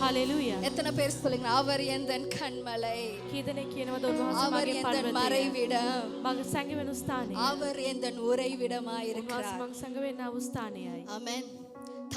Hallelujah. எத்தனை பேர் சொல்லுங்க அவர் எந்தன் கண்மலை. කීදෙනෙක් කියනවද උන්වහන්සේ அவர் මගේ எந்தன் පර්වතය. மறைவிடம். මගේ සැඟවෙන ස්ථානය. அவர் எந்தன் உறைவிடமாய் இருக்கிறார். උන්වහන්සේ මගේ සැඟවෙන්නා වූ ස්ථානයයි. ஆமென்.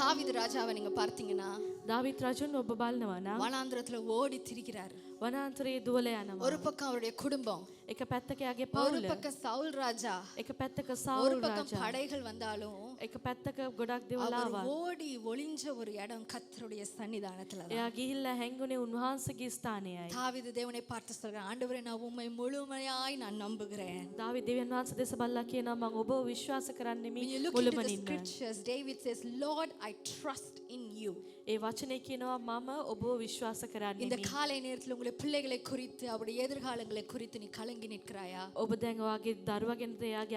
தாவீது ராஜாவை நீங்க பார்த்தீங்கன்னா දාවිත් රජුන් ඔබ බලනවා නම් வனாந்திரத்துல ஓடி திரிகிறார். වනාන්තරයේ දුවල යනවා. ஒரு பக்கம் அவருடைய குடும்பம், එක පැත්තක යාගේ ஒரு පවුල, பக்கம் சவுல் ராஜா, එක පැත්තක ஒரு සාවුල් பக்கம் රජා, படைகள் வந்தாலும் එක පැත්තක ගොඩක් දේවල් அவர் ආවා. ஓடி ஒளிஞ்ச ஒரு இடம் கர்த்தருடைய சன்னிதானத்துல தான். එයා ගිහිල්ලා හැංගුනේ උන්වහන්සේගේ ස්ථානයයි. தாவீது தேவனை பார்த்து சொல்றான், ஆண்டவரே நான் உம்மை முழுமையாய் நான் நம்புகிறேன். දාවිත් දෙවියන් වහන්සේ දෙස බලලා කියනවා මම ඔබව විශ්වාස කරන්නෙමි When you look into the මුළුමනින්ම. scriptures, David says, Lord, I trust in you. ඒ වචනේ කියනවා මම ඔබව විශ්වාස இந்த කරන්නෙමි. காலை நேரத்தில் உங்களுடைய பிள்ளைகளை குறித்து அவருடைய எதிர்காலங்களை குறித்து நீ கலங்கி நிற்கிறாயா? ඔබ දැන් ඔයාගේ දරුවා ගැන එයාගේ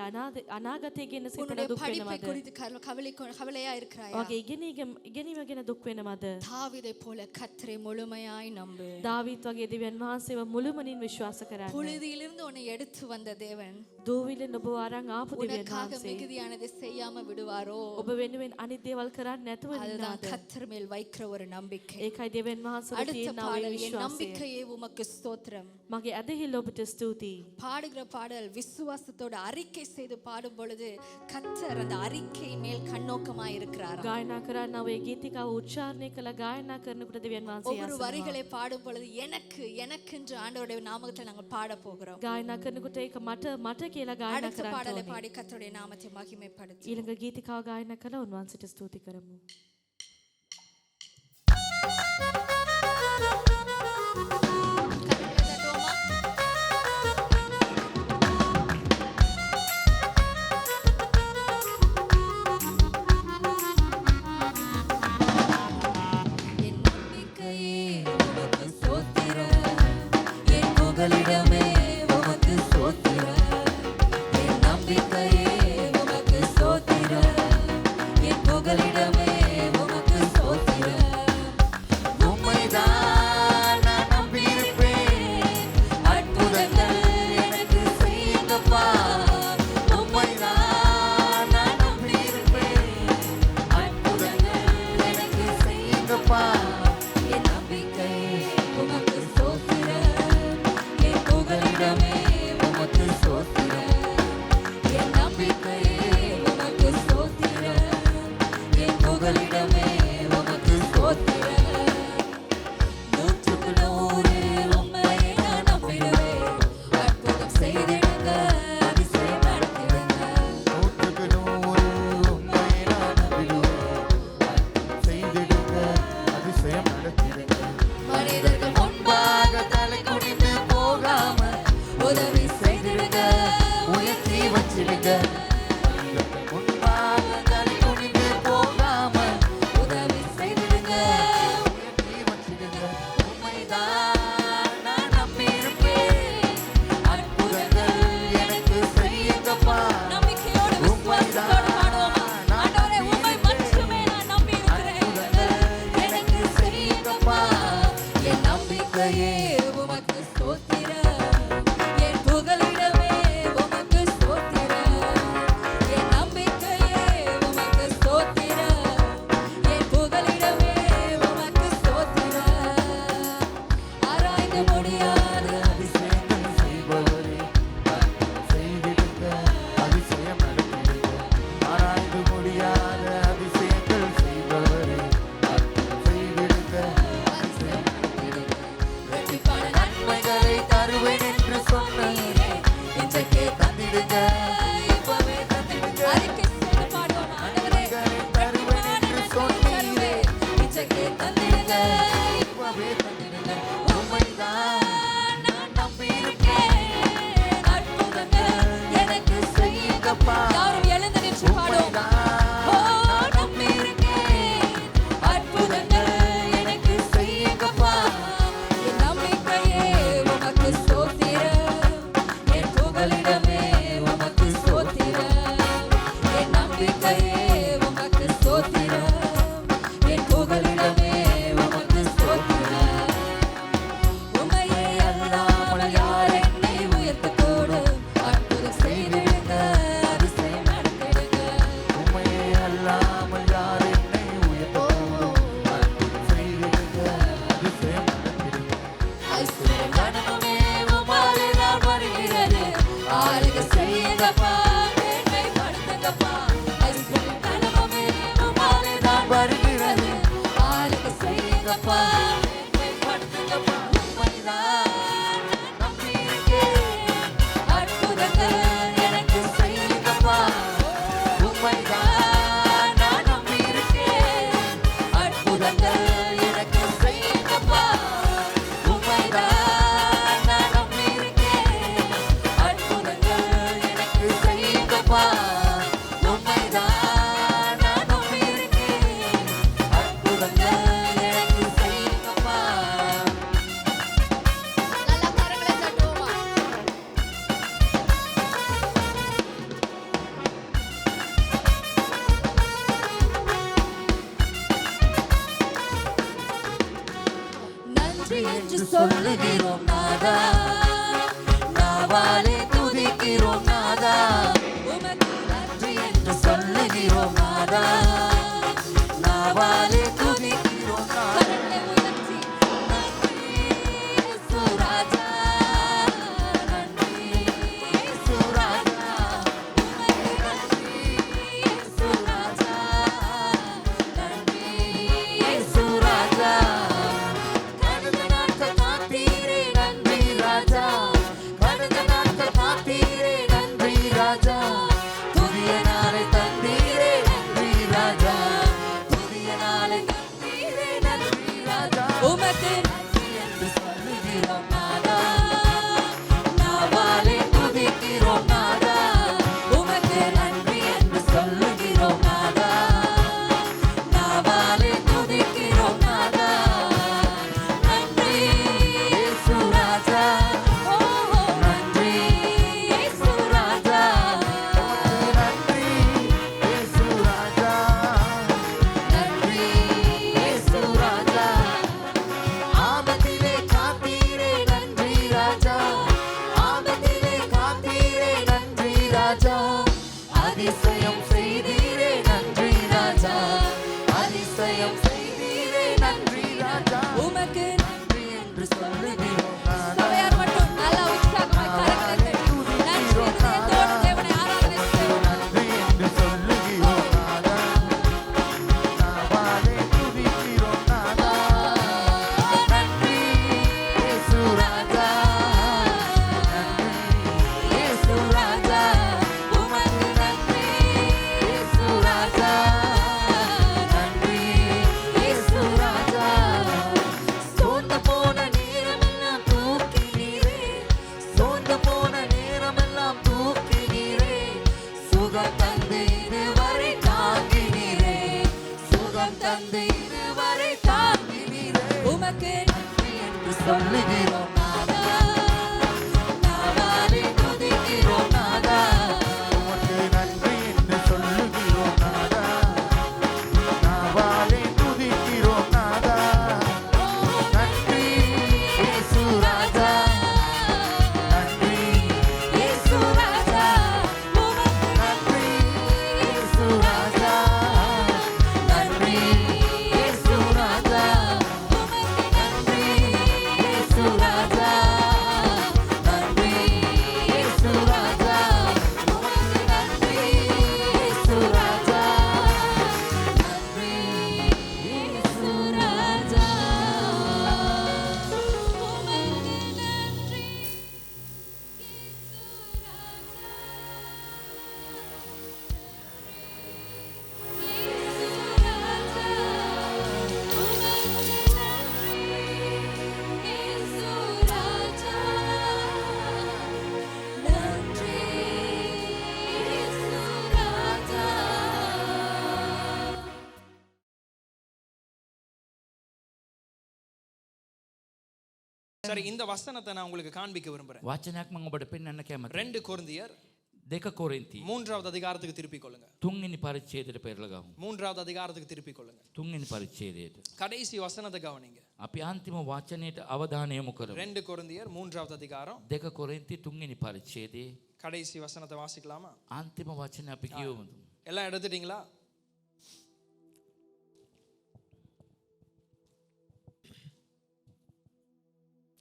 අනාගතය ගැන සිතන உன்னுடைய දුක් படிப்பை වෙනවද? குறித்து கவலையா இருக்கிறாயா? ඔයාගේ ඉගෙනීම ගැන දුක් වෙනවද? தாவீதை போல கர்த்தரை முழுமையாய் நம்பு. දාවිත් වගේ දෙවියන් වහන්සේව මුළුමනින් විශ්වාස කරන්න. புழுதியிலிருந்து உன்னை எடுத்து வந்த தேவன் දූවිලෙන් ඔබ අරන් ආපු දෙවියන් உனக்காக වහන්සේ மிகுதியானதை செய்யாம விடுவாரோ? ඔබ වෙනුවෙන් අනිත් දේවල් කරන්නේ නැතුව அதுதான் ඉන්නවද? கர்த்தர் மேல் வைக்கிற ஒரு நம்பிக்கை. ඒකයි දෙවියන් වහන්සේට அடுத்த තියෙන ආ பாடல், என் විශ්වාසය. நம்பிக்கையே உமக்கு ஸ்தோத்திரம். මගේ ඇදහිල්ල ඔබට ස්තුතියි. பாடுகிற பாடல் விசுவாசத்தோட அறிக்கை செய்து பாடும் பொழுது கர்த்தர் அந்த அறிக்கை மேல் கண்ணோக்கமாய் இருக்கிறார். ගායනා කරනවා ඒ ගීතිකාව උච්චාරණය කළ ගායනා කරනකොට දෙවියන් වහන්සේ ஒவ்வொரு ආසනවා. வரிகளை பாடும் பொழுது எனக்கு என்று ஆண்டவருடைய நாமத்தில் நாங்கள் பாட போகிறோம். ගායනා කරනකොට ඒක මට කියලා ගායනා அடுத்த කරන්න பாடலை ඕනේ. பாடி கர்த்தருடைய நாமத்தை மகிமைப்படுத்து. ඊළඟ ගීතිකාව ගායනා කළා උන්වහන්සේට ස්තුති කරමු. என் நம்பிக்கையே உமக்கு ஸ்தோத்திரம், என் புகலிடமே உமக்கு ஸ்தோத்திரம். என் நம்பிக்கையே உமக்கு ஸ்தோத்திரம், என் புகலிடமே உமக்கு ஸ்தோத்திரம். உம்மைதான் நான் நம்பியிருப்பேன், அற்புதங்கள் எனக்கு செய்யுங்கப்பா. உம்மைதான் நான் நம்பியிருப்பேன், அற்புதங்கள் எனக்கு செய்யுங்கப்பா. என் நம்பிக்கையே உமக்கு ஸ்தோத்திரம், என் புகலிடமே உமக்கு ஸ்தோத்திரம். என் நம்பிக்கையே உமக்கு ஸ்தோத்திரம், என் புகலிடமே உமக்கு ஸ்தோத்திரம். நூற்றுக்கு நூறு உம்மையே நான் நம்பிடுவேன், அற்புதம் செய்திடுங்க, அதிசயம் நடத்திடுங்க. நூற்றுக்கு நூறு உம்மை நான் நம்பிடுவேன். அற்புதம் செய்திடுங்க, அதிசயம் நடத்திடுங்க. மனிதர்கள் முன்பாக தலை குனிந்து போகாம உதவி செய்திடுங்க, உயர்த்தி வச்சிடுங்க. மனிதர்கள் முன்பாக தலை குனிந்து போகாம உதவி செய்திடுங்க. உயர்த்தி வச்சிடுங்க. உம்மைதான் நான் நம்பியிருப்பேன், அற்புதங்கள் எனக்கு செய்யுங்கப்பா. நம்பிக்கையோடு விசுவாசத்தோடு பாடுவோமா? ஆண்டவரே, உம்மை மட்டுமே நான் நம்பியிருக்கிறேன், எனக்கு செய்யுங்கப்பா. என் நம்பிக்கையே உமக்கு ஸ்தோத்திரம், என் புகலிடமே உமக்கு ஸ்தோத்திரம். என் நம்பிக்கையே உமக்கு ஸ்தோத்திரம், என் புகலிடமே உமக்கு ஸ்தோத்திரம். ஆராய்ந்து முடியாத அதிசயங்கள் செய்பவரே, அற்புதம் செய்திடுங்க, அதிசயம் நடத்திடுங்க. ஆராய்ந்து முடியாத அதிசயங்கள் செய்பவரே, அற்புதம் செய்திடுங்க, அதிசயம் நடத்திடுங்க. சொல்லுகிறோம் நாதா, நாவாலே துதிக்கிறோம் நாதா, உமக்கு நன்றி என்று சொல்லுகிறோம் நாதா, நாவாலே துதிக்கிறோம் நாதா. கரங்களை உயர்த்தி நன்றி இயேசு ராஜா, நன்றி இயேசு ராஜா, உமக்கு நன்றி இயேசு ராஜா, நன்றி இயேசு ராஜா. கடந்த நாட்கள் காத்தீரே நன்றி ராஜா, கடந்த நாட்கள் காத்தீரே நன்றி ராஜா, புதிய நாளை தந்தீரே நன்றி ராஜா, புதிய நாளை தந்தீரே நன்றி ராஜா. உமக்கு நன்றி என்று சொல்லுகிறோம் நாதா, நாவாலே துதிக்கிறோம் நாதா, உமக்கு நன்றி என்று சொல்லுகிறோம் நாதா, நாவாலே துதிக்கிறோம் நாதா. நன்றி இயேசு ராஜா, ஓ நன்றி இயேசு ராஜா, நன்றி இயேசு ராஜா, நன்றி இயேசு ராஜா. ஆபத்திலே காத்தீரே நன்றி ராஜா, ஆபத்திலே காத்தீரே நன்றி ராஜா, அதிசயம் செய்தீரே நன்றி ராஜா, அதிசயம் செய்தீரே நன்றி ராஜா. உமக்கு நன்றி என்று சொல்லுகிறோம் நாதா, சபையார் மட்டும் நல்லா உற்சாகமாய் கரங்களை தட்டி நன்றி இதயத்தோடு தேவனை ஆராதனை செய்வோம். நன்றி என்று சொல்லுகிறோம் நாதா, நாவாலே துதிக்கிறோம் நாதா. நன்றி இயேசு ராஜா, நன்றி இயேசு ராஜா, உமக்கு நன்றி இயேசு ராஜா, நன்றி இயேசு ராஜா. சோர்ந்து போன நேரமெல்லாம் தூக்கினீரே, சோர்ந்து போன நேரமெல்லாம் தூக்கினீரே, சுகம் தந்து இதுவரை தாங்கினீரே, சுகம் தந்து இதுவரை தாங்கினீரே. உமக்கு நன்றி என்று சொல்லுகிறோம் நாதா, நாவாலே துதிக்கிறோம் நாதா, உமக்கு நன்றி என்று சொல்லுகிறோம் நாதா, நாவாலே துதிக்கிறோம் நாதா. நன்றி இயேசு ராஜா, நன்றி இயேசு ராஜா, உமக்கு நன்றி இயேசு ராஜா, நன்றி இயேசு ராஜா, உமக்கு நன்றி இயேசு ராஜா, நன்றி இயேசு ராஜா, உமக்கு நன்றி இயேசு ராஜா, நன்றி இயேசு ராஜா. சரி, இந்த வசனத்தை நான் உங்களுக்கு காண்பிக்க விரும்புறேன். වචනයක් මම ඔබට පෙන්වන්න කැමතියි. 2 கொரிந்தியர் 2 කොරින්ති 3வது அதிகாரத்துக்கு திருப்பிக் கொள்ளுங்க. 3 වෙනි පරිච්ඡේදයට පෙරලා ගමු. 3வது அதிகாரத்துக்கு திருப்பிக் கொள்ளுங்க. 3 වෙනි පරිච්ඡේදයට. கடைசி வசனத்தை கவனிங்க. අපි අන්තිම වචනයට අවධානය යොමු කරමු. 2 கொரிந்தியர் 3வது அதிகாரம் 2 කොරින්ති 3 වෙනි පරිච්ඡේදයේ கடைசி வசனத்தை வாசிக்கலாமா? අන්තිම වචනය අපි කියවමු. எல்லாம் எடுத்துட்டீங்களா?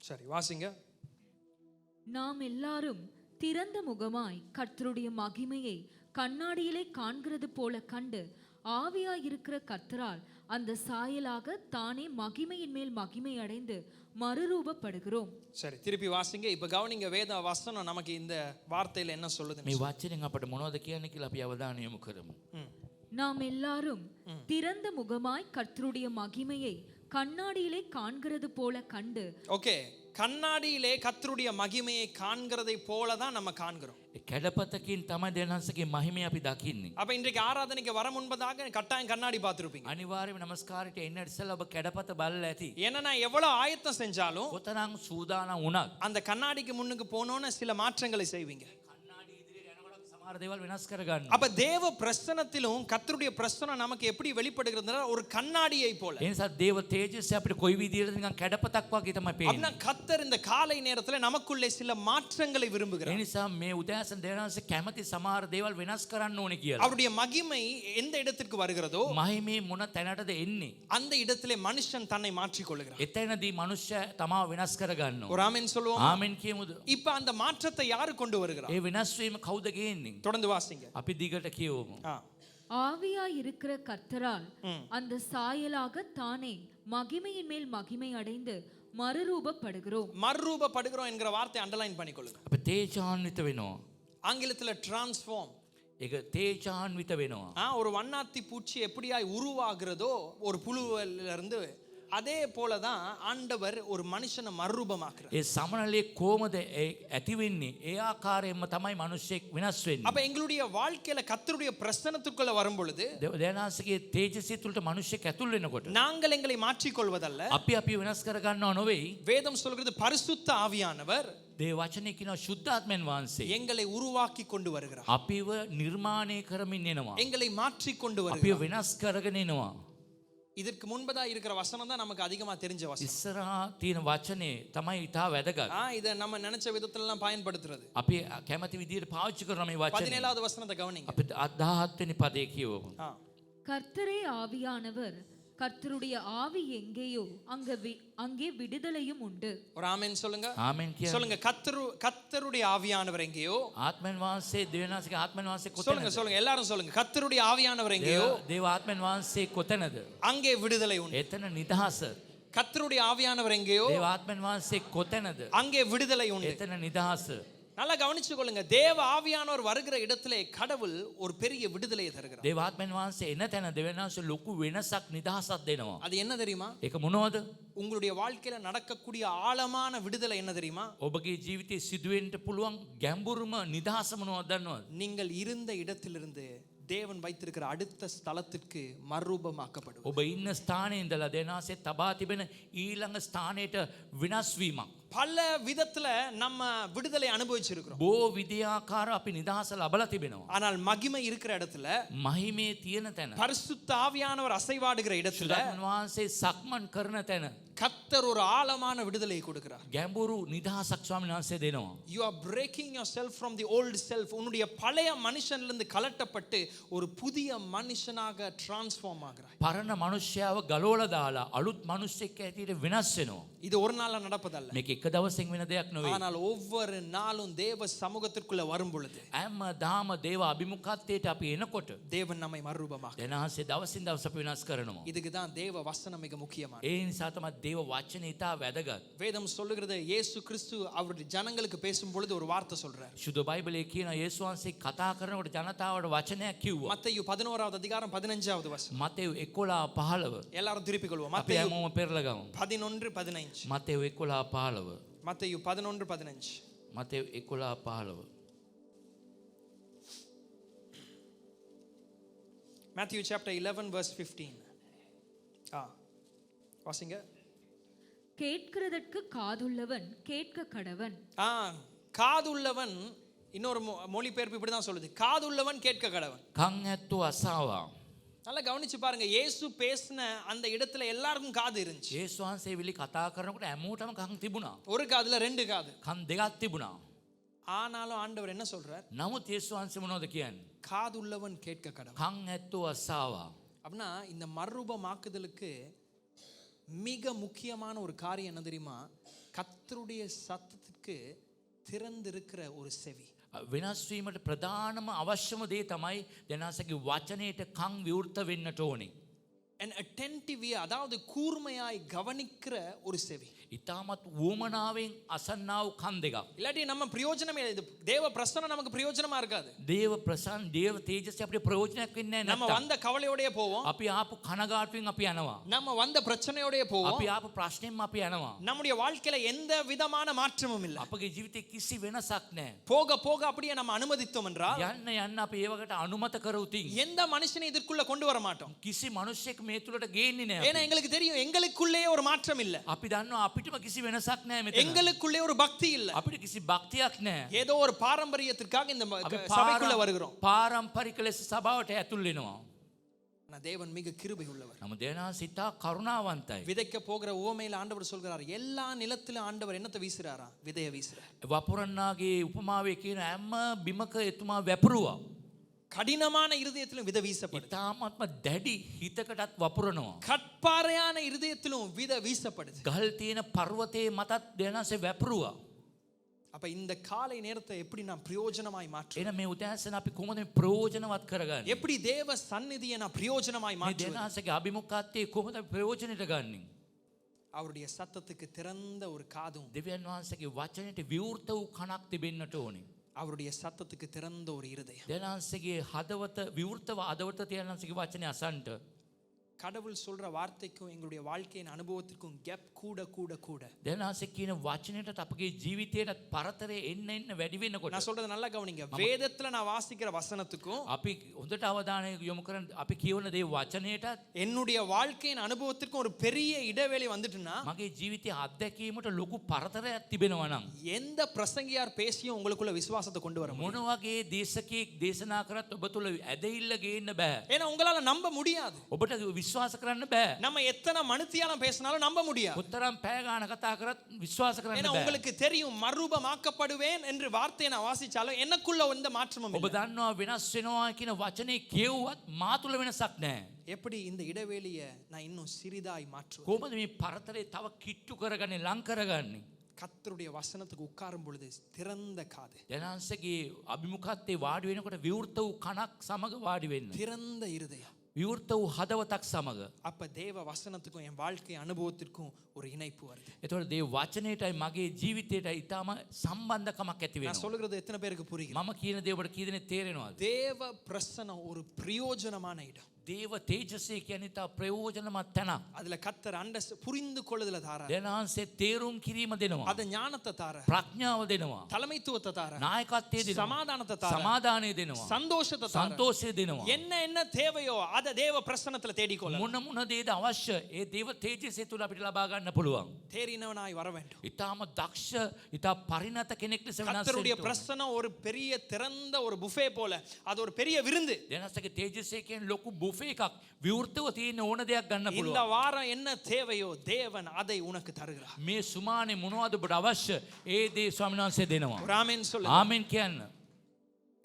சரி, வாசிங்க. நாம் எல்லாரும் திறந்த முகமாய் கர்த்தருடைய மகிமையை கண்ணாடியிலே காண்கிறது போல கண்டு ஆவியாயிருக்கிற கர்த்தரால் அந்த சாயலாக தானே மகிமையின் மேல் மகிமை அடைந்து மறுரூபப்படுகிறோம். சரி, திருப்பி வாசிங்க. இப்ப கவனிங்க, வேத வசனம் நமக்கு இந்த வார்த்தையில என்ன சொல்லுது? මේ වචනෙන් අපට මොනවද කියන්නේ කියලා අපි අවධානය යොමු කරමු. நாம் எல்லாரும் திறந்த முகமாய் கர்த்தருடைய மகிமையை கண்ணாடியிலே காண்கிறது போல கண்டு. ஓகே, கண்ணாடியிலே கர்த்தருடைய மகிமையை காண்கிறதை போல தான் நம்ம காண்கிறோம். කැඩපතකින් තමයි දෙවියන්සේගේ මහිමය අපි දකින්නේ. அப்ப இன்றைக்கு ஆராதனைக்கு வர முன்பதாக கட்டாயம் கண்ணாடி பார்த்திருப்பீங்க. අනිවාර්යයෙන්ම නමස්කාරයට එන්න ඉස්සෙල්ලා ඔබ කැඩපත බලලා ඇති. ஏன்னா நான் எவ்வளவு ஆயத்தம் செஞ்சாலும் කොතරම් සූදානම් වුණත් அந்த கண்ணாடிக்கு முன்னுக்கு போனோன்னு சில மாற்றங்களை செய்வீங்க. කண்ணාඩි ඉදිරියට යනකොට සමහර සමහර දේවල් වෙනස් කරගන්න. அப்ப தேவ பிரசன்னத்திலும் கர்த்தருடைய பிரசன்னம் நமக்கு எப்படி வெளிப்படுகிறதுனா ஒரு கண்ணாடியை போல. ඒ නිසා දේව තේජස්ස අපිට කොයි විදිහටද නිකන් කැඩපතක් වගේ තමයි පේන්නේ. அப்படின்னா கர்த்தர் இந்த காலை நேரத்துல நமக்குள்ளே சில மாற்றங்களை ඒ விரும்புகிறார். නිසා මේ උදෑසන දේවනාංශ කැමති සමහර දේවල් වෙනස් කරන්න ඕනේ කියලා. அவருடைய மகிமை எந்த இடத்திற்கு வருகிறதோ මහිමේ මොන තැනටද එන්නේ? அந்த இடத்திலே மனுஷன் தன்னை மாற்றிக் கொள்கிறார். එතැනදී මනුෂ්‍ය තමාව වෙනස් කරගන්නවා. ஒரு ஆமென் சொல்லுவோம். ආමෙන් කියමුද? இப்ப அந்த மாற்றத்தை யாரு கொண்டு வருகிறார்? ඒ වෙනස් වීම කවුද ගේන්නේ? தொடர்ந்து வாசிங்க. අපි දිගට කියවමු. ஆ. ஆவியாய் இருக்கிற கர்த்தரால் அந்த சாயலாக தானே மகிமையின் மேல் மகிமை அடைந்து மறுரூபப்படுகிறோம். மறுரூபப்படுகிறோம் என்கிற வார்த்தை அண்டர்லைன் பண்ணிக்கொள்ளுங்க. අපි තේජාන්විත වෙනවා. ஆங்கிலத்துல டிரான்ஸ்ஃபார்ம். ඒක තේජාන්විත වෙනවා. ஒரு வண்ணாத்தி பூச்சி எப்படியாய் உருவாகிறதோ ஒரு புழுவில இருந்து அதே போலதான் ஆண்டவர் ஒரு மனுஷனை மறுரூபமாக்குறார். ඒ සමනලේ කොහමද ඇති වෙන්නේ? ඒ ආකාරයෙන්ම තමයි මිනිස්සෙක් වෙනස් වෙන්නේ. அப்ப எங்களுடைய வாழ்க்கையில கர்த்தருடைய பிரசன்னத்துக்குள்ள வரும் பொழுது දේවනාංශගේ තේජසිය තුළට මිනිස්සෙක් ඇතුල් වෙනකොට நாங்கள் எங்களை மாற்றிக் கொள்வதல்ல. අපි වෙනස් කර ගන්නව නෙවෙයි. வேதம் சொல்கிறது பரிசுத்த ஆவியானவர் දේව වචනේ කියනවා සුද්ධාත්මයන් වහන්සේ எங்களை உருவாக்கி கொண்டு வருகிறார். අපිව නිර්මාණය කරමින් එනවා. எங்களை மாற்றி கொண்டு අපිව வருகிறார். වෙනස් කරගෙන එනවා. இதற்கு முன்பதா இருக்கிற வசனம் தான் நமக்கு அதிகமா தெரிஞ்ச வசனம். ඉස්සරහා තියෙන වචනේ තමයි ඉතා වැදගත්. இத நம்ம நினைச்ச விதத்துல எல்லாம் பயன்படுத்துறது. අපි කැමති විදිහට පාවිච්චි කරන මේ වචනේ. 17வது வசனத்தை கவனிங்க. අපි 17 වෙනි පදේ කියවමු. கர்த்தரே ஆவியானவர், கர்த்தருடைய ஆவி எங்கேயோ அங்கே விடுதலையும் உண்டு. ஒரு ஆமென் சொல்லுங்க. ආමෙන් කියන්න. சொல்லுங்க. கர்த்தருடைய ஆவியானவர் எங்கேயோ. ආත්මයන් වහන්සේ දේවනාංශගේ ආත්මයන් වහන්සේ சொல்லுங்க කොතැනද? சொல்லுங்க எல்லாரும் சொல்லுங்க. கர்த்தருடைய ஆவியானவர் எங்கேயோ දේව ආත්මයන් වහන්සේ කොතැනද? அங்கே விடுதலை உண்டு. එතන නිදහස. கர்த்தருடைய ஆவியானவர் எங்கேயோ දේව ආත්මයන් වහන්සේ කොතැනද? அங்கே விடுதலை உண்டு. එතන නිදහස. நல்லா கவனிச்சு கொள்ளுங்க. தேவ ஆவியானவர் வருகிற இடத்திலே கடவுள் ஒரு பெரிய விடுதலையை தருகிறார். දේව ආත්මයන් වහන්සේ එන තැන දෙවනාංශ ලොකු වෙනසක් නිදහසක් දෙනවා. அது என்ன தெரியுமா? ඒක මොනවද? உங்களுடைய வாழ்க்கையில நடக்கக்கூடிய ஆழமான விடுதலை என்ன தெரியுமா? ඔබගේ ජීවිතයේ සිදුවෙන්න පුළුවන් ගැඹුරුම නිදහස මොනවද දන්නවද? நீங்கள் இருந்த இடத்திலிருந்து தேவன் வைத்திருக்கிற அடுத்த ஸ்தலத்திற்கு மறுரூபமாக்கப்படும். ඔබ ඉන්න ස්ථානයේ ඉඳලා දෙනාසේ තබා තිබෙන ඊළඟ ස්ථානයට වෙනස් වීමක්. பல விதத்துல நம்ம விடுதலை அனுபவிச்சிருக்கிறோம். බෝ විද්‍යාකාර අපි නිදහස ලබලා තිබෙනවා. ஆனால் மகிமை இருக்கிற இடத்துல, මහිමේ තියෙන තැන, பரிசுத்த ஆவியானவர் அசைவாடுகிற இடத்துல සුදාත්මන් වහන්සේ සක්මන් කරන තැන கர்த்தர் ஒரு ஆழமான விடுதலையை கொடுக்கிறார். ගැඹුරු නිදහසක් ස්වාමීන් වහන්සේ දෙනවා. You are breaking yourself from the old self. உன்னுடைய பழைய மனுஷனிலிருந்து கலட்டப்பட்டு ஒரு புதிய மனுஷனாக டிரான்ஸ்ஃபார்ம் ஆகிறாய். පරණ මනුෂ්‍යයාව ගලවලා දාලා අලුත් මිනිස්සෙක් ඇටියට වෙනස් වෙනවා. இது ஒரு நாள்ல நடப்பதல்ல. මේක එක දවසෙන් වෙන දෙයක් නෙවෙයි. ஆனால் ஒவ்வொரு நாளும் தேவ சமூகத்திற்குள்ள வரும் பொழுது හැමදාම දේව අභිමුඛත්වයට අපි එනකොට தேவன் நம்மை மறுரூபமாக்குகிறார். දෙනාසේ දවසින් දවස අපි වෙනස් කරනවා. இதுக்கு தான் தேவ வசனம் மிக முக்கியமானது. ඒ නිසා තමයි දේව වචනේ ඉතා වැදගත්. வேதம் சொல்லுகிறது இயேசு கிறிஸ்து அவருடைய ஜனங்களுக்கு பேசும் பொழுது ஒரு வார்த்தை சொல்றார். සුදු බයිබලයේ කියන යේසුස් වහන්සේ කතා කරනකොට ජනතාවට වචනයක් කිව්වා. மத்தேயு 11வது அதிகாரம் 15வது வசனம். මතෙව් 11:15. எல்லாரும் திருப்பிக் கொள்வோம். අපි மத்தேயு හැමෝම පෙරලා ගමු. 11:15. මතෙව් 11:15. மத்தேயு 11:15. මතෙව් 11:15. Matthew chapter 11 verse 15. வாசிங்க. கேட்கிறதற்கு காதுள்ளவன் கேட்க கடவன். காதுள்ளவன், இன்னொரு மொழிபெயர்ப்பு இப்படி தான் சொல்லுது. காதுள்ளவன் கேட்க கடவன். කන් ඇත්තෝ අසාවා. நல்லா கவனிச்சு பாருங்க. இயேசு பேசின அந்த இடத்துல எல்லாருக்கும் காது இருந்துச்சு. යේසුස් වහන්සේ විලි කතා කරනකොට හැමෝටම කන් තිබුණා. ஒரு காதுல ரெண்டு காது. කන් දෙකක් තිබුණා. ஆனாலும் ஆண்டவர் என்ன சொல்றார்? නමුත් යේසුස් වහන්සේ මොනවද කියන්නේ? காதுள்ளவன் கேட்க கடவன். කන් ඇත්තෝ අසාවා. அப்படின்னா இந்த மறுரூபமாக்குதலுக்கு மிக முக்கியமான ஒரு காரியம் என்ன தெரியுமா? கர்த்தருடைய சத்தத்துக்கு திறந்திருக்கிற ஒரு செவி. වෙනස් වීමට ප්‍රධානම අවශ්‍යම දේ තමයි දෙනාසගේ වචනයට කන් විවෘත වෙන්නට ඕනේ. an attentive ear, அதாவது கூர்மையாய் கவனிக்கிற ஒரு செவி. ඉතාමත් වුමනාවෙන් අසන්නා වූ කන් දෙකක්. இல்லாட்டி நம்ம பிரயோஜனமே இல்லை. இது தேவ பிரசன்னம் நமக்கு பிரயோஜனமா இருக்காது. දේව ප්‍රසන්න දේව තේජස්ස අපිට ප්‍රයෝජනයක් වෙන්නේ நம்ம නැහැ. வந்த கவலையோடயே போவோம். අපි ආපු කනගාටුවෙන් අපි යනවා. நம்ம வந்த பிரச்சனையோடயே போவோம். අපි ආපු ප්‍රශ්නෙන් අපි යනවා. நம்முடைய வாழ்க்கையில எந்த விதமான மாற்றமும் இல்லை. අපගේ ජීවිතේ කිසි වෙනසක් නැහැ. போக போக அப்படியே நம்ம அனுமதித்தோம் என்றால் යන්න යන්න අපි ඒවකට අනුමත කර උතින් எந்த மனுஷனை இதற்குள்ள கொண்டு வர மாட்டோம். කිසි මිනිසෙක් මේ තුලට ගේන්නේ නැහැ. ஏன்னா எங்களுக்கு தெரியும் எங்களுக்குள்ளே ஒரு மாற்றம் இல்ல. අපි දන්නවා අපිටම කිසි වෙනසක් නැහැ මෙතන. எங்களுக்குள்ளே ஒரு பக்தி இல்ல. අපිට කිසි භක්තියක් නැහැ. ஏதோ ஒரு பாரம்பரியத்திற்காக இந்த අපි சபைக்குள்ள வருகிறோம். පාරම්පරික ලෙස සභාවට ඇතුල් වෙනවා. ஆனா தேவன் மிக கிருபை உள்ளவர். නමුත් දෙවියන් සිතා කරුණාවන්තයි. விதைக்க போகிற உவமையில ஆண்டவர் சொல்கிறார் எல்லா நிலத்திலும் ஆண்டவர் என்னத்தை வீசுறாரா? விதைய வீசுறார். වපුරන්නාගේ උපමාවේ කියන හැම බිමක එතුමා වැපරුවා. கடினமான இருதயத்திலும் விதை வீசப்படுது. ඉතාමත්ම දැඩි හිතකටත් වපුරනවා. கட்பாறையான இருதயத்திலும் விதை வீசப்படுது. ගල් තියෙන පර්වතයේ මතත් දෙවියන්සේ වැපරුවා. அப்ப இந்த காலை நேரத்தை எப்படி நான் பிரயோஜனமாய் மாற்றுவேன்? එහෙනම් මේ උදෑසන අපි කොහොමද මේ ප්‍රයෝජනවත් කරගන්නේ? எப்படி தேவ சந்நிதியை நான் பிரயோஜனமாய் මේ மாற்றுவேன்? දෙවියන්සේගේ අභිමුඛත්වයේ කොහොමද අපි ප්‍රයෝජනෙට ගන්නේ? அவருடைய சத்தத்துக்கு திறந்த ஒரு காதும், දෙවියන් වහන්සේගේ වචනයට විවෘත වූ කනක් තිබෙන්නට ඕනේ. அவருடைய சத்தத்துக்கு திறந்த ஒரு இருதயம். දෙවියන් වහන්සේගේ හදවත විවෘතව හදවත තියන වහන්සේගේ වචනේ අසන්ට. கடவுள் சொல்ற வார்த்தைக்கும் எங்களுடைய வாழ்க்கையின் அனுபவத்திற்கும் கேப் கூட கூட கூட. දෙවියන් වහන්සේ කියන වචනයටත් අපගේ ජීවිතයටත් පරතරය එන්න වැඩි වෙනකොට நான் சொல்றது நல்லா கவனிங்க. வேதத்துல நான் வாசிக்கிற வசனத்துக்கும் අපි හොඳට අවධානය යොමු කරන් අපි කියවන දේ වචනයටත් என்னுடைய வாழ்க்கையின் அனுபவத்திற்கும் ஒரு பெரிய இடைவெளி வந்துட்டுனா මගේ ජීවිතයේ අත්දැකීමට ලොකු පරතරයක් තිබෙනවා නම් எந்த பிரசங்கியார் பேசியும் உங்களுக்குள்ள விசுவாசத்தை கொண்டு வர முடியும். මොන වගේ දේශකයෙක් දේශනා කරත් ඔබ තුල ඇදහිල්ල ගේන්න බෑ. ஏன்னா உங்களால நம்ப முடியாது. ඔබට විශ්වාස කරන්න බෑ. நம்ம எத்தனை மனுத்தியாலம் பேசினாலும் நம்ப முடியாது. කොතරම් පැය ගාන කතා කරත් විශ්වාස කරන්න ஏன்னா බෑ. உங்களுக்கு தெரியும் மறுரூபமாக்கப்படுவேன் என்று வார்த்தையை நான் வாசிச்சாலும் எனக்குள்ள எந்த மாற்றமும் ඔබ இல்லை. දන්නවා වෙනස් වෙනවා කියන වචනේ කියවුවත් මා තුල වෙනසක් නැහැ. எப்படி இந்த இடைவெளியை நான் இன்னும் சிறிதாய் மாற்றுவேன்? කොහොමද මේ පරතරේ තව කිට්ටු කරගන්නේ ලං කරගන්නේ? கர்த்தருடைய வசனத்துக்கு உட்காரும் பொழுது திறந்த காது, දෙනාන්සේගේ අභිමුඛත්වයේ වාඩි වෙනකොට විවෘත වූ කනක් සමග වාඩි වෙන්න. திறந்த இருதயம். විවෘත වූ හදවතක් සමග. அப்ப தேவ வசனத்துக்கும் என் வாழ்க்கை அனுபவத்திற்கும் ஒரு இணைப்பு வருது. එතකොට දේ වචනයටයි මගේ ජීවිතයටයි ඊටම සම්බන්ධකමක් ඇති நான் වෙනවා. சொல்லுகிறது எத்தனை பேருக்கு புரியுது? මම කියන දේ ඔබට කී දෙනෙක් තේරෙනවද? தேவ பிரசனம் ஒரு பிரயோஜனமான இடம். දේව තේජසය කියන්නේ තා ප්‍රයෝජනමත් තැනක්. அதுல கர்த்தர் புரிந்து கொள்ளுதல தார, දෙනාන්සේ තේරුම් කිරීම දෙනවා. அது ஞானத்தை தார, ප්‍රඥාව දෙනවා. தலைமைத்துவத்தை தார, නායකත්වයේ දෙනවා. சமாதானத்தை தார, සමාදානය දෙනවා. சந்தோஷத்தை தார. සන්තෝෂය දෙනවා. என்ன என்ன தேவையோ அதை தேவ பிரசன்னத்துல தேடிக்கொள்ள. මොන මොන දේද අවශ්‍ය ඒ දේව තේජසය තුල අපිට ලබා ගන්න පුළුවන්. தேறினவனாய் வர வேண்டும். ඊටාම දක්ෂ ඊටා පරිණත කෙනෙක් ලෙස වෙනස් கர்த்தருடைய වෙන්න ඕන. பிரசன்னம் ஒரு பெரிய திறந்த ஒரு புஃபே போல, அது ஒரு பெரிய விருந்து. දෙනාන්සේගේ තේජසය කියන්නේ ලොකු බුෆේ එකක්. විවෘතව තියෙන ඕන දෙයක් ගන්න இந்த පුළුවන්. வாரம் என்ன தேவையோ தேவன் அதை உனக்கு தருகிறார். මේ සුමානේ මොනවද ඔබට අවශ්‍ය ඒ දේ ස්වාමීන් වහන්සේ දෙනවා. ஒரு ஆமென் சொல்லு. ආමෙන් කියන්න.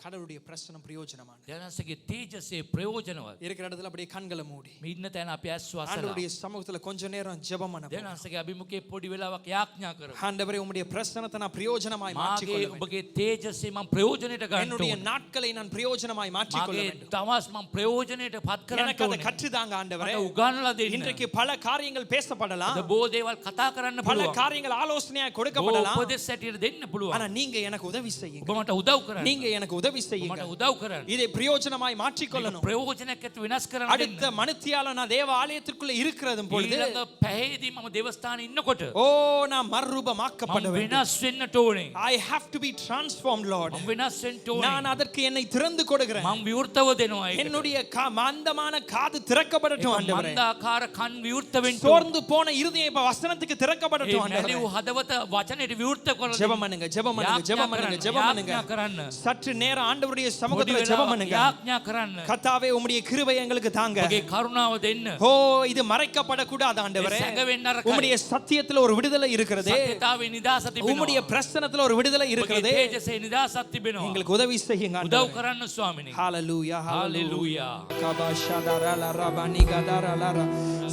கடவுளுடைய பிரசனம் பிரயோஜனமானது. දෙනාන්සේගේ තේජසය ප්‍රයෝජනවත්. இருக்கிற இடத்துல அப்படியே கண்களை மூடி මේ ඉන්න තැන අපි ඇස් වසලා. ஆண்டவருடைய சமூகத்துல கொஞ்ச நேரம் ஜெபம் பண்ண போறோம். දෙනාන්සේගේ අභිමුඛයේ පොඩි වෙලාවක් යාඥා කරමු. ஆண்டவரே உம்முடைய பிரசனத்தை நான் பிரயோஜனமாய் මාගේ மாற்றிக்கொள்ள வேண்டும். ඔබගේ තේජසය මම ප්‍රයෝජනෙට ගන්න என்னுடைய ඕනේ. நாட்களை நான் பிரயோஜனமாய் மாற்றிக்கொள்ள මාගේ வேண்டும். දවස් මම ප්‍රයෝජනෙට පත් කරන්න எனக்கு அதை ඕනේ. கற்றுதாங்க ஆண்டவரே. මට උගන්වලා දෙන්න. இன்றைக்கு பல காரியங்கள் பேசப்படலாம், අද බොහෝ දේවල් කතා කරන්න பல පුළුවන්. காரியங்கள் ஆலோசனையா බොහෝ கொடுக்கப்படலாம். උපදෙස් ඇටියට දෙන්න පුළුවන්. ஆனா நீங்க எனக்கு உதவி செய்யுங்க. ඔබ මට උදව් කරන්න. நீங்க எனக்கு உதவி செய்யுங்க. මට උදව් කරන්න. இதை பிரயோஜனமாய் மாற்றிக்கொள்ளணும். ප්‍රයෝජනයක් ඇති වෙනස් කරන්න அடுத்த දෙන්න. மனுத்தியால நான் தேவ ஆலயத்திற்குள்ள இருக்கிறதும் பொழுது ඊළඟ පැයේදී මම දේවස්ථානයේ ඉන්නකොට ஓ நான் මම மறுரூபமாக்கப்பட வேண்டும். වෙනස් වෙන්නට ඕනේ. I have to be transformed, Lord. මම වෙනස් වෙන්න ඕනේ. நான் அதற்கு என்னை திறந்து கொடுக்கிறேன். මම විවෘතව දෙනවා ඒකට. என்னுடைய மந்தமான காது திறக்கப்படட்டும் ஆண்டவரே. මන්දාකාර කන් විවෘත වෙන්න ඕනේ. சோர்ந்து போன இருதயம் இப்ப வசனத்துக்கு திறக்கப்படட்டும் ඒ ஆண்டவரே. මැලිව් හදවත වචනයට විවෘත කරලා ஜெபம் பண்ணுங்க, ஜெபம் பண்ணுங்க, ஜெபம் பண்ணுங்க, ஜெபம் பண்ணுங்க. යාඥා කරන්න. சற்று நேரம் ஆண்டவருடைய පොඩි சமூகத்துல ஜெபம் பண்ணுங்க. යාඥා කරන්න. கர்த்தாவே உம்முடைய கிருபை எங்களுக்கு தாங்க. ඔබගේ කරුණාව දෙන්න. ஓ இது மறைக்கப்படக்கூடாது ஆண்டவரே. සැඟවෙන්න අරකයි. உம்முடைய சத்தியத்துல ஒரு விடுதலை இருக்கிறது. සත්‍යතාවේ නිදාස உம்முடைய තිබෙනවා. பிரசன்னத்துல ஒரு விடுதலை ඔබගේ இருக்கிறது. තේජසේ නිදාසක් තිබෙනවා. எங்களுக்கு உதவி செய்யுங்க උදව් ஆண்டவரே. කරන්න ස්වාමිනේ. ஹalleluya, hallelujah. kabashadara la rabani gadara la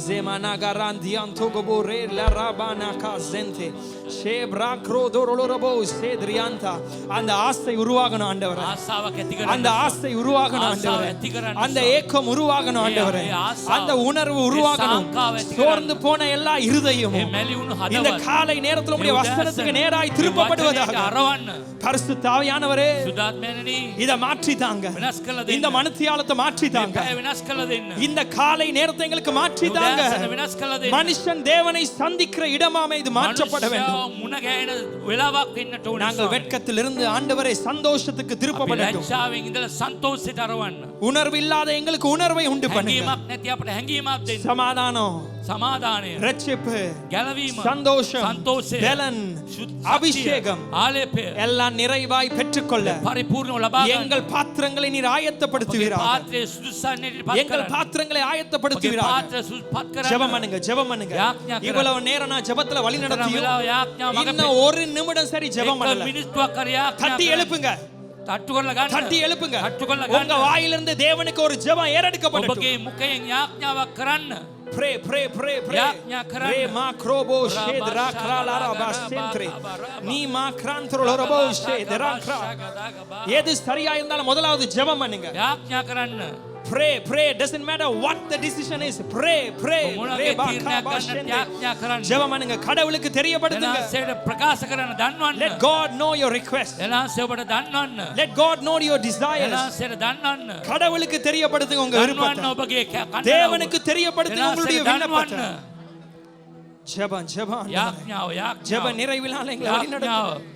zemana garanti antogobore la rabana kazente shebra krodorolobo sedrianta அந்த ஆசை உருவாகணும் ஆண்டவரே. ආසාවක් ඇති කරන්න. அந்த ஆசை உருவாகணும் ஆண்டவரே. ஆசை திகரන්න அந்த சுவாமி. ஏக்கம் உருவாகணும் ஆண்டவரே. ඒ ආසාව. அந்த உணர்வு உருவாகணும். ඒ සංකාව ඇති சோர்ந்து போன எல்லா ඒ இருதயமும் මැලි වුණු இந்த හදවත காலை நேரத்தில் உம்முடைய ඒ வசனத்துக்கு උදෑසන நேராய் ඒ திருப்பப்படுவதாக. වචනයට අරවන්න. பரிசுத்த ஆவியானவரே සුදාත්මයනනී இத மாற்றி தாங்க. වෙනස් කළ දෙන්න. இந்த மனுத்தியாலத்தை மாற்றி தாங்க. පැය වෙනස් කළ දෙන්න. இந்த காலை நேரத்தை எங்களுக்கு மாற்றி தாங்க. උදෑසන වෙනස් කළ දෙන්න. மனுஷன் தேவனை சந்திக்கிற இடமாமே இது மாற்றப்பட வேண்டும். මනුෂ්‍යයා මුණ ගැහෙන වෙලාවක් වෙන්නට ඕනේ. நாங்கள் வெட்கத்திலிருந்து ஆண்டவரை சந்தோஷத்துக்கு திருப்பப்பட வேண்டும். ලැජ්ජාවෙන් ඉඳලා සන්තෝෂයට අරවන්න. உணர்வு இல்லாத எங்களுக்கு உணர்வை உண்டு பண்ணுங்க. හැඟීමක් නැති අපට හැඟීමක් දෙන්න. சமாதானம், සමාදානය, ரட்சிப்பு, ගැලවීම, சந்தோஷம், සන්තෝෂය, பலன், அபிஷேகம் ආලේපය எல்லாம் நிறைவாய் பெற்றுக்கொள்ள පරිපූර්ණව ලබා ගන්න. எங்கள் பாத்திரங்களை நீர் ஆயத்தப்படுத்துவீராக. පාත්‍රයේ සුදුසන්නේට පත් எங்கள் කරන්න. பாத்திரங்களை ඔබගේ ஆயத்தப்படுத்துவீராக. පාත්‍රය පත් කරන්න. ஜெபம் பண்ணுங்க, ஜெபம் பண்ணுங்க. யாඥா කරන්න. இவ்வளவு நேரம் நான் ஜெபத்துல வழி நடத்தியும் වෙලාව යාඥා මග இன்னும் ஒரு நிமிடம் சரி ஜெபம் එක பண்ணல. මිනිත්තුවක් හරි යාඥා தட்டி කරන්න. எழுப்புங்க, තට්ටු කරලා ගන්න. தட்டி எழுப்புங்க. තට්ටු කරලා உங்க ගන්න. வாயிலிருந்து தேவனுக்கு ஒரு ஜெபம் ஏறெடுக்கப்படட்டும். ඔබගේ මුඛයෙන් යාඥාවක් කරන්න. Pray, pray, pray, pray. யாඥா කරන්න. Pray, ma krobo shedra krala basentre. நீ ma krantro lorobo shedra kra. எது சரியா இருந்தாலும் முதலாவது ஜெபம் பண்ணுங்க. යාඥා කරන්න. Pray, pray. Doesn't matter what the decision is. Pray, pray. මොනගේ Pray, තීරණයක් ගන්නත් යාඥා කරන්න. ஜெபம் பண்ணுங்க. கடவுளுக்கு தெரியப்படுத்துங்க. එනාසයට ප්‍රකාශ කරන්න දන්වන්න. Let God know your request. එනාසය ඔබට දන්වන්න. Let God know your desires. එනාසයට දන්වන්න. கடவுளுக்கு தெரியப்படுத்துங்க உங்க දන්වන්න விருப்பத்தை. ඔබගේ කන්න. தேவனுக்கு தெரியப்படுத்துங்க உங்களுடைய එනාසයට விண்ணப்பத்தை. දන්වන්න. ஜெபம், ஜெபம். යාඥාව ஜெப යාඥාව. நிறைவினால எங்களை வழிநடத்துங்க. යාඥාව.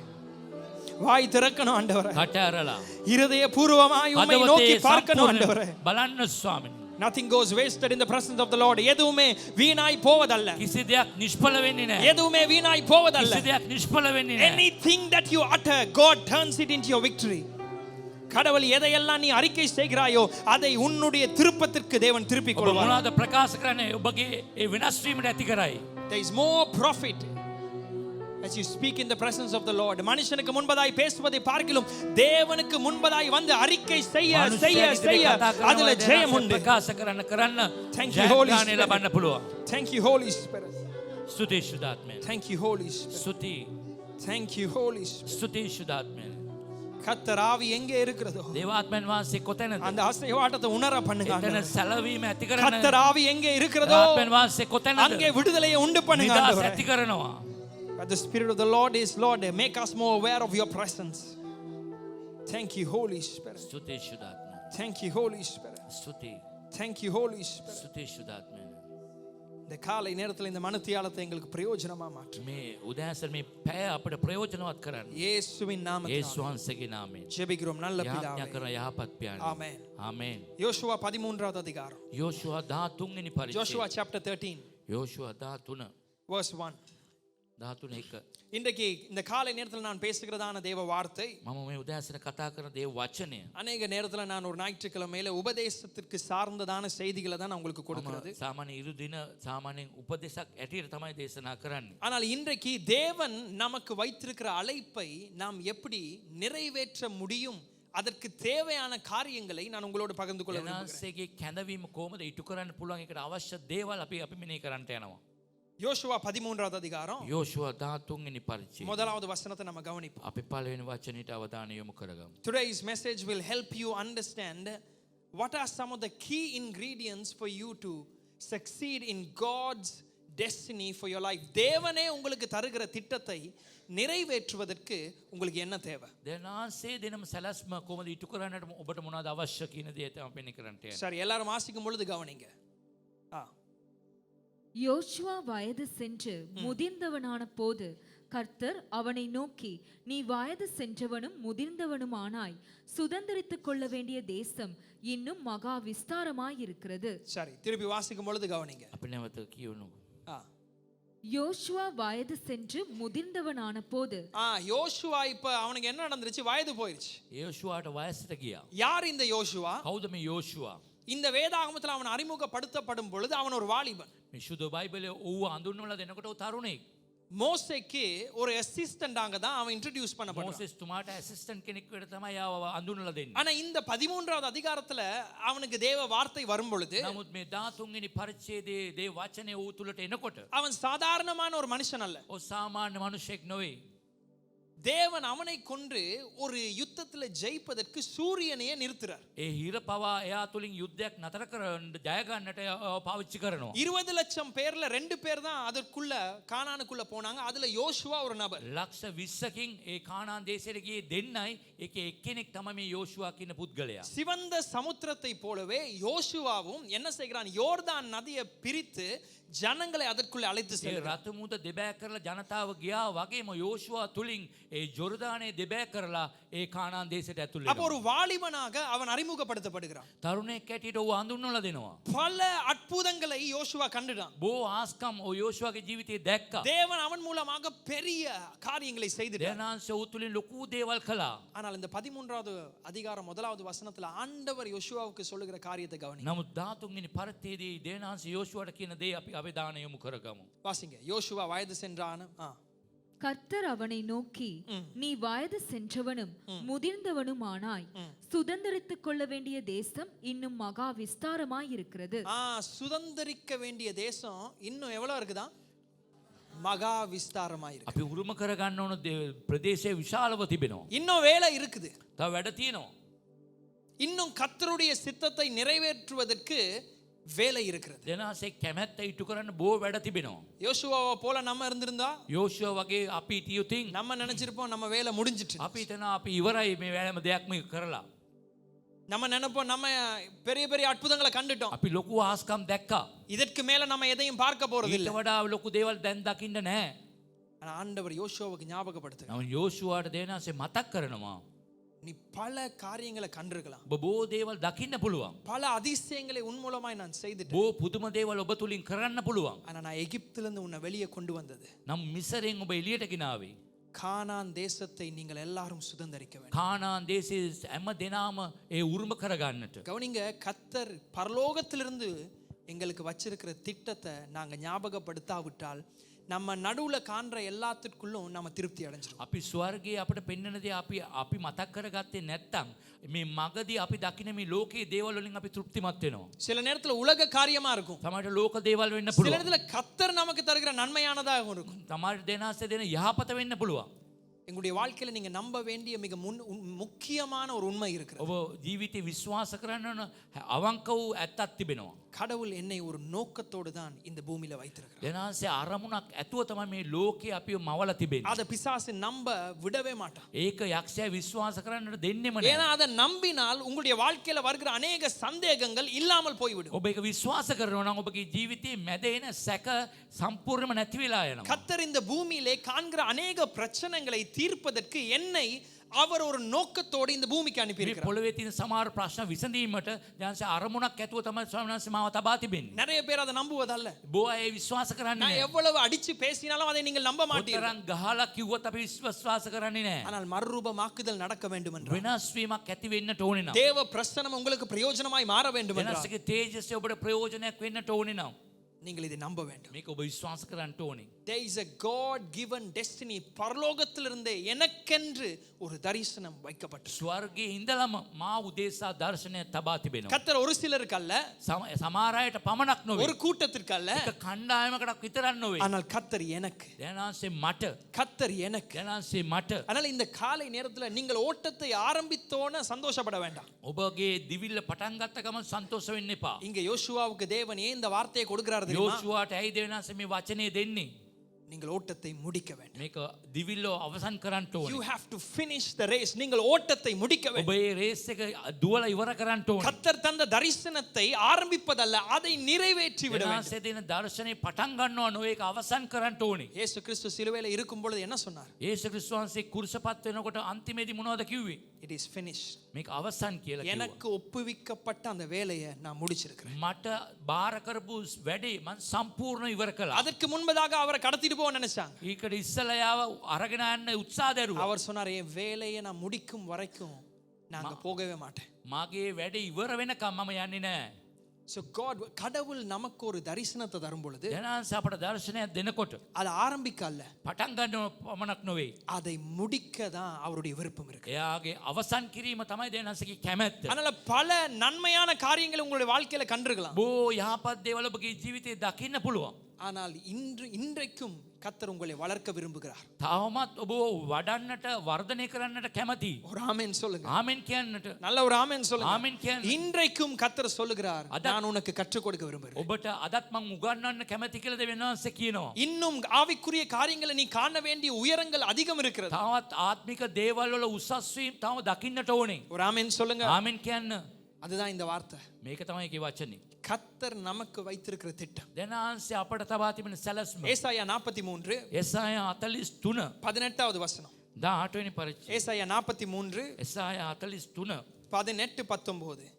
வாய் திறக்கணும் ஆண்டவரே. කට ඇරලා. இருதய பூர்வமாய் உம்மை நோக்கி பார்க்கணும் ஆண்டவரே. බලන්න ස්වාමීන්. Nothing goes wasted in the presence of the Lord. எதுவுமே வீணாய் போவதல்ல. කිසි දෙයක් නිෂ්ඵල වෙන්නේ නැහැ. எதுவுமே வீணாய் போவதல்ல. කිසි දෙයක් නිෂ්ඵල වෙන්නේ නැහැ. Anything that you utter, God turns it into your victory. கடவுள் எதையெல்லாம் நீ அறிக்கை செய்கிறாயோ அதை உன்னுடைய திருப்பத்திற்கு தேவன் திருப்பிக் ඔබ கொள்வார். මොනවද ප්‍රකාශ කරන්නේ? ඔබගේ ඒ වෙනස් වීමට ඇති කරයි. There is more profit as you speak in the presence of the Lord. மனுஷனுக்கு முன்பதாய் பேசுவதை பார்க்கிலும் தேவனுக்கு முன்பதாய் வந்து அறிக்கை செய்ய செய்ய செய்ய அதுல ஜெயம் உண்டு. ප්‍රකාශ කරන්න කරන්න Thank you, Holy ජයග්‍රහණය Spirit. ලබන්න පුළුවන්. Thank you, Holy Spirit. ස්තුතියි සුදාත්මයන්. Thank you, Holy Spirit. ස්තුතියි. Thank you, Holy Spirit. ස්තුතියි සුදාත්මයන්. கர்த்தர் ஆவி எங்கே இருக்கிறதோ දේවාත්මයන් වහන්සේ කොතැනද? அந்த அசைவாட்டத்தை உணர பண்ணுங்க එතන ஆண்டவரே. සැලවීම ඇති කරන கர்த்தர் ஆவி எங்கே இருக்கிறதோ දේවාත්මයන් වහන්සේ කොතැනද? அங்கே விடுதலையை உண்டு பண்ணுங்க නිදහස ஆண்டவரே. ඇති කරනවා. But the Spirit of the Lord is Lord. Make us more aware of your presence. Thank you, Holy Spirit. ස්තුතියි සුදාත්මයන්. Thank you, Holy Spirit. ස්තුතියි. Thank you, Holy Spirit. ස්තුතියි සුදාත්මයන්. இந்த காலை நேரத்தில் இந்த மனுத்தியாலத்தை எங்களுக்கு பிரயோஜனமா மாற்று. මේ උදෑසන මේ පැය අපිට ප්‍රයෝජනවත් කරන්න. இயேசுவின் நாமத்தில் යේසුස් වහන්සේගේ නාමයෙන්. ஜெபிக்கிறோம் நல்ல යාඥා பிதாவே. කරන යහපත් පියාණන්. ஆமென். ආමේන්. யோசுவா 13வது அதிகாரம். යෝෂුවා 13 වෙනි පරිච්ඡේදය. Joshua chapter 13 යෝෂුවා 13 verse 1. 13:1. இன்றைக்கு இந்த காலை நேரத்தில் நான் பேசுகிறதான தேவ வார்த்தை මම මේ උදෑසන කතා කරන දේ වචනය. அநேக நேரத்தில் நான் ஒரு ஞாயிற்றுக்கிழமையில உபதேசத்திற்கு சார்ந்ததான செய்திகளை தான் நான் உங்களுக்கு கொடுக்கிறது. සාමාන්‍ය ඉරු දින සාමාන්‍යයෙන් උපදේශක් ඇටියට තමයි දේශනා කරන්නේ. ஆனால் இன்றைக்கு தேவன் நமக்கு வைத்திருக்கிற அழைப்பை நாம் எப்படி நிறைவேற்ற முடியும் அதற்கு தேவையான காரியங்களை நான் உங்களோடு பகிர்ந்து கொள்ள விரும்புகிறேன். යනාසේගේ කැඳවීම කොහොමද ඉටු කරන්න පුළුවන් එකට අවශ්‍ය දේවල් අපි මෙනෙහි කරන්නට යනවා. யோசுவா 13வது அதிகாரம் යෝෂුවා 13 වෙනි පරිච්ඡේදය. முதலாவது வசனத்தை நம்ம கவனிப்போம். අපි පළවෙනි වචනයට අවධානය යොමු කරගමු. Today's message will help you understand what are some of the key ingredients for you to succeed in God's destiny for your life. தேவனே உங்களுக்கு தருகிற திட்டத்தை நிறைவேற்றுவதற்கு உங்களுக்கு என்ன தேவை? දෙනාසේ දෙනම සැලැස්ම කොහොමද ඉටු කරන්නට ඔබට මොනවද අවශ්‍ය කියන දේ තමයි මෙනෙහි කරන්නට යන්නේ. சரி, எல்லாரும் வாசிக்கும் பொழுது கவனிங்க. யோசுவா வயது சென்று முதிர்ந்தவனான போது கர்த்தர் அவனை நோக்கி, நீ வயது சென்றவனும் முதிர்ந்தவனுமானாய் சுதந்தரித்துக் கொள்ள வேண்டிய தேசம் இன்னும் மகா விஸ்தாரமாயிருக்கிறது. சரி, திருப்பி வாசிக்கும் பொழுது கவனிங்க. අපි නැවත කියවමු. யோசுவா வயது சென்று முதிர்ந்தவனான போது. யோசுவா இப்ப அவனுக்கு என்ன நடந்துருச்சு? வயது போயிருச்சு. යෝෂුවාට වයසට ගියා. யார் இந்த யோசுவா? කවුද මේ යෝෂුවා? இந்த வேதாகமத்தில் அவன் அறிமுகப்படுத்தப்படும் பொழுது அவன் ஒரு வாலிபன். මේ සුදු බයිබලයේ ඌව හඳුන්වලා දෙනකොට ඌ තරුණෙක්. மோசேக்கு ஒரு அசிஸ்டண்டாக தான் அவன் இன்ட்ரோ듀ce பண்ணப்படுறான். මෝසෙස් තුමාට ඇසිස්ටන්ට් කෙනෙක් වෙන්න තමයි ආව හඳුන්වලා දෙන්නේ. ஆனா இந்த 13வது அதிகாரத்துல அவனுக்கு தேவ வார்த்தை வரும் பொழுது නමුත් මේ 13 වෙනි පරිච්ඡේදයේ දේ වචනේ ඌ තුලට එනකොට அவன் சாதாரணமான ஒரு மனுஷன் அல்ல. ඔ සාමාන්‍ය මිනිසෙක් නෙවෙයි. தேவன் அவனை கொன்று ஒரு யுத்தத்துல ஜெயிப்பதற்கு சூரியனையே நிறுத்துறார். ඒ හිර පවා එයා තුලින් යුද්ධයක් නතර කරන්න ජය ගන්නට පාවිච්චි කරනවා. 20 லட்சம் பேர்ல 2 பேர் தான் அதற்குள்ள கானானுக்குள்ள போனாங்க. அதுல யோசுவா ஒரு நபர். ලක්ෂ 20කින් ඒ කානාන් දේශයට ගියේ දෙන්නයි. ඒකේ එක්කෙනෙක් තමයි මේ යෝෂුවා කියන පුද්ගලයා. சிவந்த சமுத்திரத்தை போலவே யோசுவாவும் என்ன செய்கிறான்? யோர்தான் நதியை பிரித்து ஜனங்களை அதற்குள்ளே அழைத்து ඒ செல்கிறார். රතු මුද දෙබෑ කරලා ජනතාව ගියා වගේම යෝෂුවා තුලින් ඒ ජොර්දානේ දෙබෑ කරලා ඒ කානාන් දේශයට ඇතුල් அப்போ වෙනවා. ஒரு வாலிபனாக அவன் அறிமுகப்படுத்தப்படுகிறான். තරුණයෙක් හැටියට ඌ හඳුන්වලා දෙනවා. பல அற்புதங்களை யோசுவா கண்டுட்டான். බෝ ආස්කම් ඔය යෝෂුවාගේ ජීවිතේ දැක්කා. தேவன் அவன் மூலமாக பெரிய காரியங்களை செய்துட்டார். දේනාංශ ඌ තුලින් ලොකු දේවල් කළා. ஆனால் இந்த 13வது அதிகாரம் 1வது வசனத்துல ஆண்டவர் யோசுவாவுக்கு சொல்லுகிற காரியத்தை கவனி. නමුත් 13 වෙනි පරිච්ඡේදයේ දේනාංශ යෝෂුවාට කියන දේ අපි අවධානය යොමු කරගමු. வாசிங்க. யோசுவா வயது சென்றான். கர்த்தர் அவனை நோக்கி நீ வயது சென்றவனும் முதிர்ந்தவனுமானாய் சுதந்தரித்துக் கொள்ள வேண்டிய தேசம் இன்னும் மகா விஸ்தாரமாய் இருக்கிறது. சுதந்தரிக்க வேண்டிய தேசம் இன்னும் எவ்வளவு இருக்குதா? மகா விஸ்தாரமாய் இருக்கு. අපි උරුම කරගන්න ඕන ප්‍රදේශයේ විශාලව තිබෙනවා. இன்னும் வேலை இருக்குது. තව වැඩ තියෙනවා. இன்னும் கர்த்தருடைய சித்தத்தை நிறைவேற்றுவதற்கு வேலை இருக்கிறது. දේනාංශේ කැමැත්ත ඉටු කරන්න බෝ වැඩ තිබෙනවා. யோசுவாவை போல நம்ம இருந்திருந்தா යෝෂුවා වගේ අපි හිටියොතින් நம்ம நினைச்சிருப்போம் நம்ம வேலை முடிஞ்சிட்டு. අපි හිතනවා අපි ඉවරයි මේ වැයම දෙයක්ම කරලා. நம்ம நினைப்போம் நம்ம பெரிய பெரிய அற்புதங்களை கண்டுட்டோம். අපි ලොකු ආස්කම් දැක්කා. இதற்கு மேல நம்ம எதையும் பார்க்க போறது ඊට இல்ல. වඩා ලොකු දේවල් දැන් දකින්න නැහැ. ஆனா ஆண்டவர் யோசுவாவுக்கு ஞாபகப்படுத்துறார். නමුත් යෝෂුවාට දේනාංශේ මතක් කරනවා. நீ பல காரியங்களை கண்டிருக்கலாம். ඔබ බෝ දේවල් දකින්න පුළුවන්. பல அதிசயங்களை உன் மூலமாய் நான் செய்துட்டேன். බෝ පුදුම දේවල් ඔබ තුලින් කරන්න පුළුවන්. ஆனா நான் எகிப்திலிருந்து உன்னை வெளியே கொண்டு வந்தது. නම් මිසරෙන් ඔබ එළියට ගෙනාවේ. கானான் தேசத்தை நீங்கள் எல்லாரும் சுதந்தரிக்க வேண்டும். කානාන් දේශයේ හැම දෙනාම ඒ උරුම කරගන්නට. கவனிங்க, கர்த்தர் பரலோகத்திலிருந்து எங்களுக்கு வச்சிருக்கிற திட்டத்தை நாங்க ஞாபகப்படுத்தாவிட்டால் நம்ம நடுவுல காண்ற எல்லாத்துக்குள்ளும் நம்ம திருப்தி அடைஞ்சிரும். අපි ස්වර්ගයේ අපිට පෙන්වන දේ අපි මතක් කරගත්තේ නැත්නම් මේ මගදී අපි දකින මේ ලෝකයේ දේවල් වලින් අපි තෘප්තිමත් වෙනවා. சில நேரத்துல உலக காரியமா இருக்கும். සමහරට ලෝක දේවල් වෙන්න சில පුළුවන්. நேரத்துல கர்த்தர் நமக்கு தருகிற நன்மையானதாக இருக்கும். සමහරට දෙනාසේ දෙන යහපත වෙන්න පුළුවන්. எங்களுடைய வாழ்க்கையில நீங்க நம்ப வேண்டிய மிக முக்கியமான ஒரு உண்மை இருக்கிறது. ඔබ ජීවිතේ විශ්වාස කරන්න ඕන අවංක වූ ඇත්තක් තිබෙනවා. கடவுள் என்னை ஒரு நோக்கத்தோடு தான் இந்த பூமியில வைத்திருக்கிறார். දෙනාසේ අරමුණක් ඇතුව තමයි මේ ලෝකේ අපිව මවලා තිබෙන්නේ. அதை பிசாசு நம்ப விடவே மாட்டான். ඒක යක්ෂයා විශ්වාස කරන්නට දෙන්නෙම නැහැ. ஏன்னா அதை நம்பினால் உங்களுடைய வாழ்க்கையில வருகிற अनेक சந்தேகங்கள் இல்லாமல் போய்விடும். ඔබ ඒක විශ්වාස කරනවා නම් ඔබගේ ජීවිතයේ මැද එන සැක සම්පූර්ණයෙන්ම නැති වෙලා යනවා. கர்த்தர் இந்த பூமியிலே காண்கிற अनेक பிரச்சனைகளை தீர்ப்பதற்கு என்னை அவர் ஒரு நோக்கத்தோடு இந்த பூமிக்கு அனுப்பி මේ இருக்கிறார். පොළවේ තියෙන සමහර ප්‍රශ්න විසඳීමට දැන්ස අරමුණක් ඇතුව තමයි ස්වාමීන් වහන්සේ මාව තබා තිබෙන්නේ. நிறைய பேர் அதை நம்புவதல்ல. බොහෝ අය විශ්වාස කරන්නේ நான் නැහැ. எவ்வளவு அடிச்சு பேசினாலும் அதை நீங்கள் நம்ப மாட்டீர்கள். ඔතරම් ගහලා කිව්වත් අපි විශ්වාස කරන්නේ නැහැ. ஆனால் மறுரூபமாக்குதல் நடக்க வேண்டும் என்றால், වෙනස් වීමක් ඇති වෙන්නට ඕනේ නම්, தேவ பிரசன்னம் உங்களுக்கு பிரயோஜனமாய் மாற வேண்டும் என்றால், වෙනස්ගේ තේජස්ය ඔබට ප්‍රයෝජනයක් වෙන්නට ඕනේ නම් நீங்கள் இதை நம்ப வேண்டும். මේක ඔබ විශ්වාස කරන්න ඕනේ. There is a God given destiny. பரலோகத்திலிருந்தே எனக்கென்று ஒரு தரிசனம் வைக்கப்பட்டது. ස්වර්ගයේ ඉඳලම මා උදෙසා දර්ශනයක් තබා තිබෙනවා. கர்த்தர் ஒரு சிலருக்கு அல்ல, සමහර අයට පමණක් නොවේ. ஒரு கூட்டத்திற்கு அல்ல, එක කණ්ඩායමකටක් විතරක් නොවේ. ஆனால் கர்த்தர் எனக்கு, දැනාංශේ මට, கர்த்தர் எனக்கு. දැනාංශේ මට. அதனால இந்த காலை நேரத்துல நீங்கள் ஓட்டத்தை ஆரம்பித்தோன சந்தோஷப்பட வேண்டாம். ඔබගේ දිවිල්ල පටන් ගත්ත ගමන් සන්තෝෂ වෙන්න එපා. இங்க யோசுவாவுக்கு தேவன் ஏன் இந்த வார்த்தையை கொடுக்கிறார் தெரியுமா? යෝෂුවාට ඇයි දෙවියන්සේ මේ වචනේ දෙන්නේ? நீங்கள் ஓட்டத்தை முடிக்க வேண்டும். මේක දිවිල්ල අවසන් කරන්න You ඕනේ. have to finish the race. நீங்கள் ஓட்டத்தை முடிக்க ඔබ வேண்டும். මේ රේස් එක දුවලා ඉවර කරන්න ඕනේ. கர்த்தர் தந்த தரிசனத்தை ஆரம்பிப்பதல்ல, அதை நிறைவேற்றி விட வேண்டும். දෙනාසේ දෙන දර්ශනේ පටන් ගන්නවා නොවේ ඒක අවසන් කරන්න ඕනේ. இயேசு கிறிஸ்து சிலுவையில இருக்கும் பொழுது என்ன சொன்னார்? යේසුස් ක්‍රිස්තුස් වහන්සේ කුරුසපත් වෙනකොට අන්තිමේදී මොනවද කිව්වේ? It is finished. මේක අවසන් කියලා කිව්වා. எனக்கு ஒப்புவிக்கப்பட்ட அந்த வேலையை நான் முடிச்சிருக்கிறேன். මට බාර කරපු වැඩේ මම සම්පූර්ණ ඉවර කළා. அதற்கு முன்பதாக அவரை கடத்திட்டு போக நினைச்சாங்க. ඊකට ඉස්සලා අරගෙන යන්න උත්සාහ දරුවා. அவர் சொன்னார், என் வேலையை நான் முடிக்கும் வரைக்கும் நாங்க போகவே மாட்டேன். මාගේ වැඩේ ඉවර වෙනකම් මම යන්නේ නැහැ. So God, கடவுள் நமக்கு ஒரு தரிசனத்தை தரும் பொழுது දැනන්ස අපට දර්ශනයක් දෙනකොට அதை ஆரம்பிக்க அல்ல, පටන් ගන්න පමණක් නොවේ. அதை முடிக்க தான் அவருடைய விருப்பம் இருக்கு. එයාගේ අවසන් කිරීම තමයි දෙනන්සගේ කැමැත්ත. அதனால பல நன்மையான காரியங்களை உங்களுடைய வாழ்க்கையில கண்டிருக்கலாம். බෝ යහපත් දේවල් ඔබගේ ජීවිතේ දකින්න පුළුවන්. ஆனால் இன்றைக்கும் கர்த்தர் உங்களை வளர்க்க விரும்புகிறார். තවමත් ඔබ වඩන්නට වර්ධනය කරන්නට කැමති. ஒரு ஆமென் சொல்லுங்க. ආමෙන් කියන්නට. நல்ல ஒரு ஆமென் சொல்லுங்க. ආමෙන් කියන්න. இன்றைக்கும் கர்த்தர் சொல்லுகிறார், நான் உனக்கு கற்றுக் கொடுக்க விரும்புகிறேன். ඔබට අදත් මං උගන්වන්න කැමති කියලා දෙවියන් වහන්සේ කියනවා. இன்னும் ஆவிக்குரிய காரியங்களை நீ காண வேண்டிய உயரங்கள் அதிகம் இருக்கிறது. තවත් ආත්මික දේවල් වල උසස් වීම තව දකින්නට ඕනේ. ஒரு ஆமென் சொல்லுங்க. ආමෙන් කියන්න. அதுதான் இந்த வார்த்தை. මේක තමයි ඒකේ වචනේ. கர்த்தர் நமக்கு வைத்திருக்கிற திட்டம். දෙනාන්සේ අපට තබා තිබෙන සැලැස්ම. ஏசாயா 43 එසායා 43 18வது வசனம். 18 වෙනි පරිච්ඡේදය. ஏசாயா 43 එසායා 43 18 19.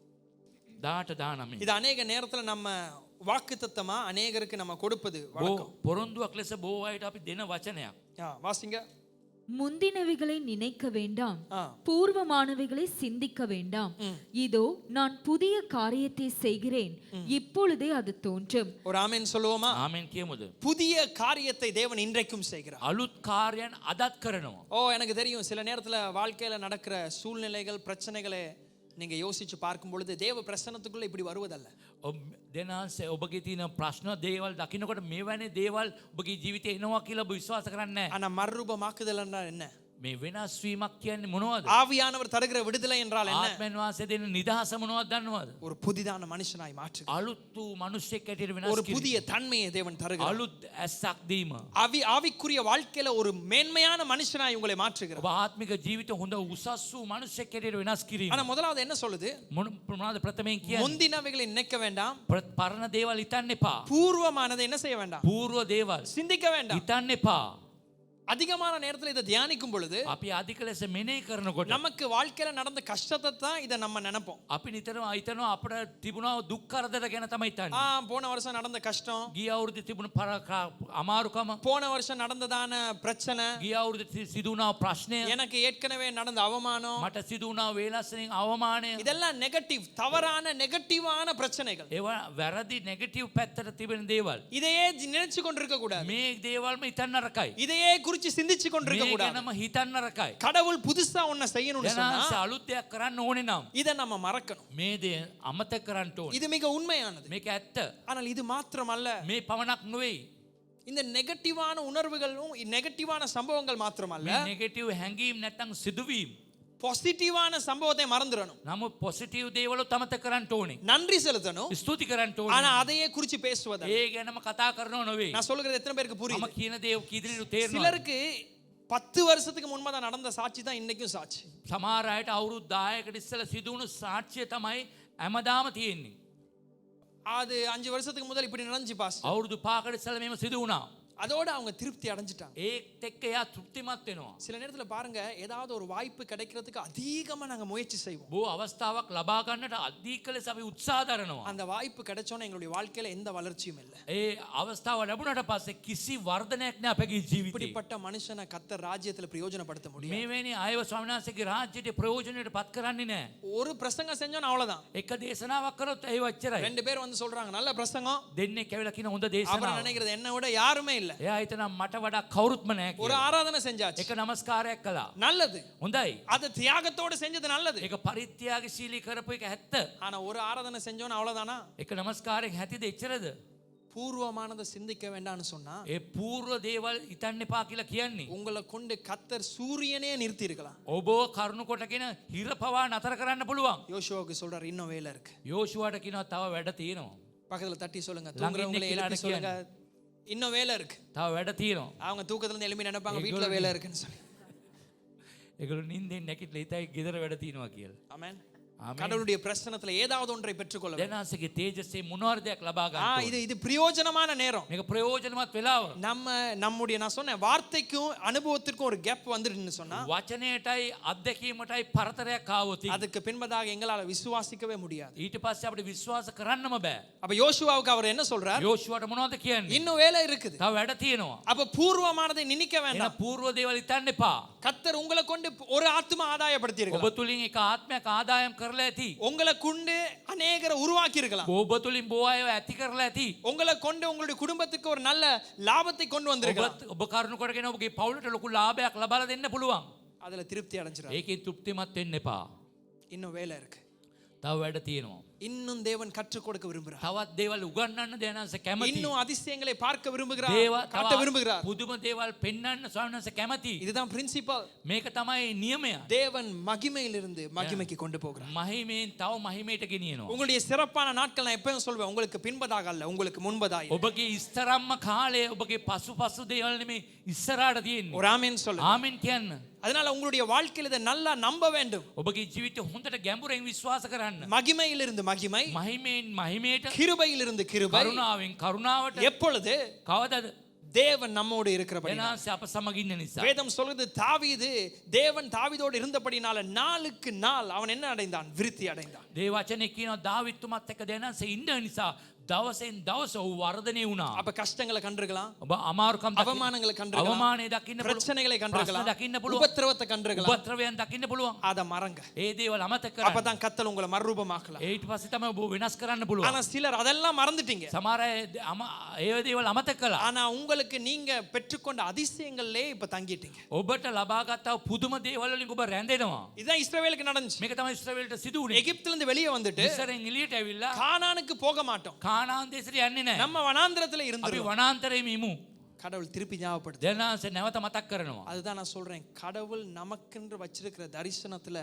18 19. இது அநேக நேரத்துல நம்ம வாக்குத்தத்தமா அநேகருக்கு நம்ம கொடுப்பது வழக்கம். පොරොන්දුවක් ලෙස බොහෝ අයට අපි දෙන වචනයක්. வாசிங்க. முந்தினவைகளை நினைக்க வேண்டாம், ஆ. பூர்வமானவைகளை சிந்திக்க வேண்டாம். இதோ நான் புதிய காரியத்தை செய்கிறேன், இப்பொழுதே அது தோன்றும். ஒரு ஆமென் சொல்லுவோமா? ආමෙන් කියමුද? புதிய காரியத்தை தேவன் இன்றைக்கும் செய்கிறார். අලුත් කාර්යයන් අදත් කරනවා. எனக்கு தெரியும் சில நேரத்துல வாழ்க்கையில நடக்கிற சூழ்நிலைகள் பிரச்சனைகளை நீங்க யோசிச்சு பார்க்கும் பொழுது தேவ பிரசன்னத்துக்குள்ள இப்படி வருவதல்ல. දෙනාන්සේ ඔබගේ තියෙන ප්‍රශ්න දේවල් දකින්නකොට මේ වැනි දේවල් ඔබගේ ජීවිතේ එනවා කියලා ඔබ විශ්වාස කරන්නේ නැහැ. ஆனா மறுரூபமாக்குதல் என்றால் என்ன? මේ වෙනස් වීමක් කියන්නේ මොනවද? ஆவியானவர் தருகிற விடுதலை என்றால் என்ன? ආත්මෙන් වාසය දෙන නිදහස මොනවද දන්නවද? ஒரு புதிதான மனுஷனாய் மாற்றுகிறார். අලුත් වූ මිනිසෙක් ඇටියට වෙනස් ஒரு කිරීම. புதிய தன்மையை தேவன் தருகிறார். අලුත් ඇස්සක් දීම. ஆவிக்குரிய வாழ்க்கையில ஒரு மேன்மையான மனுஷனாய் உங்களை மாற்றுகிறார். ඔබ ආත්මික ජීවිත හොඳ උසස් වූ මිනිසෙක් ඇටියට වෙනස් කිරීම. ஆனா முதலாவது என்ன சொல்லுது? මොනවද ප්‍රථමයෙන් කියන්නේ? முந்தினவைகளை நினைக்க வேண்டாம், පරණ දේවල් හිතන්න එපා. பூர்வமானதை என்ன செய்ய வேண்டாம், పూర్ව දේවල් சிந்திக்க வேண்டாம். හිතන්න එපා. அதிகமான நேரத்துல இதை தியானிக்கும் பொழுது අපි අධික ලෙස මෙනෙහි කරනකොට நமக்கு வாழ்க்கையில நடந்த கஷ்டத்தை தான் இதை நம்ம நினைப்போம். අපි නිතරම හිතනවා අපට තිබුණා දුක් කරදර ගැන තමයි හිතන්නේ. போன வருஷம் நடந்த கஷ்டம், ගිය අවුරුද්දේ තිබුණු අමාරුකම, போன வருஷம் நடந்ததான பிரச்சனை, ගිය අවුරුද්දේ සිදු වුණා ප්‍රශ්නය, எனக்கு ஏற்கனவே நடந்த அவமானம், මට සිදු වුණා වේලස්සෙන් අවමානය, இதெல்லாம் நெகட்டிவ், தவறான நெகட்டிவான பிரச்சனைகள். ඒවා වැරදි නෙගටිව් පැත්තට තිබෙන දේවල්. இதையே நினைச்சு கொண்டிருக்க கூடாது. මේ දේවල්ම හිතන්න නරකයි. இதையே குறித்து சிந்திச்சு கொண்டிருக்க මේ கூடாது. ගැනම හිතන්න නරකයි. கடவுள் புதுசா ஒன்ன செய்யணும்னு சொன்னா දැනන්ස අලුත් දෙයක් කරන්න ඕනේ නම් இதை நம்ம மறக்கணும். මේ දේ අමතක කරන්න ඕනේ. இது மிக உண்மையானது. මේක ඇත්ත. ஆனால் இது மாத்திரமல்ல, මේ පවණක් නෙවෙයි. இந்த நெகட்டிவான உணர்வுகளும் நெகட்டிவான சம்பவங்கள் மாத்திரமல்ல, මේ නෙගටිව් හැඟීම් නැත්තම් සිදුවීම්. பாசிட்டிவான சம்பவத்தை மறந்துடணும். නමුත් පොසිටිව් දේවලුත් අමතක කරන්න ඕනේ. நன்றி செலுத்தணும், ස්තුති කරන්න ஆனா ඕනේ. அதையே குறிச்சு பேசுவது. ඒ ගැනම කතා කරනව නෙවෙයි. நான் சொல்லுகிறது எத்தனை பேருக்கு මම புரியுது? කියන දේ කීදිනෙට තේරෙනවා. சிலருக்கு 10 வருஷத்துக்கு முன்பதான் நடந்த சாட்சி தான் இன்னைக்கும் சாட்சி. සමහර අයට අවුරුදු 10කට ඉස්සෙල්ලා සිදු වුණු සාක්ෂිය තමයි හැමදාම තියෙන්නේ. அது 5 வருஷத்துக்கு முதல் இப்படி நடந்துச்சு பாஸ். අවුරුදු 5කට ඉස්සෙල්ලා මේව සිදු වුණා. அதோட அவங்க திருப்தி அடைஞ்சிட்டாங்க. ඒත් එක්ක එයා තෘප්තිමත් වෙනවා. சில நேரத்துல பாருங்க, ஏதாவது ஒரு வாய்ப்பு கிடைக்கிறதுக்கு அதிகமா நாங்க முயற்சி செய்வோம். බොහෝ අවස්ථාවක් ලබා ගන්නට අධික ලෙස අපි උත්සාහ දරනවා. அந்த வாய்ப்பு கிடைச்சோன்னா எங்களுடைய வாழ்க்கையில எந்த வளர்ச்சியும் இல்லை. ඒ අවස්ථාව ලැබුණාට පස්සේ කිසි වර්ධනයක් නෑ අපගේ ජීවිතේ. இப்படிப்பட்ட மனுஷனை கர்த்தர் ராஜ்யத்துல பிரயோஜனப்படுத்த முடியும். මේ වෙනි ආයව ස්වාමීන් වහන්සේගේ රාජ්‍යයට ප්‍රයෝජනයට පත් කරන්නේ නෑ. ஒரு பிரசங்கம் செஞ்சோன்னா அவ்வளவுதான். එක දේශනාවක් කරොත් ඒ වච්චරයි. 2 பேர் வந்து சொல்றாங்க நல்ல பிரசங்கம், දෙන්නෙක් ඇවිල්ලා කියන හොඳ அப்புறம் දේශනාවක්. நினைக்கிறது என்ன விட யாருமே இல்ல. එයා හිතනවා මට වඩා කවුරුත්ම නෑ ஒரு කියලා. ஆராதனை செஞ்சாச்சு, එක නමස්කාරයක් කළා. நல்லது. හොඳයි. அது தியாகத்தோட செஞ்சது நல்லது. ඒක පරිත්‍යාගශීලී කරපු එක ඇත්ත. ஆனா ஒரு ஆராதனை செஞ்சோன்னா அவ்வளவுதானா? එක නමස්කාරයක් හැතිද එච්චරද? பூர்வமானதை சிந்திக்க வேண்டாம்னு சொன்னா ඒ పూర్ව දේවල් හිතන්න එපා කියලා කියන්නේ. உங்களை கொண்டு கர்த்தர் சூரியனே நிறுத்தி இருக்கலாம். ඔබව කරුණු කොටගෙන හිර පවා නතර කරන්න පුළුවන්. யோசுவாவுக்கு சொல்றாரு இன்னும் வேலை இருக்கு. යෝෂුවාට කියනවා තව වැඩ තියෙනවා. பக்கத்துல தட்டி சொல்லுங்க, ළඟ தூங்குறவங்களை இன்றைக்கு எழுப்பி நான் சொல்லுங்க இன்னும் வேலை இருக்கு. තව වැඩ තියෙනවා. அவங்க தூக்கத்துல இருந்து எழுப்பி நினைப்பாங்க வீட்டுல வேலை இருக்குன்னு சொல்லி. ඒගොල්ලෝ නිින්දෙන් නැගිටලා හිතයි ගෙදර වැඩ තියෙනවා කියලා. ஆமென். ஆமென். கடவுளுடைய பிரசன்னத்துல ஏதாவது ஒன்றை பெற்றுக்கொள்ள வேண்டும். දෙනාසගේ තේජස්සේ මොනවාරි දෙයක් ලබා ගන්න. இது பிரயோஜனமான நேரம். මේක ප්‍රයෝජනවත් වෙලාව. நம்முடைய நான் சொன்னேன் வார்த்தைக்கும் அனுபவத்திற்கும் ஒரு கேப் வந்துருன்னு சொன்னா වචනයටයි අත්දැකීමටයි පරතරයක් ආවොත් அதுக்கு பின்பதாக எங்களால விசுவாசிக்கவே முடியாது. ඊට පස්සේ අපිට විශ්වාස කරන්නම බෑ. அப்ப யோசுவாவுக்கு அவர் என்ன சொல்றார்? යෝෂුවාට මොනවද කියන්නේ? இன்னும் வேலை இருக்குது. තව වැඩ තියෙනවා. அப்ப பூர்வமானதை நினைக்க එන வேண்டாம். పూర్ව දේවල් හිතන්න එපා. கர்த்தர் உங்களை கொண்டு ஒரு ஆத்மா ஆதாயப்படுத்தி ඔබ இருக்கலாம். තුලින් එක ආත්මයක් ආදායම් කරලා ඇති. உங்களை கொண்டு அநேகரை உருவாக்கி இருக்கலாம். ඔබ තුලින් බොහෝ අය ඇති කරලා ඇති. உங்களை கொண்டு உங்களுடைய குடும்பத்துக்கு ஒரு நல்ல லாபத்தை கொண்டு வந்திருக்கலாம். ඔබ කරුණු කරගෙන ඔබගේ පවුලට ලොකු ලාභයක් ලබා දෙන්න පුළුවන්. அதுல திருப்தி அடைஞ்சிடாது. ඒකේ තෘප්තිමත් වෙන්න එපා. இன்னும் வேலை இருக்கு. තව වැඩ තියෙනවා. இன்னும் தேவன் கற்றுக் கொடுக்க விரும்புகிறார். තවත් දේවල් උගන්වන්න දෙනස කැමති. இன்னும் அதிசயங்களை பார்க்க விரும்புகிறார், දේව காட்ட விரும்புகிறார். පුදුම දේවල් පෙන්වන්න ස්වාමීන් වහන්සේ කැමති. இதுதான் பிரின்சிபல். මේක තමයි නියමය. தேவன் மகிமையிலிருந்து மகிமைக்கு கொண்டு போகிறார். මහිමෙන් තව මහිමයට ගෙනියනවා. உங்களுடைய சிறப்பான நாட்கள் நான் எப்பவும் சொல்வேன், உங்களுக்கு பின்பதாக அல்ல, உங்களுக்கு முன்பதாக. ඔබගේ ඉස්තරම්ම කාලය ඔබගේ පසු දේවල් නෙමේ ඉස්සරහට තියෙන්නේ. ஒரு ஆமென் சொல்லுங்க. ආමෙන් කියන්න. அதனால உங்களுடைய வாழ்க்கையில் இதை நல்லா நம்ப வேண்டும். ඔබගේ ජීවිතය හොඳට ගැඹුරෙන් විශ්වාස කරන්න. மகிமையிலிருந்து மகிமை, මහිමෙන් මහිමයට, கிருபையிலிருந்து கிருபை. කරුණාවෙන් කරුණාවට. எப்பொழுது කවදද? தேவன் நம்மோடு இருக்கிறபடி. එනාසේ අප සමග ඉන්න නිසා. வேதம் சொல்லுது, தாவீது தேவன் தாவீதோடு இருந்தபடினால நாளுக்கு நாள் அவன் என்ன அடைந்தான்? விருத்தி அடைந்தான். දේ වචනේ කියනවා දාවිත්තුමත් එක්ක දෙනන්සේ ඉන්න නිසා දවසෙන් දවස ඔහු වර්ධනය වුණා. அப்ப கஷ்டங்களை கண்டிருக்கலாம், ඔබ අමාරුකම් அவமானங்களை கண்டிருக்கலாம், අවමානය දකින්න පුළුවන්, பிரச்சனைகளை கண்டிருக்கலாம், ප්‍රශ්න දකින්න පුළුවන්, உபத்திரவத்தை கண்டிருக்கலாம். උපත්‍රවයන් දකින්න පුළුවන්. அத மறங்க. ඒ දේවල් අමතක කරන්න. அப்பதான் கர்த்தர் உங்களை மறுரூபமாக்கலாம். ඊට පස්සේ තමයි ඔබ වෙනස් කරන්න පුළුවන්. ஆனா சிலர் அதெல்லாம் மறந்துட்டீங்க. සමහර අය ඒ දේවල් අමතක කළා. ஆனா உங்களுக்கு நீங்க பெற்றுக்கொண்ட அதிசயங்களே இப்ப தங்கிட்டீங்க. ඔබට ලබාගත්තා පුදුම දේවල් වලින් ඔබ රැඳෙනවා. இதுதான் இஸ்ரவேலுக்கு நடந்துச்சு. මේක තමයි ඉස්රායෙල්ට සිදු වුණේ. எகிப்துல இருந்து வெளியே வந்துட்டு ඉස්සරෙන් එළියට ඇවිල්ලා கானானுக்கு போக மாட்டோம், කානාන් දේශයට යන්නේ නැහැ. நம்ம வனாந்திரத்துல අපි இருந்துருவோம். වනාන්තරයේ ඉමු. கடவுள் திருப்பி ஞாபகப்படுத்து. දෙනාසේ නැවත මතක් කරනවා. அதுதான் நான் சொல்றேன், கடவுள் நமக்கென்று வச்சிருக்கிற தரிசனத்துல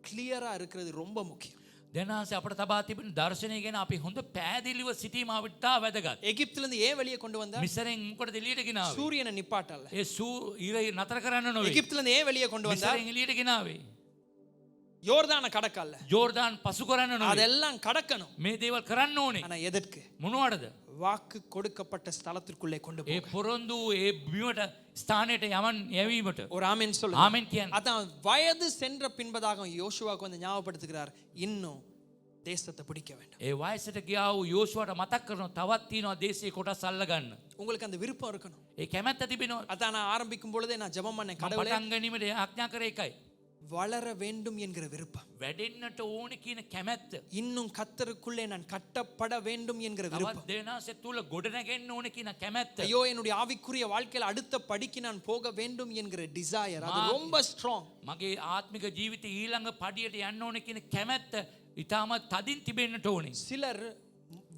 கிளியரா இருக்கிறது ரொம்ப முக்கியம். දෙනාසේ අපට තබා තිබෙන දර්ශනය ගැන අපි හොඳ පැහැදිලිව සිටීම ඉතා වැදගත්. எகிப்துல இருந்து ஏன் வெளியே கொண்டு வந்தார்? මිසරෙන් මොකටද එළියට ගෙනාවේ? சூரியனை நிப்பாட்டல. ඒ ඉර නතර කරන්න නොවේ. எகிப்துல இருந்து ஏன் வெளியே கொண்டு வந்தார்? මිසරෙන් එළියට ගෙනාවේ. யோர்தானை கடக்கல. ජෝර්දාන් පසු කරන්න නොවේ. அதெல்லாம் கடக்கணும். මේ දේවල් කරන්න ඕනේ. ஆனா எதற்கு? මොනවටද? வாக்கு கொடுக்கப்பட்ட ஸ்தலத்திற்குள்ளே கொண்டு ඒ போ. පොරොන්දු ඒ බිමට ස්ථානයට යැවීමට. ஒரு ஆமென் சொல்லுங்க. ආමෙන් කියන්න. அதான் வயது சென்ற பின்பதாக யோசுவாக்கு வந்து ஞாபகப்படுத்துகிறார், இன்னும் தேசத்தை பிடிக்க வேண்டும். ඒ වයසට ගියා වූ යෝෂුවට මතක් කරනවා තවත් තියෙනවා දේශයේ කොටස් අල්ලගන්න. உங்களுக்கு அந்த விருப்பம் இருக்கணும். ඒ කැමැත්ත තිබෙනවා. அதான் நான் ஆரம்பிக்கும் பொழுதே நான் ஜெபம் பண்ணேன், මම கடவுளே පටන් ගැනීමට ආඥා කරේ එකයි. வளர வேண்டும் என்கிற விருப்பம், වැඩෙන්නට ඕනේ කියන කැමැත්ත. இன்னும் கர்த்தருக்குள்ளே நான் கட்டப்பட வேண்டும் என்கிற තවත් விருப்பம். දේනාසෙ තුල ගොඩනැගෙන්න ඕනේ කියන කැමැත්ත. ஐயோ என்னுடைய ஆவிக்குரிய வாழ்க்கையில் அடுத்த படிக்கு நான் போக வேண்டும் என்கிற டிசையர், அது ரொம்ப ஸ்ட்ராங். මගේ ආත්මික ජීවිතේ ඊළඟ පඩියට යන්න ඕනේ කියන කැමැත්ත ඊටමත් තදින් තිබෙන්නට ඕනේ. சிலர்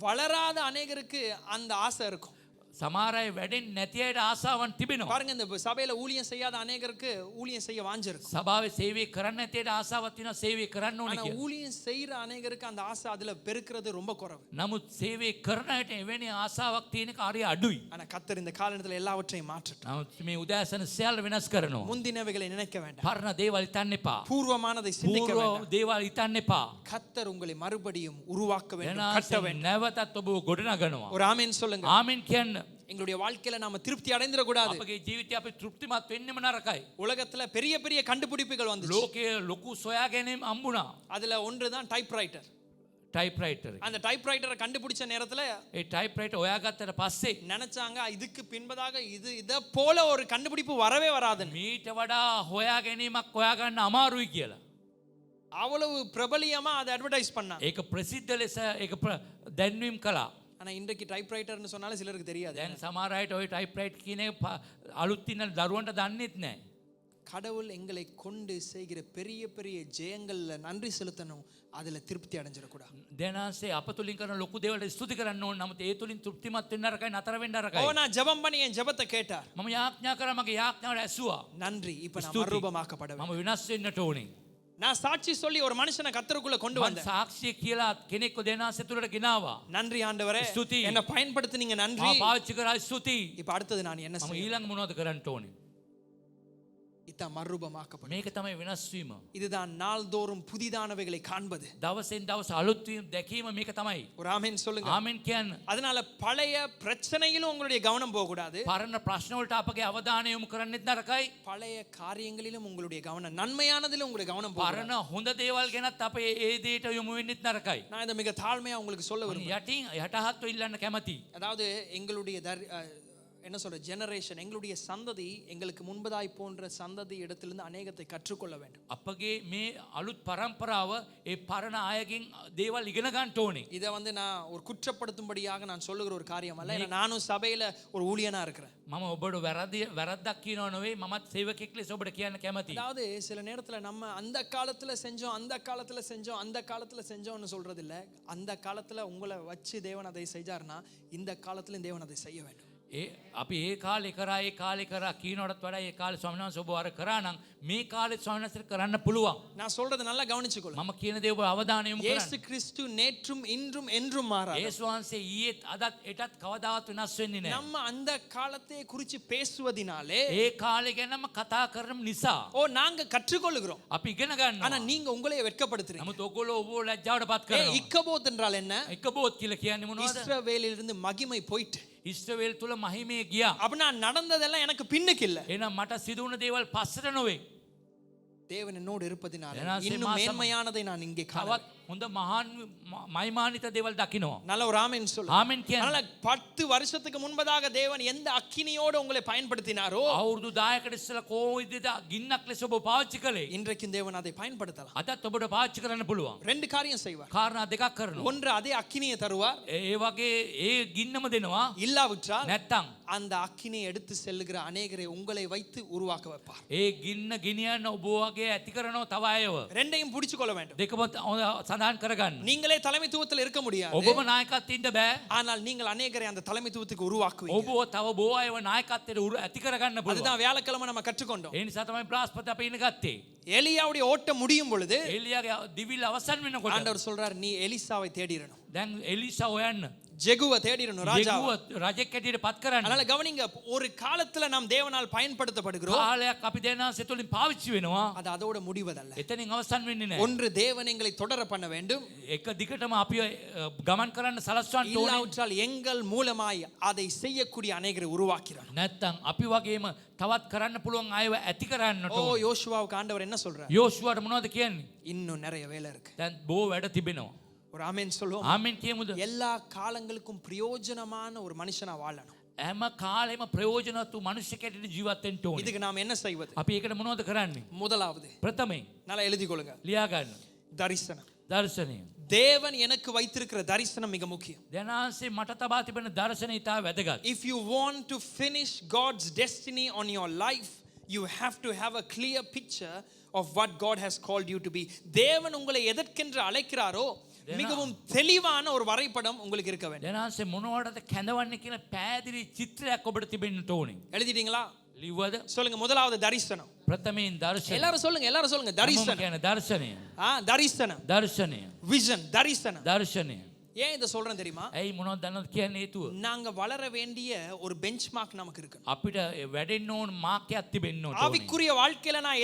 வளராத அநேகருக்கு அந்த ஆசை இருக்கும். සමහර අය වැඩෙන්නේ නැති අයට ආසාවන් තිබෙනවා. பாருங்க, இந்த சபையில ஊழியம் செய்யாத அநேகருக்கு ஊழியம் செய்ய வாஞ்சை இருக்கும். සභාවේ සේවය කරන්න නැති අයට ආසාවක් තියෙනවා සේවය කරන්න ඕනේ ஆனா කියලා. ஊழியம் செய்யற அநேகருக்கு அந்த ஆசை அதுல பெருக்கிறது ரொம்ப குறைவு. නමුත් සේවය කරන අයට එවැනි ආසාවක් තියෙන එක හරිය අඩුයි. ஆனா கர்த்தர் இந்த காலத்துல எல்லாவற்றையும் மாற்றட்டும். නමුත් මේ උදෑසන සියල්ල වෙනස් කරනවා. முந்தினவைகளை நினைக்க வேண்டாம், පරණ දේවල් හිතන්න එපා. பூர்வமானதை சிந்திக்க පූර්ව வேண்டாம். දේවල් හිතන්න එපා. கர்த்தர் உங்களை மறுபடியும் உருவாக்க வேண்டும், கட்ட වෙනස් வேண்டும். නැවතත් ඔබ ගොඩනගනවා. ஒரு ஆமென் சொல்லுங்க. ආමෙන් කියන්න. எங்களுடைய வாழ்க்கையில நாம திருப்தி அடைந்திர கூடாது. අපගේ ජීවිතය අපි තෘප්තිමත් වෙන්නෙම නරකයි. உலகத்துல பெரிய பெரிய கண்டுபிடிப்புகள் வந்துச்சு. ලෝකයේ ලොකු සොයා ගැනීම හම්බුණා. அதுல ஒன்றுதான் டைப்ரைட்டர். ටයිප්රයිටර්. அந்த டைப்ரைட்டரை கண்டுபிடிச்ச நேரத்துல ඒ ටයිප්රයිටර් හොයාගත්තට පස්සේ நினைச்சாங்க இதுக்கு பின்பதாக இத போல ஒரு கண்டுபிடிப்பு வரவே வராதுன்னு. මීට වඩා හොයා ගැනීමක් හොයාගන්න අමාරුයි කියලා. அவ்வளவு பிரபலியமா அதை அட்வர்டைஸ் பண்ணாங்க. ඒක ප්‍රසිද්ධ ලෙස ඒක දැන්වීම් කළා. ஆனா இன்றைக்கு டைப்ரைட்டர்னு சொன்னாலும் சிலருக்கு தெரியாது. දැන් සමහර අයට ওই ටයිප්රයිටර් කියන එක අලුත් ඉන්න දරුවන්ට දන්නෙත් නැහැ. கடவுள் எங்களை கொண்டு செய்கிற பெரிய பெரிய ஜெயங்கள்ல நன்றி செலுத்தணும், அதுல திருப்தி அடைஞ்சிடக்கூடாது. දෙනාසේ අප තුලින් කරන ලොකු දේවල්ට ස්තුති කරන්න ඕන. නමුත් ඒ තුලින් තෘප්තිමත් වෙන්න නරකයි නතර වෙන්න ஓ, නරකයි. நான் ஜெபம் பண்ணி என் ஜெபத்தை கேட்டார், මම යාඥා කරා මගේ යාඥාවට ඇසුවා. நன்றி, இப்ப நான் ஸ்துதி. மறுரூபமாக்கப்பட வேண்டும். මම වෙනස් වෙන්නට ඕනේ. நான் சாட்சி சொல்லி ஒரு மனுஷனை கர்த்தருக்குள்ள கொண்டு මම வந்தேன். සාක්ෂිය කියලා කෙනෙක්ව දෙනාසේ තුලට ගෙනාවා. நன்றி ஆண்டவரே, ஸ்துதி. என்ன பயன்படுத்துனீங்க, நன்றி. මම පාවිච්චි කරා ස්තුති. இப்ப அடுத்தது நான் என்ன මම செய்ய? ඊළඟ මොනවද කරන්න ඕනේ? இதான் மறுரூபமாக்கப்படும். මේක තමයි වෙනස් වීම. இதுதான் நாள்தோறும் புதிதானவைகளை காண்பது. දවසෙන් දවස අලුත් වීම දැකීම මේක තමයි. ஒரு ஆமென் சொல்லுங்க. ආමෙන් කියන්න. அதனால பழைய பிரச்சனையிலும் உங்களுடைய கவனம் போக கூடாது. පරණ ප්‍රශ්න වලට අපගේ අවධානය යොමු කරන්නෙත් නරකයි. பழைய காரியங்களிலும் உங்களுடைய கவனம், நன்மையானதிலும் உங்களுடைய கவனம் போக கூடாது. පරණ හොඳ දේවල් ගැනත් අපේ ඒ දේට යොමු වෙන්නෙත් නරකයි. நான் இதை மிக தாழ்மையா உங்களுக்கு சொல்ல விரும்புகிறேன். යටින් යටහත්ව ඉල්ලන්න කැමති. அதாவது எங்களுடைய என்ன சொல்ற ஜெனரேஷன், எங்களுடைய சந்ததி, எங்களுக்கு முன்பதாய் போன்ற சந்ததி இடத்திலிருந்து அநேகத்தை கற்றுக்கொள்ள வேண்டும். අපගේ මේ අලුත් පරම්පරාව ඒ පරණ අයගෙන් දේවල් ඉගෙන ගන්න ඕනේ. இதை வந்து நான் ஒரு குற்றப்படுத்தும்படியாக நான் சொல்லுகிற ஒரு காரியம் அல்ல. ஏன்னா நானும் சபையில ஒரு ஊழியனா இருக்கிறேன். මම ඔබට වැරද්දක් කියනව නෙවෙයි, මමත් සේවකෙක් ලෙස ඔබට කියන්න කැමතියි. அதாவது சில நேரத்துல நம்ம அந்த காலத்துல செஞ்சோம், அந்த காலத்துல செஞ்சோம், அந்த காலத்துல செஞ்சோம்னு சொல்றது இல்ல. அந்த காலத்துல உங்களை வச்சு தேவன் அதை செஞ்சாருன்னா இந்த காலத்திலும் தேவன் அதை செய்ய வேண்டும். අපි ඒ කාලේ කරා කීනවටත් වඩා ඒ කාලේ ස්වාමීන් වහන්සේ ඔබ අර කරා නම් මේ කාලේ ස්වාමීන් වහන්සේ කරන්න පුළුවන්. நான் சொல்றது நல்லா கவனிச்சுக்கொள்ளுங்க. මම කියන දේ ඔබ අවධානය යොමු இயேசு කරන්න. கிறிஸ்து நேற்றும் இன்றும் என்றும் மாறாதவர். යේසුස් වහන්සේ ඊයේත් අදත් එටත් කවදාවත් වෙනස් වෙන්නේ නැහැ. நம்ம அந்த காலத்தை குறித்து பேசுவதினாலே ඒ කාලේ ගැනම කතා කරන නිසා நாங்க கற்றுக்கொள்ளுகிறோம். අපි ඉගෙන ஆனா ගන්නවා. நீங்க உங்களையே வெட்கப்படுத்துறீங்க. නමුත් ඔයගොල්ලෝ ඔබ ලැජ්ජාවටපත් කරනවා. இக்கபோத் என்றால் என்ன? එකබෝත් කියලා කියන්නේ මොනවද? இஸ்ரவேலிலிருந்து மகிமை போயிட்டு. ඉස්රායේල් තුල මහිමේ ගියා. அப்படின்னா நடந்ததெல்லாம் எனக்கு பின்னுக்கு இல்ல. එහෙනම් මට සිදු වුණ දේවල් පස්සට නොවේ. தேவன் என்னோடு இருப்பதினால ஏன்னா இன்னும் மேன்மையானதை நான் இங்கே තවත් காண. හොඳ මහාන් මහිමානිත දේවල් දකිනවා. நல்ல ஒரு ஆமென் சொல்லுங்க. ආමෙන් කියන්නේ. அதனால 10 வருஷத்துக்கு முன்பதாக தேவன் எந்த அக்கினியோடு உங்களை பயன்படுத்தினாரோ අවුරුදු 10කට ඉස්සෙල්ලා කොහොමද ගින්නක් ලෙස ඔබ පාවිච්චි කළේ? இன்றைக்கும் தேவன் அதை பயன்படுத்தலாம். අදත් ඔබට පාවිච්චි කරන්න පුළුවන්. ரெண்டு காரியம் செய்வார். කාරණා දෙකක් කරනවා. ஒன்று அதே அக்கினியை தருவார். ඒ වගේ ඒ ගින්නම දෙනවා. இல்லாவிட்டால் නැත්තම් அந்த அக்கினியை எடுத்து செல்லுகிற அநேகரை உங்களை வைத்து உருவாக்க வைப்பார். ඒ ගින්න ගෙනියන්න ඔබ වගේ ඇති කරනවා තව අයව. ரெண்டையும் பிடிச்சு கொள்ள வேண்டும். දෙකම සඳහන් කරගන්න. நீங்களே தலைமைத்துவத்தில் இருக்க முடியாது. ඔබම නායකත්වයෙන් ඉන්න බෑ. ஆனால் நீங்கள் அநேகரை அந்த தலைமைத்துவத்துக்கு உருவாக்குவீங்க. ඔබ තව බොහෝ අයව නායකත්වයට ඇති කරගන්න පුළුවන්. அதுதான் வியாழக்கிழமை நம்ம கற்றுக்கொண்டோம். ඒ නිසා තමයි බ්‍රහස්පති අපි ඉගෙන ගත්තේ. எலியாவுடைய ஓட்டம் முடியும் பொழுது එලියාගේ දිවිල අවසන් වෙනකොට ஆண்டவர் சொல்றார், நீ எலிசாவை தேடிரணும், දැන් එලිසා හොයන්න. ஜெகுவை தேடிரணும், ராஜா. රජෙක් ඇටියට පත් කරන්න. அதனால கவனிங்க, ஒரு காலத்துல நாம் தேவனால் பயன்படுத்தப்படுகிறோம். කාලයක් අපි දෙනාසේ තුලින් පාවිච්චි වෙනවා. அது அதோட முடிவதல்ல. එතනින් අවසන් වෙන්නේ නැහැ. ஒன்று தேவன் எங்களை தொடர பண்ண வேண்டும். එක දිගටම අපි ගමන් කරන්න සලස්වන්න ඕනේ. இல்லாவிட்டால் எங்கள் மூலமாய் அதை செய்யக்கூடிய அநேகரை உருவாக்கிறார். නැත්තම් අපි වගේම තවත් කරන්න පුළුවන් අයව ඇති කරන්නට ඕනේ. யோசுவாவுக்கு ஆண்டவர் என்ன சொல்றார்? යෝෂුවාට මොනවද කියන්නේ? இன்னும் நிறைய வேலை இருக்கு. දැන් බොහෝ වැඩ තිබෙනවා. ஒரு ஆமென் சொல்லுவோம். ආමෙන් කියමුද? எல்லா காலங்களுக்கும் பிரயோஜனமான ஒரு மனுஷனா வாழணும். හැම කාලෙම ප්‍රයෝජනවත් වූ මිනිසෙක් ඇටියට ජීවත් වෙන්න ඕනේ. இதுக்கு நாம் என்ன செய்வது? අපි ඒකට මොනවද කරන්නේ? முதலாவது, ප්‍රථමයෙන් நல்லா எழுதி கொள்ளுங்க, ලියා ගන්න. தரிசனம். දර්ශනය. தேவன் எனக்கு வைத்திருக்கிற தரிசனம் மிக முக்கியம். දැනාන්සේ මට තබා තිබෙන දර්ශනය ඉතා වැදගත්. If you want to finish God's destiny on your life, you have to have a clear picture of what God has called you to be. தேவன் உங்களை எதற்கென்று அழைக்கிறாரோ மிகவும் தெளிவான ஒரு வரைபடம் உங்களுக்கு இருக்க வேண்டும். දැනාන්සේ මොනවටද කැඳවන්නේ කියලා පැහැදිලි චිත්‍රයක් ඔබට තිබෙන්නට ඕනේ. எழுதிட்டீங்களா? ලිව්වද? சொல்லுங்க, முதலாவது தரிசனம். ප්‍රථමයෙන් දර්ශනය. எல்லாரும் சொல்லுங்க, எல்லாரும் சொல்லுங்க, தரிசனம். කියන දර්ශනය. தரிசனம், දර්ශනය. விஷன், தரிசனம். දර්ශනය. ஏன் இதை சொல்றேன் தெரியுமா? ඇයි මොනවද දන්නවද කියන්නේ හේතුව? நாங்க வளர வேண்டிய ஒரு பெஞ்ச் மார்க் நமக்கு இருக்கு. අපිට වැඩෙන්න ඕන මාක්කයක් තිබෙන්න ඕනේ. ஆவிக்குரிய வாழ்க்கையில நான்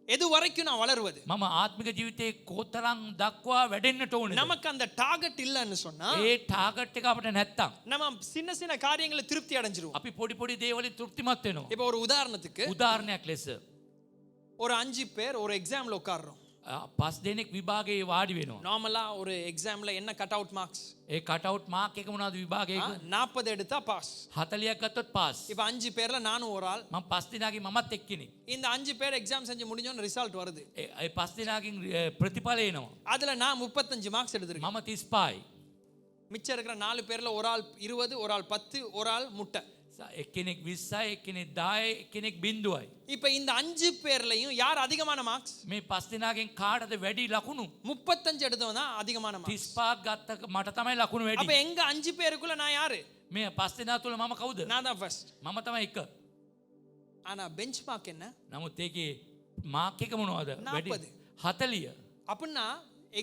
எது வரைக்கும் நான் வளருவது? මම ආත්මික ජීවිතේ කොතරම් දක්වා වැඩෙන්නට ඕනේ. நமக்கு அந்த டார்கெட் இல்லன்னு சொன்னா ඒ ටාගට් එක අපිට නැත්තම් நம்ம சின்ன சின்ன காரியங்களை திருப்தி அடைஞ்சிருவோம். අපි පොඩි පොඩි දේවලින් තෘප්තිමත් වෙනවා. இப்போ ஒரு உதாரணத்துக்கு උදාහරණයක් ලෙස ஒரு 5 பேர் ஒரு எக்ஸாம்ல உட்கார்றோம். 5 දෙනෙක් විභාගයේ වාඩි වෙනවා. நார்மலா ஒரு எக்ஸாம்ல என்ன கட் அவுட் மார்க்ஸ்? ඒ කට් අවුට් මාක් එක මොනවද විභාගයක? 40 எடுத்தா பாஸ். 40ක් ගත්තොත් පාස්. இப்போ 5 பேர்ல நானும் ஒரு ஆள். මම 5 දිනකින් මමත් එක්කෙනෙක්. இந்த 5 பேர் எக்ஸாம் செஞ்சு முடிஞ்சோன்னு ரிசல்ட் வருது. ඒ 5 දිනකින් ප්‍රතිඵල එනවා. அதுல நான் 35 மார்க்ஸ் எடுத்திருக்கேன். මම 35යි. மிச்சம் இருக்கிற 4 பேர்ல ஒரு ஆள் 20, ஒரு ஆள் 10, ஒரு ஆள் முட்டை. එක්කෙනෙක් 20යි, එක්කෙනෙක් 10යි, එක්කෙනෙක් 0යි. இப்போ இந்த 5 பேர்லயும் யார் அதிகமான மார்க்ஸ்? මේ 5 දිනකින් කාටද වැඩි ලකුණු? 35 எடுத்தவன் தான் அதிகமான மார்க்ஸ். 35ක් ගත්ත මට තමයි ලකුණු அப்ப වැඩි. எங்க 5 பேருக்குள்ள நான் யாரு? මේ 5 දිනා තුල මම කවුද? நான் தான் ஃபர்ஸ்ட். මම තමයි එක. ஆனா பெஞ்ச் மார்க் என்ன? නමුත් ඒකේ මාක් එක මොනවද? 40. 40. அப்படின்னா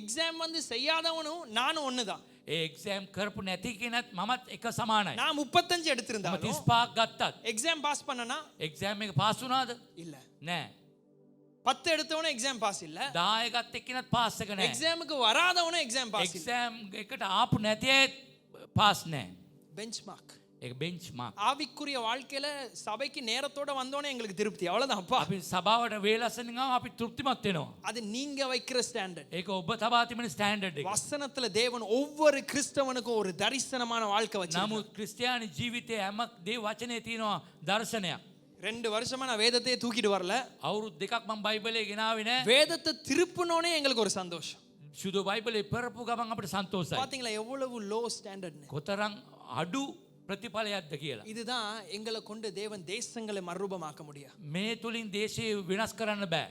எக்ஸாம் வந்து செய்யாதவனும் நானும் ஒண்ணுதான். ඒ එක්සෑම් කරපු නැති කෙනත් මමත් එක සමානයි. நான் 35 මම எடுத்திருந்தாலும் 35ක් ගත්තත් எக்ஸாம் பாஸ் பண்ணனா එක්සෑම් එක පාස් වුණාද? இல்ல. නෑ. 10 எடுத்தவனும் எக்ஸாம் பாஸ் இல்ல. 10 ගත්ත එක්කෙනත් පාස් එක නෑ. எக்ஸாமுக்கு வராதவனும் எக்ஸாம் பாஸ் இல்ல. එක්සෑම් එකට ආපු නැති අය පාස් නෑ. Bench mark. ඒක බෙන්ච්මාර්ක්. ஆவிக்குரிய வாழ்க்கையில சபைக்கு நேரத்தோட வந்தோனே எங்களுக்கு திருப்தி அவ்வளவுதான் அப்பா. අපි සභාවට වේලස්සනින් ආව අපි තෘප්තිමත් වෙනවා. அது நீங்க வைக்கிற ஸ்டாண்டர்ட். ඒක ඔබ තබා තිබෙන ස්ටෑන්ඩඩ් එක. வசனத்துல தேவன் ஒவ்வொரு கிறிஸ்தவனுக்கும் ஒரு தரிசனமான வாழ்க்கை வச்சிருக்கார். නමුත් ක්‍රිස්තියානි ජීවිතයේ හැම දේ වචනේ තියෙනවා දර්ශනයක්. 2 வருஷமா நான் வேதத்தையே தூக்கிட்டு வரல. අවුරුදු දෙකක් මම බයිබලේ ගෙනාවේ නෑ. வேதத்தை திருப்பினோனே எங்களுக்கு ஒரு சந்தோஷம். සුදු බයිබලේ පෙරපු ගමන් අපිට සන්තෝෂයි. பாத்தீங்களா எவ்வளவு லோ ஸ்டாண்டர்ட்னு. කොතරම් අඩු ප්‍රතිඵලයක්ද කියලා. இதுதான் எங்களை கொண்டு தேவன் தேசங்களை மறுரூபமாக்க முடியும். මේ තුලින් දේශය වෙනස් කරන්න බෑ.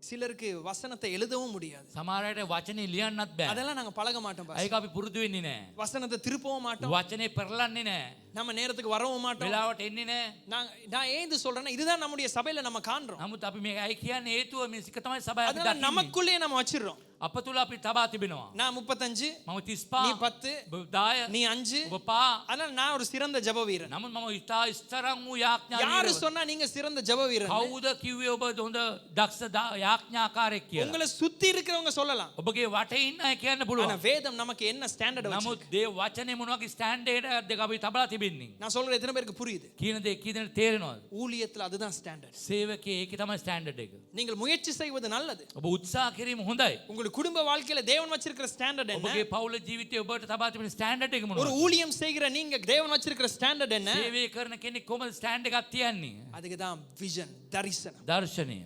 சிலருக்கு வசனத்தை எழுதவும் முடியாது. සමහර අයට වචනේ ලියන්නත් බෑ. அதெல்லாம் நாங்க பழக மாட்டோம் பாஸ். ඒක අපි පුරුදු වෙන්නේ නෑ. வசனத்தை திருப்பவும் மாட்டோம். වචනේ පෙරලන්නේ නෑ. நம்ம நேரத்துக்கு வரவும் மாட்டோம். වෙලාවට එන්නේ නෑ. நான் ஏன் இது சொல்றேன்னா இதுதான் நம்முடைய சபையில நம்ம காண்றோம். නමුත් අපි මේක ඇයි කියන්නේ හේතුව මේක තමයි සභාව අපි அதனால දකින්නේ. நமக்குள்ளே நம்ம வச்சிரோம். අප තුල අපි තබා තිබෙනවා. நான் 35 මම நீ 35 10 ඔබ 10 நீ 5 ඔබ 5 அதனால நான் ஒரு சிறந்த ஜெப வீரன். නමුත් මම ඉතා ස්තරම් වූ යාඥා யாரு වීරයෙක්. சொன்னா நீங்க சிறந்த ஜெப வீரன்? කවුද කිව්වේ ඔබ හොඳ දක්ෂ යාඥාකාරයෙක් කියලා? உங்களை சுத்தி இருக்கிறவங்க சொல்லலாம். ඔබගේ වටේ ඉන්න අය කියන්න ஆனா පුළුවන්. வேதம் நமக்கு என்ன ஸ்டாண்டர்ட் வச்சிருக்கு? නමුත් දේ වචනේ මොන වගේ ස්ටෑන්ඩඩ් එකක්ද අපි තබලා තිබෙන්නේ? நான் சொல்ற எத்தனை பேருக்கு புரியுது? කියන දේ කීදෙනෙක් තේරෙනවද? ஊழியத்துல அதுதான் ஸ்டாண்டர்ட். සේවකයේ ඒකේ තමයි ස්ටෑන්ඩඩ් එක. நீங்கள் முயற்சி செய்வது நல்லது. ඔබ උත්සාහ කිරීම හොඳයි. உங்கள் குடும்ப வாழ்க்கையில தேவன் வச்சிருக்கிற ஸ்டாண்டர்ட் என்ன? ඔබගේ පවුල ජීවිතයේ ඔබට තබා තිබෙන ස්ටෑන්ඩඩ් එක ஒரு මොනවද? ஊழியம் செய்கிற நீங்க தேவன் வச்சிருக்கிற ஸ்டாண்டர்ட் என்ன? සේවය කරන කෙනෙක් කොහොමද ස්ටෑන්ඩ් එකක් තියන්නේ? அதுக்கு தான் விஷன், தரிசனம். දර්ශනය.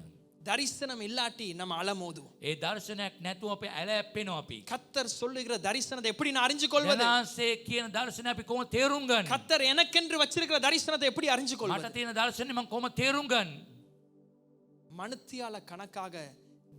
தரிசனம் இல்லாட்டி நம்ம அலமோதுவோம். ඒ දර්ශනයක් නැතුව අපි ඇලැප්පෙනවා අපි. கத்தர் சொல்லுகிற தரிசனத்தை எப்படி நான் அறிஞ்சு கொள்வது? දනාසේ කියන දර්ශනය අපි කොහොමද තේරුම් ගන්නේ? கத்தர் எனக்கென்று வச்சிருக்கிற தரிசனத்தை எப்படி அறிஞ்சு මට கொள்வது? තියෙන දර්ශනේ මම කොහොමද තේරුම් ගන්නේ? மனுத்தியால கணக்காக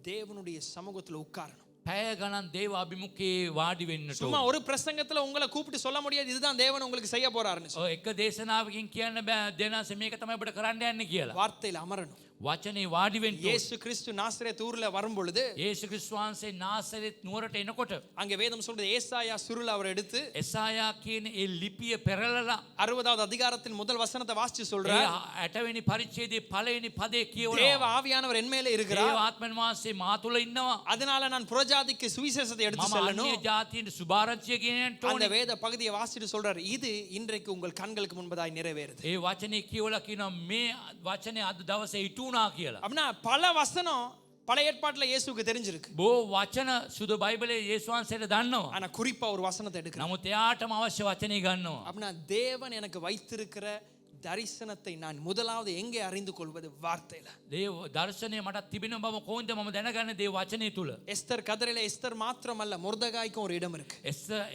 தேவனுடைய சமூகத்துல உட்காரணும். පැය ගණන් දේව අභිමුඛයේ වාඩි වෙන්නට சும்மா ඕන. ஒரு பிரசங்கத்துல உங்களை கூப்பிட்டு சொல்ல முடியாது இதுதான் தேவன் உங்களுக்கு செய்ய போறாருன்னு. ඔය එක දේශනාවකින් කියන්න බෑ දෙනාසේ මේක තමයි ඔබට කරන්න යන්නේ කියලා. வார்த்தையில அமரணும். වචනේ වාඩි වෙන්න ඕන. இயேசு கிறிஸ்து நாசரேத் ஊர்ல வரும் பொழுது යේසුස් ක්‍රිස්තුස් වහන්සේ නාසරෙත් නුවරට එනකොට அங்க வேதம் சொல்றது ஏசாயா சுருள் அவர் எடுத்து එසායා කියන ඒ ලිපිය පෙරලලා 60வது அதிகாரத்தின் முதல் வசனத்தை வாசிச்சு ඒ சொல்றார். 8 වෙනි පරිච්ඡේදයේ පළවෙනි පදේ தேவ කියවනවා. ஆவியானவர் என் மேல දේව இருக்கிறார். ආත්මන් වහන්සේ මා තුල ඉන්නවා. அதனால நான் புறஜாதிக்கு சுவிசேஷத்தை எடுத்து මම செல்லணும். අන්‍ය ජාතීන්ට සුභාරංචිය ගෙනියන්න அந்த ඕනේ. வேத பகுதியை வாசிட்டு சொல்றாரு இது இன்றைக்கு உங்கள் கண்களுக்கு முன்பதாய் நிறைவேறுது. ඒ වචනේ කියවලා කියනවා මේ වචනේ අද දවසේ ඉටුණා කියලා. அப்படின்னா பல வசனம் பழைய ஏற்பாட்டுல இயேசுவுக்கு தெரிஞ்சிருக்கு. බෝ වචන සුදු බයිබලයේ යේසුස් වහන්සේට දන්නවා. ஆனா குறிப்பா ஒரு வசனத்தை எடுக்கிறேன். නමුත් එයාටම අවශ්‍ය වචනේ ගන්නවා. அப்படின்னா தேவன் எனக்கு வைத்திருக்கிற தரிசனத்தை நான் முதலாவது எங்கே அறிந்து கொள்வது? வார்த்தையில. දේව දර්ශනය මට තිබෙන බව කොහොමද මම දැනගන්නේ? දේව වචනේ තුල. எஸ்தர் கதரில எஸ்தர் மாத்திரமல்ல மொர்தெகாய்க்கும் ஒரு இடம் இருக்கு.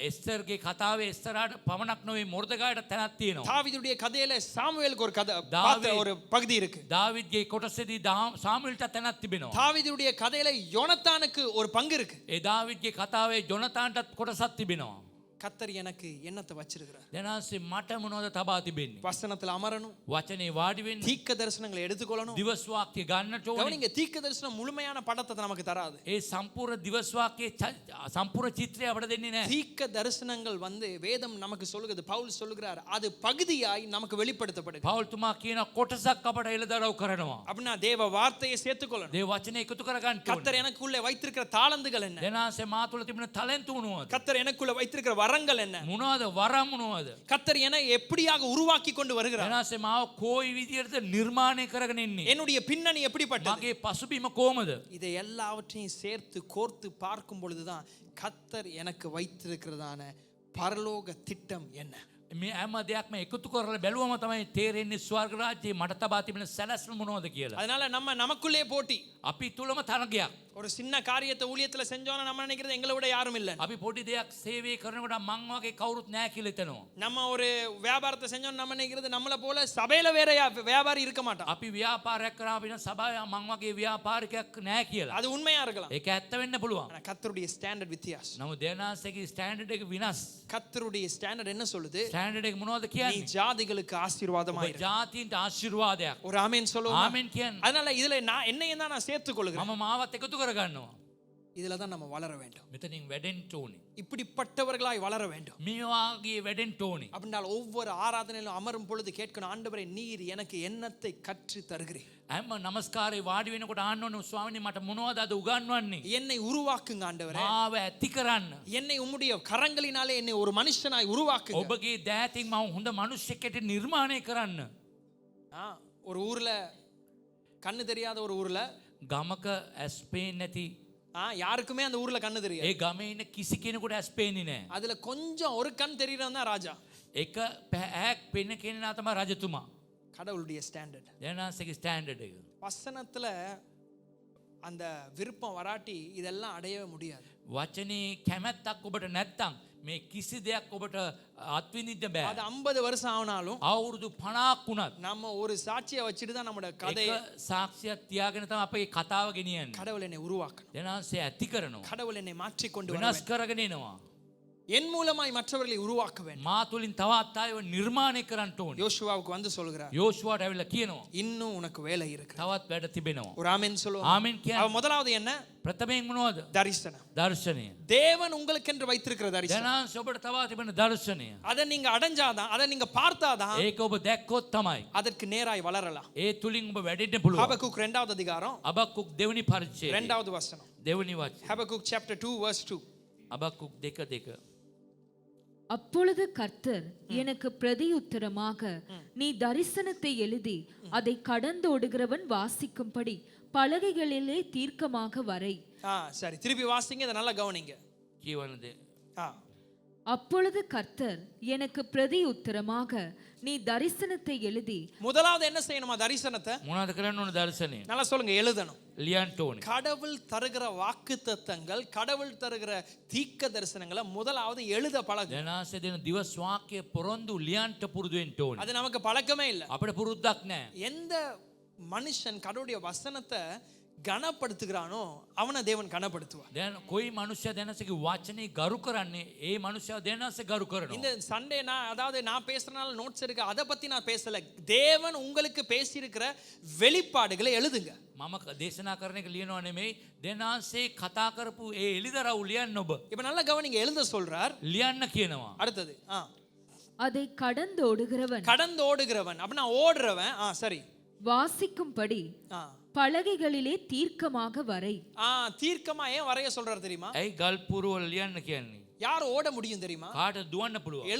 එස්තරගේ කතාවේ එස්තරාට පමණක් නොවේ මොර්දෙකායට තැනක් තියෙනවා. தாவீதுடைய கதையில சாமுவேலுக்கு ஒரு கதை தாவீது- ஒரு பகுதி இருக்கு. දාවිද්ගේ කොටසේදී සාමුවෙල්ට තැනක් තිබෙනවා. தாவீதுடைய கதையில யோனத்தானுக்கு ஒரு பங்கு இருக்கு. ඒ දාවිද්ගේ කතාවේ ජොනතාන්ටත් කොටසක් තිබෙනවා. கத்தர் எனக்கு என்னத்தை வச்சிருக்கிறார்? දැනාසේ මට මොනවද තබා තිබෙන්නේ? வசனத்துல அமரணும். වචනේ වාඩි වෙන්න. தீர்க்க தரிசனங்களை எடுத்துக்கொள்ளணும். දිවස් වාක්‍ය ගන්නට ඕනේ. கவனிங்க, தீர்க்க தரிசனம் முழுமையான படத்தை நமக்கு தராது. ඒ සම්පූර්ණ දිවස් වාක්‍යයේ සම්පූර්ණ චිත්‍රය අපිට දෙන්නේ නැහැ. தீர்க்க தரிசனங்கள் வேதம் நமக்கு சொல்லுகிறது. பவுல் சொல்லுகிறார் அது பகுதியாய் நமக்கு வெளிப்படுத்தப்படுது. පවුල්තුමා කියන කොටසක් අපට එළදරව් කරනවා. அப்படின்னா தேவ வார்த்தையை சேர்த்துக்கொள்ளணும். දේව වචනේ එකතු කරගන්න ඕනේ. கத்தர் எனக்குள்ளே வைத்திருக்கிற தாளந்துகள் என்ன? දැනාසේ මා තුළ තිබෙන ටැලන්ට් මොනවද? கத்தர் எனக்குள்ள வைத்திருக்கிற வரங்கள் என்ன? මොනවද වරම් මොනවද? கத்தர் என்னை எப்படியாக உருவாக்கி கொண்டு வருகிறார்? දැනාසේ මාව කොයි විදියටද නිර්මාණය කරගෙන ඉන්නේ? என்னுடைய பின்னணி எப்படிப்பட்டது? මගේ පසුබිම කොහමද? இதை எல்லாவற்றையும் சேர்த்து கோர்த்து பார்க்கும் பொழுதுதான் கத்தர் எனக்கு வைத்திருக்கிறதான பரலோக திட்டம் என்ன? මේ හැම දෙයක්ම එකතු කරලා බැලුවම තමයි තේරෙන්නේ ස්වර්ග රාජ්‍යයේ මට තබා තිබෙන සැලැස්ම මොනවද කියලා. அதனால நமக்குள்ளே போட்டி. අපි තුලම තරගයක්. ஒரு சின்ன காரியத்தை ஊழியத்துல செஞ்சோம்னா நம்ம நினைக்கிறது எங்களை விட யாரும் இல்ல. අපි පොඩි දෙයක් සේවය කරනකොට මං වගේ කවුරුත් නැහැ කියලා හිතනවා. நம்ம ஒரு வியாபாரத்தை செஞ்சோம் நம்ம நினைக்கிறது நம்மள போல சபையில வேற வியாபாரி இருக்க மாட்டான். අපි ව්‍යාපාරයක් කරා වෙන සභාවේ මං වගේ ව්‍යාපාරිකයක් නැහැ කියලා. அது உண்மையா இருக்கலாம். ඒක ඇත්ත වෙන්න පුළුවන්. ஆனா கர்த்தருடைய ஸ்டாண்டர்ட் வித்தியாசம். නමුත් දේනාසේගේ ස්ටෑන්ඩඩ් එක විනාශ. கர்த்தருடைய ஸ்டாண்டர்ட் என்ன சொல்லுது? ස්ටෑන්ඩඩ් එක මොනවද நீ කියන්නේ? ஜாதிகளுக்கு ஆசீர்வாதமா ඔබ இரு. ජාතීන්ට ආශිර්වාදයක්. ஒரு ஆமென் சொல்லுவோமா? ආමෙන් කියන්නේ. அதனால இதுல நான் என்னையும் தான் நான் சேர்த்துக் கொள்கிறேன். මම මාවත් එකතු කරගන්නවා. இதுல தான் நம்ம வளர வேண்டும். මෙතනින් වැඩෙන්ට ඕනේ. இப்படிப்பட்டவர்களாய் வளர வேண்டும். මේ වාගේ වැඩෙන්ට ඕනේ. அப்படினால் ஒவ்வொரு ஆராதனையிலும் அமரும் பொழுது கேட்கணும், ஆண்டவரே நீர் எனக்கு என்னத்தை கற்று தருகிறீர்? හැම නමස්කාරේ වාඩි වෙනකොට ආන්න ඕනේ ස්වාමීනි මට මොනවද අද උගන්වන්නේ? என்னை உருவாக்குங்க ஆண்டவரே. මාව ඇති කරන්න. என்னை உம்முடைய கரங்களினாலே என்னை ஒரு மனுஷனாய் உருவாக்குங்க. ඔබගේ දෑතින් මම හොඳ මිනිස්සෙක්ට නිර්මාණය කරන්න. ஒரு ஊர்ல கண்ணு தெரியாத ஒரு ஊர்ல ගමක ඇස් පේන්නේ නැති யாருக்குமே அந்த ஊர்ல கண்ணு தெரியாது. ඒ ගමේ ඉන්න කිසි කෙනෙකුට ඇස් පේන්නේ නැහැ. அதுல கொஞ்சம் ஒரு கண் தெரியறவன் தான் ராஜா. එක පැහැක් පෙන්න කෙනා තමයි රජතුමා. கடவுளுடைய ஸ்டாண்டர்ட். දෙනාසගේ ස්ටෑන්ඩඩ් එක. வசனத்துல அந்த விருப்பம் வராட்டி இதெல்லாம் அடையவே முடியாது. වචනේ කැමැත්තක් ඔබට නැත්තම් මේ කිසි දෙයක් ඔබට අත්විඳින්න බෑ. அது 50 வருஷம் ஆனாலும் අවුරුදු 50ක් වුණත් நம்ம ஒரு சாட்சியை வச்சுட்டு தான் நம்மளோட கதையை එක සාක්ෂියක් තියාගෙන තමයි අපේ කතාව ගෙනියන්නේ. கடவுள் என்னை உருவாக்கணும். දෙනාසේ ඇති කරනවා. கடவுள் என்னை மாற்றி கொண்டு வர වෙනස් வேண்டும். කරගෙන එනවා. என் மூலமாய் மற்றவர்களை உருவாக்க வேண்டும். මා තුලින් තවත් අයව නිර්මාණය කරන්න ඕනේ. யோசுவாவுக்கு வந்து சொல்கிறார், යෝෂුවාට ඇවිල්ලා කියනවා இன்னும் உனக்கு வேலை இருக்கு. තවත් වැඩ තිබෙනවා. ஒரு ஆமென் சொல்லுவோம். ආමෙන් කියන්නේ. அவ முதலாவது என்ன? ප්‍රථමයෙන් මොනවද? தரிசனம். දර්ශනය. தேவன் உங்களுக்கென்று வைத்திருக்கிற தரிசனம். දෙනාසේ ඔබට තවත් තිබෙන දර්ශනය. அதை நீங்க அடைஞ்சாதான், அதை நீங்க பார்த்தாதான் ඒක ඔබ දැක්කොත් තමයි அதற்கு நேராய் வளரலாம். ඒ තුලින් ඔබ වැඩෙන්න පුළුවන්. ஹபக்குக் 2வது அதிகாரம் අබක්කුක් දෙවනි පරිච්ඡේදය 2வது வசனம். දෙවනි වචන. ஹபக்குக் chapter 2 verse 2. අබක්කුක් 2:2. அப்பொழுது கர்த்தர் எனக்கு பிரதியுத்தரமாக, நீ தரிசனத்தை எழுதி அதை கடந்தோடுகிறவன் வாசிக்கும்படி பலகைகளிலே தீர்க்கமாக வரை. சரி, திருப்பி வாசிங்க, இதை நல்லா கவனிங்க. කියවනද அப்பொழுது கர்த்தர் எனக்கு பிரதியுத்தரமாக, நீ தரிசனத்தை எழுதி. முதலாவது என்ன செய்யணுமா? தரிசனத்தை මොනවද කරන්න ඕන? දර්ශනය நல்லா சொல்லுங்க, எழுதணும். ලියන්න ඕනේ. கடவுள் தருகிற வாக்குத்தத்தங்கள், கடவுள் தருகிற தீர்க்க தரிசனங்களை முதலாவது எழுத பழகு. දෙනාසේ දෙන දිවස් වාක්‍ය පොරොන්දු ලියන්න පුරුදු වෙන්න ඕනේ. அது நமக்கு பழக்கமே இல்லை. අපිට පුරුද්දක් නැහැ. எந்த மனுஷன் கடவுளுடைய வசனத்தை கனப்படுத்துகிறானோ அவனை தேவன் கனப்படுத்துவார். දැන් කොයි මනුෂ්‍යයා දෙනාසේගේ වචනේ ගරු කරන්නේ ඒ මනුෂ්‍යයා දෙනාසේ ගරු කරනවා. இந்த சண்டே நான் பேசுறனால நோட்ஸ் இருக்கு, அதை பத்தி நான் பேசல. தேவன் உங்களுக்கு பேசியிருக்கிற வெளிப்பாடுகளை எழுதுங்க. මම දේශනා කරන එක ලියනවා නෙමෙයි, දෙනාසේ කතා කරපු ඒ එළිදරව් ලියන්න ඔබ. இப்ப நல்லா கவனிங்க, எழுத சொல்றார். ලියන්න කියනවා. அடுத்தது அதை கடந்தோடுகிறவன். கடந்து ஓடுகிறவன் அப்படின்னா ஓடுறவன். சரி, வாசிக்கும்படி பலகைகளிலே தீர்க்கமாக வரை. தீர்க்கமா ஏன் வரைய சொல்றாரு தெரியுமா? ඇයි ගල් පුරවල ලියන්න කියන්නේ? யார் ஓட முடியும் தெரியுமா? කාට දුවන්න පුළුවන්?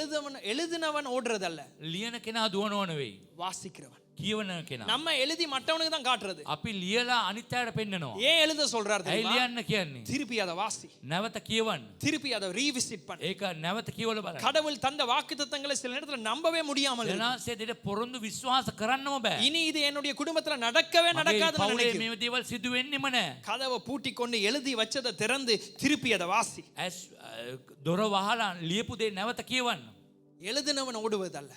எழுதினவன் ஓடுறதல்ல, ලියන කෙනා දුවනව නෙවෙයි, வாசிக்கிறவன். කියවන කෙනා. நம்ம எழுதி மற்றவனுக்கு தான் காட்டுறது. අපි ලියලා අනිත් අයට පෙන්නනවා. ஏன் எழுத சொல்றாரு ඇයි தெரியுமா? ලියන්න කියන්නේ? திருப்பி அதை வாசி, නැවත කියවන්න. திருப்பி அதை ரீவிசிட் பண்ணு. ඒක නැවත කියවල බලන්න. கடவுள் தந்த வாக்குத்தத்தங்களை சில நேரத்துல நம்பவே முடியாமல் இருக்கு. දෙනාසේ දෙට පොරොන්දු විශ්වාස කරන්නම බෑ. இனி இது என்னுடைய குடும்பத்துல நடக்கவே நடக்காதுன்னு පවුලේ நினைக்கிறேன். මේ දේවල් සිදු වෙන්නෙම නැහැ. கதவை பூட்டி கொண்டு எழுதி வச்சதை திறந்து திருப்பி அதை வாசி. ඇස් දොර වහලා ලියපු දේ නැවත කියවන්න. எழுதினவன் ஓடுவதல்ல,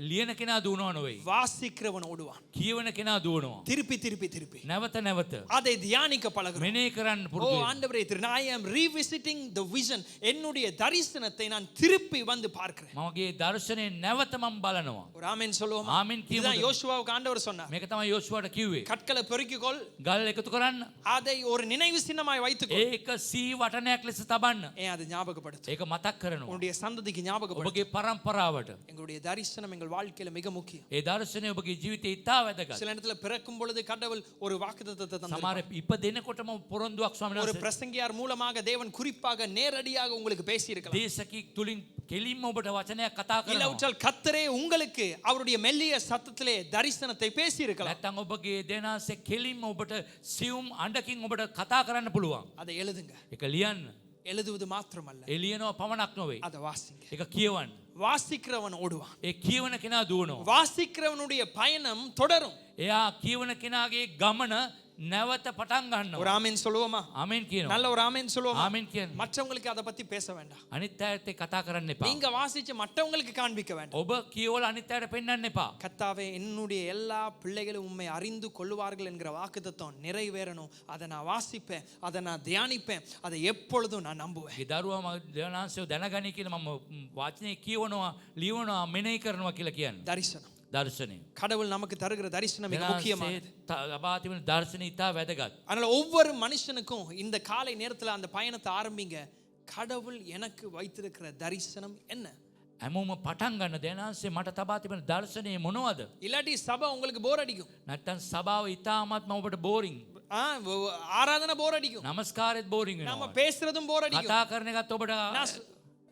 ලියන කෙනා දුවනව නෙවෙයි, வாசிக்கிறவன் ஓடுவான். කියවන කෙනා දුවනවා. திருப்பி திருப்பி திருப்பி නැවත නැවත அதை தியானிக்க பழகணும். මෙනෙහි කරන්න ஓ පුරුදු වෙන්න. ஆண்டவரே, I am revisiting the vision. என்னுடைய தரிசனத்தை நான் திருப்பி வந்து பார்க்கிறேன். මගේ දර්ශනය නැවත මම බලනවා. ஒரு ஆமென் சொல்லுவோமா? ආමෙන් කියමුද? இதுதான் யோசுவாவுக்கு ஆண்டவர் சொன்னார். මේක තමයි යෝෂුවාට කිව්වේ. கற்களை பெருக்கிக்கொள், ගල් එකතු කරන්න. அதை ஒரு நினைவு சின்னமாய் வைத்துக்கொள். ඒක සී වටනයක් ලෙස තබන්න. ஏன் அது ஞாபகப்படுத்து, ඒක මතක් කරනවා. உன்னுடைய சந்ததிக்கு ஞாபகப்படுத்து. ඔබගේ පරම්පරාවට எங்களுடைய தரிசனம் எங்கள் வாழ்க்கையில மிக முக்கியம். ඒ දර්ශනය ඔබගේ ජීවිතේ ඉතා වැදගත්. சில இடத்துல பிறக்கும் பொழுது கடவுள் ஒரு வாக்குத்தத்தத்தை தந்தார். සමහර ඉපදෙනකොටම පොරොන්දුවක් ස්වාමීන් ஒரு වහන්සේ பிரசங்கியார் மூலமாக தேவன் குறிப்பாக நேரடியாக உங்களுக்கு பேசி இருக்கலாம். දේශකෙක් තුලින් කෙලින්ම ඔබට වචනයක් කතා කරනවා. இல்லாவிட்டால் கர்த்தரே உங்களுக்கு அவருடைய மெல்லிய சத்தத்திலே தரிசனத்தை பேசி இருக்கலாம். නැත්තම් ඔබගේ දෙනාසේ කෙලින්ම ඔබට සියුම් අඬකින් ඔබට කතා කරන්න පුළුවන්. அதை எழுதுங்க. ඒක ලියන්න. எழுதுவது மாத்திரமல்ல, එළියනවා පමණක් නොවේ. அதை வாசிங்க. ඒක කියවන්න. வாசிக்கிறவன் ஓடுவான். ඒ කියවන කෙනා දුවනවා. வாசிக்கிறவனுடைய பயணம் தொடரும். එයා කියවන කෙනාගේ ගමන නැවත පටන් ஒரு ගන්නවා. ஆமென் சொல்லுவோமா? ආමෙන් කියනවා. நல்ல ஒரு ஆமென் சொல்லுவோமா? ආමෙන් කියන්න. மற்றவங்களுக்கு அதை பத்தி பேச வேண்டாம். අනිත් අයට කතා කරන්න එපා. நீங்க வாசிச்சு மற்றவங்களுக்கு காண்பிக்க வேண்டாம். ඔබ කියවල අනිත් අයට පෙන්වන්න එපා. கர்த்தாவே, என்னுடைய எல்லா பிள்ளைகளும் உம்மை அறிந்து கொள்வார்கள் என்கிற வாக்குத்தத்தம் நிறைவேறணும். அதை நான் வாசிப்பேன், அதை நான் தியானிப்பேன், அதை எப்பொழுதும் நான் நம்புவேன். ඒ දරුවා දෙවනාංශය දැනගනි කියලා මම වචනේ කියවනවා, ලියවනවා, මෙනෙහි කරනවා කියලා කියන්නේ. தரிசனம். දර්ශනය. கடவுள் நமக்கு தருகிற தரிசனம் மிக முக்கியமானது. ලබා තිබෙන දර්ශනය ඉතා වැදගත්. அதனால ஒவ்வொரு மனுஷனுக்கும் இந்த காலை நேரத்துல அந்த பயணத்தை ஆரம்பிங்க. கடவுள் எனக்கு வைத்திருக்கிற தரிசனம் என்ன? හැමෝම පටන් ගන්න දෙනාන්සේ මට තබා තිබෙන දර්ශනය මොනවද? இல்லாட்டி சபை உங்களுக்கு போர் அடிக்கும். නැත්තම් සභාව ඉතාමත්ම ඔබට බෝරින්. ஆராதனை போர் அடிக்கும். නමස්කාරෙත් බෝරින් நம்ம වෙනවා. பேசுறதும் போர் அடிக்கும். කතා කරන එකත් ඔබට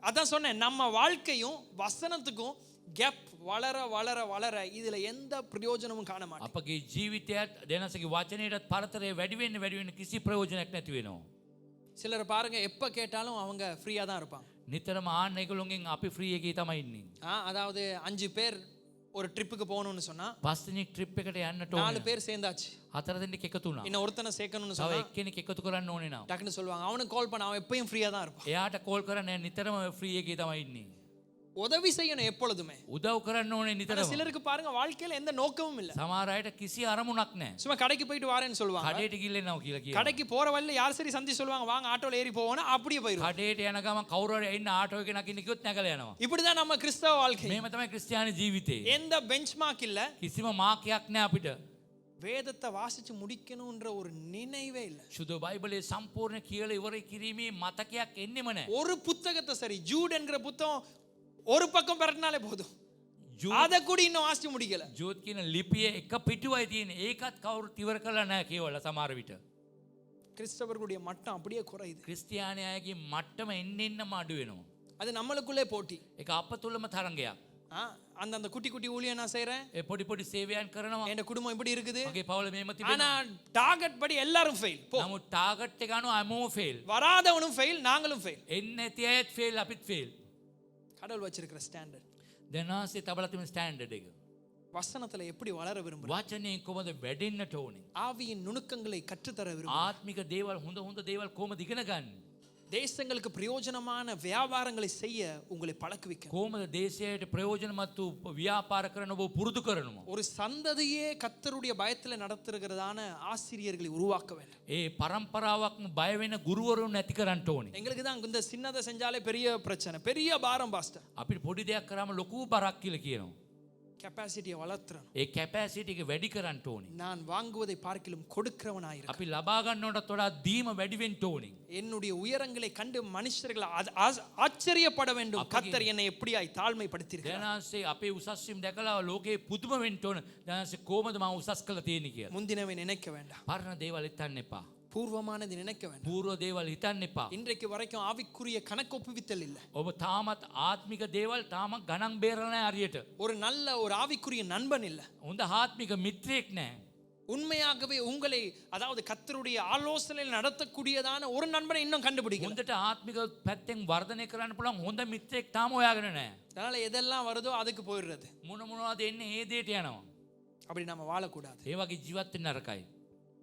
அதான் சொன்னேன், நம்ம வாழ்க்கையும் வசனத்துக்கும் கேப் வளர வளர வளர இதுல எந்த பிரயோஜனமும் காண மாட்டோம். අපගේ ජීවිතයත් දෙනසගේ වචනයටත් පරතරය වැඩි වෙන්න කිසි ප්‍රයෝජනයක් නැති වෙනවා. சிலர் பாருங்க எப்ப கேட்டாலும் அவங்க ஃப்ரீயா தான் இருப்பாங்க. නිතරම ආන්න ඒගොල්ලෝගෙන් අපි ෆ්‍රී එකේ තමයි ඉන්නේ. அதாவது 5 பேர் ஒரு ட்ரிப்புக்கு போகணும்னு சொன்னா 5 දිනක් ට්‍රිප් එකට යන්නට 4 ඕනේ. பேர் சேர்ந்தாச்சு. 4 දෙනෙක් එකතු වුණා. இன்னும் ஒருத்தனை சேர்க்கணும்னு තව சொன்னா එක්කෙනෙක් එකතු කරන්න ඕනේ නම්. டக்குன்னு சொல்லுவாங்க, அவனுக்கு கால் பண்ண, அவன் எப்பயும் ஃப்ரீயா தான் இருப்பான். එයාට කෝල් කරන්න නිතරම ෆ්‍රී එකේ තමයි ඉන්නේ. உதவி செய்யணும் எப்பொழுதுமே. උදව් කරන්න ඕනේ ஆனா නිතරම. சிலருக்கு பாருங்க வாழ்க்கையில எந்த நோக்கமும் இல்ல. සමහර අයට කිසි අරමුණක් නැහැ. சும்மா கடைக்கு போயிட்டு வரேன்னு சொல்லுவாங்க. කඩේට ගිහින් කියලා කියනවා. கடைக்கு போற வழியில யார் சரி சந்தி சொல்லுவாங்க, வாங்க ஆட்டோல ஏறி போவோம்னா அப்படியே போயிடும். කඩේට යන ගමන් කවුරු හරි ඉන්න ආටෝ එකේ නගින්න කිව්වොත් නැගලා යනවා. இப்படிதான் நம்ம கிறிஸ்தவ வாழ்க்கை. මේම තමයි ක්‍රිස්තියානි ජීවිතේ. எந்த பெஞ்ச்மார்க் இல்ல. කිසිම මාකයක් නැහැ අපිට. வேதத்தை வாசிச்சு முடிக்கணும்ன்ற ஒரு நினைவே இல்ல. සුදු බයිබලයේ සම්පූර්ණ කියලා ඉවර කිරීමේ මතකයක් එන්නෙම නැහැ. ஒரு புத்தகத்தை சரி, ஜூட் என்கிற புத்தகம் ஒரு பக்கம் பரட்டினாலே போதும். ජූත් அதை கூட இன்னும் வாசிச்சு முடிக்கல. ජූත් කියන ලිපියේ එක පිටුවයි තියෙන්නේ. ඒකත් කවුරුත් ඉවර කරලා නැහැ කියවලා සමහර විට. கிறிஸ்தவர்களுடைய மட்டம் அப்படியே குறையுது. ක්‍රිස්තියානි අයගේ මට්ටම එන්නෙන්නම අඩු වෙනවා. அது நம்மளுக்குள்ளே போட்டி. ඒක අප තුළම තරංගයක්. அந்த குட்டி குட்டி ஊழியம் நான் செய்றேன், ඒ පොඩි පොඩි සේවයන් කරනවා. என் குடும்பம் இப்படி இருக்குது, මගේ පවුල මෙහෙම ஆனா තිබෙනවා. டார்கெட் படி எல்லாரும் ஃபெயில். போ, නමුත් ටාගට් එක අනුව හැමෝම ෆේල්. வராதவனும் ஃபெயில், நாங்களும் ஃபெயில். එන්නේ නැති අයත් ෆේල් අපිත් ෆේල්. கடவுள் வச்சிருக்கிற ஸ்டாண்டர்ட். දැනාසේ තබලා තිබෙන ස්ටෑන්ඩඩ් එක. வசனத்துல எப்படி வளர விரும்புறோம்? වචනයෙන් කොහොමද වැඩෙන්නට ඕනේ? ஆவியின் நுணுக்கங்களை கற்றுத்தர விரும்புறோம். ආත්මික දේවල් හොඳ හොඳ දේවල් කොහොමද ඉගෙන ගන්න? தேசங்களுக்கு பிரயோஜனமான வியாபாரங்களை செய்ய உங்களை பழக்குவிக்க. කොහොමද දේශයට ප්‍රයෝජනවත් වූ ව්‍යාපාර කරන ඔබ පුරුදු කරනවා? ஒரு சந்ததியே கர்த்தருடைய பயத்துல நடத்துகிறதான ஆசிரியர்களை உருவாக்க வேண்டும். ඒ පරම්පරාවක්ම බය වෙන ගුරුවරුන් නැති කරන්න ඕනේ. எங்களுக்கு தான் இந்த சின்னதை செஞ்சாலே பெரிய பிரச்சனை, பெரிய பாரம் பாஸ்டர். අපිට පොඩි දෙයක් කරාම ලොකු බරක් කියලා කියනවා. கெப்பாசிட்டியை வளர்த்துறோம். ඒ කැපැසිටි එක වැඩි කරන්න ඕනේ. நான் வாங்குவதை பார்க்கிலும் கொடுக்கிறவனாயிருக்க. අපි ලබා ගන්නවටත් වඩා දීම වැඩි වෙන්න ඕනේ. என்னுடைய உயரங்களை கண்டு மனுஷர்கள் ஆச்சரியப்பட வேண்டும். கர்த்தர் என்னை எப்படியாய் தாழ்மைப்படுத்தியிருக்கிறார். දැනාසේ අපේ උසස් වීම දැකලා ලෝකේ පුදුම වෙන්න ඕන. දැනාසේ කොහොමද මම උසස් කළා තියෙන්නේ කියලා. முந்தினவை நினைக்க வேண்டாம். පරණ දේවල් හිතන්න එපා. பூர்வமானது நினைக்க வேண்டாம். පූර්ව දේවල් හිතන්න එපා. இன்றைக்கு வரைக்கும் ஆவிக்குரிய கணக்கொப்புவித்தல் இல்லை. ඔබ තාමත් ආත්මික දේවල් තාමත් ගණන් බේරලා නැහැ හරියට. ஒரு நல்ல ஒரு ஆவிக்குரிய நண்பன் இல்லை. හොඳ ආත්මික මිත්‍රයෙක් නැහැ. உண்மையாகவே உங்களை, அதாவது கர்த்தருடைய ஆலோசனையில் நடத்தக்கூடியதான ஒரு நண்பனை இன்னும் கண்டுபிடிக்கல. හොඳට ආත්මික පැත්තෙන් වර්ධනය කරන්න පුළුවන් හොඳ මිත්‍රයෙක් තාම හොයාගෙන නැහැ. அதனால எதெல்லாம் வருதோ அதுக்கு போயிடுறது. මොනවද එන්නේ ඒ දේට යනවා. அப்படி நம்ம வாழக்கூடாது. ඒ වගේ ජීවත් වෙන්න නරකයි.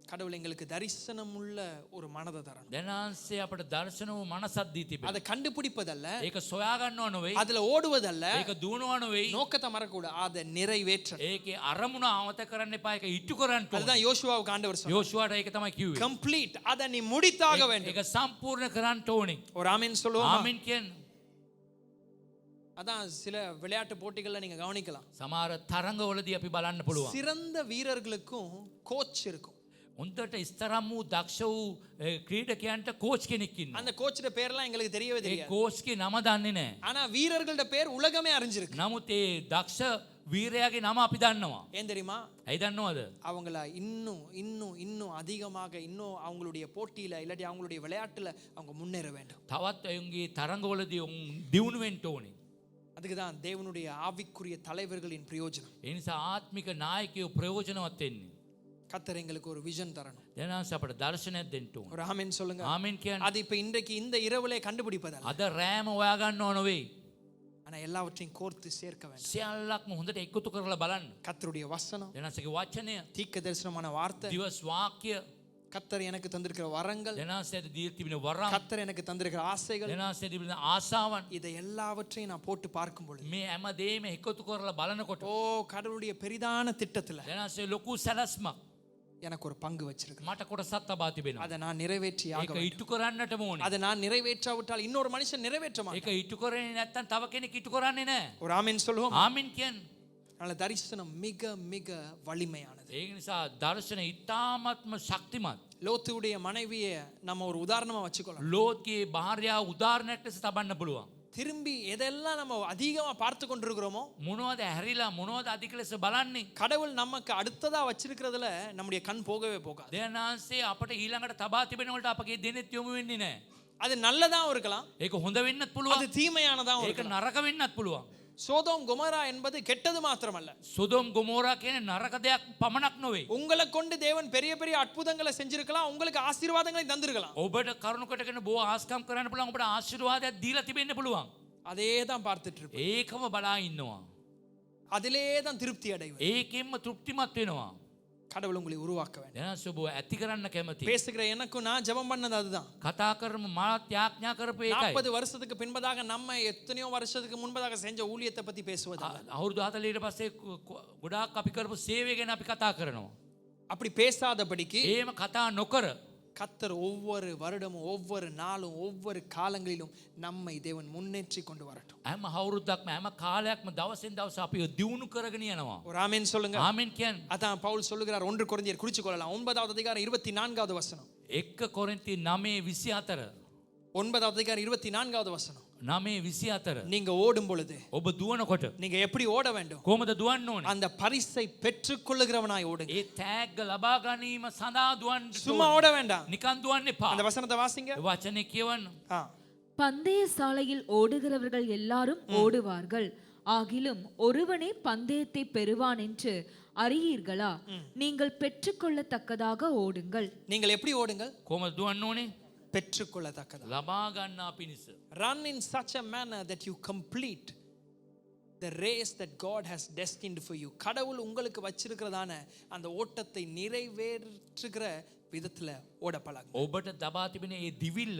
கடவுள் எங்களுக்கு தரிசனம் உள்ள ஒரு மனதை தரணும். දැනාන්සේ අපට දර්ශන වූ මනසක් දී තිබෙනවා. அதை கண்டுபிடிப்பதல்ல, ඒක සොයා ගන්නව නෙවෙයි. அதுல ஓடுவதல்ல, ඒක දුවනව නෙවෙයි. நோக்கத்தை மறக்கக்கூடாது, அதை நிறைவேற்ற. ඒකේ අරමුණ අමතක කරන්න එපා. ඒක ඉටු කරන්න ඕනේ. அதுதான் யோசுவாவுக்கு ஆண்டவர் சொன்னார். යෝෂුවාට ඒක තමයි කිව්වේ. கம்ப்ளீட், அதை நீ முடித்தாக வேண்டும். ඒක සම්පූර්ණ කරන්න ඕනේ. ஒரு ஆமென் சொல்லுவோமா? ආමෙන් කියන්න. அதான் சில விளையாட்டு போட்டிகள்ல நீங்க கவனிக்கலாம். සමහර තරඟවලදී අපි බලන්න පුළුවන්. சிறந்த வீரர்களுக்கும் கோச் இருக்கும். උන්ට ඉස්තරම් වූ දක්ෂ වූ ක්‍රීඩකයන්ට කෝච් කෙනෙක් ඉන්නවා. அந்த கோச்சோட பேர்லாம் எங்களுக்கு தெரியவே ඒ தெரியாது. කෝච්ගේ නම දන්නේ නැහැ. ஆனா வீரர்களோட பேர் உலகமே அறிஞ்சிருக்கு. නමුත් ඒ දක්ෂ වීරයාගේ නම අපි දන්නවා. ஏன் தெரியுமா? ඇයි දන්නවද? அவங்கள இன்னும் இன்னும் இன்னும் அதிகமாக இன்னும் அவங்களுடைய போட்டியில இல்லாட்டி அவங்களுடைய விளையாட்டுல அவங்க முன்னேற வேண்டும். තවත් ඔවුන්ගේ තරඟවලදී ඔවුන් දියුණු වෙන්න ඕනේ. அதுக்கு தான் தேவனுடைய ஆவிக்குரிய தலைவர்களின் பிரயோஜனம். ඒ නිසා ආත්මික නායකයෝ ප්‍රයෝජනවත් වෙන්නේ. கர்த்தர் எங்களுக்கு ஒரு விஷன் தரணும். දැනන්ස අපට දර්ශනයක් දෙන්න ඕනේ. ஒரு ஆமென் சொல்லுங்க. ආමෙන් කියන්න. அது இப்ப இன்றைக்கு இந்த இரவுலே கண்டுபிடிப்பதல்ல. අද රෑම හොයා ගන්නව නෙවෙයි. ஆனா எல்லாவற்றையும் கோர்த்து சேர்க்க வேண்டும். සියල්ලක්ම හොඳට එකතු කරලා බලන්න. கர்த்தருடைய வசனம், දැනන්සගේ වචනය, தீர்க்க தரிசனமான வார்த்தை, දිවස් වාක්‍ය, கர்த்தர் எனக்கு தந்திருக்கிற வரங்கள், දැනන්සට දී තිබෙන වරම්, கர்த்தர் எனக்கு தந்திருக்கிற ஆசைகள், දැනන්සට තිබෙන ආසාවන්, இதை எல்லாவற்றையும் நான் போட்டு பார்க்கும் பொழுது, මේ හැමදේම එකතු කරලා බලනකොට ஓ கடவுளுடைய பெரிதான திட்டத்துல දැනන්සේ ලොකු සැලැස්මක් எனக்கு ஒரு பங்கு வச்சிருக்கு. මට කොටසක් තබා තිබෙනවා. அதை நான் நிறைவேற்றி ஆக ඒක வேண்டும். ඉටු කරන්නටම ඕනේ. அதை நான் நிறைவேற்றாவிட்டால் இன்னொரு மனுஷன் நிறைவேற்ற மாட்டான். ඒක ඉටු කරන්නේ නැත්නම් තව කෙනෙක් ඉටු කරන්නේ නැහැ. ஒரு ஆமென் சொல்லுவோம். ආමෙන් කියන්න. அதனால தரிசனம் மிக மிக வலிமையானது. ඒක නිසා දර්ශන ඉතාමත්ම ශක්තිමත්. லோத்துடைய மனைவியை நம்ம ஒரு உதாரணமா வச்சுக்கலாம். ලෝත්ගේ භාර්යාව උදාහරණයක් ලෙස තබන්න පුළුවන්. திரும்பி எதெல்லாம் நம்ம அதிகமா பார்த்து கொண்டிருக்கிறோமோ මොනවද හැරිලා මොනවද අධික ලෙස බලන්නේ? கடவுள் நமக்கு அடுத்ததா வச்சிருக்கிறதுல நம்முடைய கண் போகவே போகாது. දෙයනාන්සේ අපට ඊළඟට තබා තිබෙන වලට අපගේ දෙනෙත් යොමු වෙන්නේ නැහැ. அது நல்லதாவும் இருக்கலாம், ඒක හොඳ වෙන්නත් அது පුළුවන්. தீமையானதாவும் ඒක இருக்கலாம். නරක වෙන්නත් පුළුවන්. சோதோம் கொமோரா என்பது கெட்டது மாத்திரமல்ல, සොදොම් ගොමෝරා කියන නරක දෙයක් පමණක් නොවේ. உங்களை கொண்டு தேவன் பெரிய பெரிய அற்புதங்களை செஞ்சிருக்கலாம், உங்களுக்கு ஆசீர்வாதங்களை தந்திருக்கலாம். ඔබට කරුණු කොටගෙන බොහෝ ආස්කම් කරන්න පුළුවන්. ඔබට ආශිර්වාදයක් දීලා තිබෙන්න පුළුවන්. அதே தான் பார்த்துட்டு இருப்போம், ඒකම බලා ඉන්නවා. அதிலே தான் திருப்தி அடைவது. ඒකෙන්ම තෘප්තිමත් වෙනවා. கடவுள் உங்களை உருவாக்க வேண்டும். දැනස් ඔබ ඇති කරන්න කැමති. பேசுகிற எனக்கும் நான் ஜெபம் பண்ணது அதுதான். කතා කරම මාත් යාඥා කරපු ඒකයි. 40 வருஷத்துக்கு பின்பதாக நம்ம எத்தனையோ வருஷத்துக்கு முன்பதாக செஞ்ச ஊழியத்தை பத்தி பேசுவது අවුරුදු 40ට පස්සේ ගොඩාක් අපි කරපු සේවය ගැන අපි කතා කරනවා. அப்படி பேசாதபடிக்கு එහෙම කතා නොකර கர்த்தர் ஒவ்வொரு வருடமும் ஒவ்வொரு நாளும் ஒவ்வொரு காலங்களிலும் நம்மை தேவன் முன்னேற்றி கொண்டு வரட்டும். හැම අවුරුද්දක්ම හැම කාලයක්ම දවසින් දවස අපි දියුණු කරගෙන යනවා. ஒரு ஆமென் சொல்லுங்க. ආමෙන් කියන්නේ. அதான் பவுல் சொல்லுகிறார், 1 கொரிந்தியர் குறிச்சு கொள்ளலாம் 9வது அதிகாரம் 24வது வசனம். 1 කොරින්ති 9:24. 9வது அதிகாரம் 24வது வசனம். 9:24. நீங்க ஓடும் பொழுது ඔබ දුවනකොට நீங்க எப்படி ஓட வேண்டும்? කොහොමද දුවන්න ඕනේ? அந்த பரிசை பெற்றுக்கொள்ளுகிறவனாய் ஓடுங்க. ඒ තෑග්ග ලබා ගැනීම සඳහා දුවන්න. சும்மா ஓட வேண்டாம். නිකන් දුවන්න එපා. அந்த வசனத்தை வாசிங்க. වචනේ කියවන්න. பந்தய சாலையில் ஓடுகிறவர்கள் எல்லாரும் ஓடுவார்கள், ஆகிலும் ஒருவனே பந்தயத்தை பெறுவான் என்று அறியீர்களா? நீங்கள் பெற்றுக்கொள்ளத்தக்கதாக ஓடுங்கள். நீங்கள் எப்படி ஓடுங்கள்? කොහොමද දුවන්න ඕනේ? பெற்றுக்கொள்ளத்தக்கதா. ලබා ගන්නා පිණිස. Run in such a manner that you complete the race that God has destined for you. கடவுள் உங்களுக்கு வச்சிருக்கிறதான அந்த ஓட்டத்தை நிறைவேற்றுகிற விதத்துல ஓட பழகுங்க. ඔබට දබා තිබෙන ඒ දිවිල්ල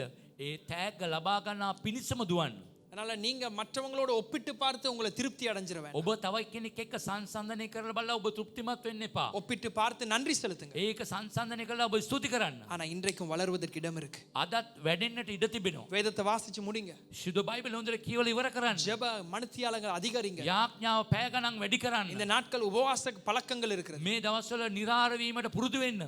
ඒ තෑග්ග ලබා ගන්නා පිණිසම දුවන්න. அதனால நீங்க மற்றவங்களோட ஒப்பிட்டு பார்த்து உங்களை திருப்தி அடைஞ்சிர வேண்டாம். ඔබ තව කෙනෙක් එක්ක සංසන්දනය කරලා බලලා ඔබ තෘප්තිමත් වෙන්න එපා. ஒப்பிட்டு பார்த்து நன்றி செலுத்துங்க. ඒක සංසන්දනය කරලා ඔබ ස්තුති කරන්න. ஆனா இன்றைக்கும் வளர்வதற்கு இடம் இருக்கு. අදත් වැඩෙන්නට ඉඩ තිබෙනවා. வேதத்தை வாசிச்சு முடிங்க. ශුද්ධ බයිබල් හොඳට කියවලා ඉවර කරන්න. ஜெப மணித்தியாலங்கள் அதிகரிங்க. යාඥාව පැය ගණන් වැඩි කරන්න. இந்த நாட்கள் உபவாச பழக்கங்கள் இருக்கிறது. මේ දවස්වල නිරාර වීමට පුරුදු වෙන්න.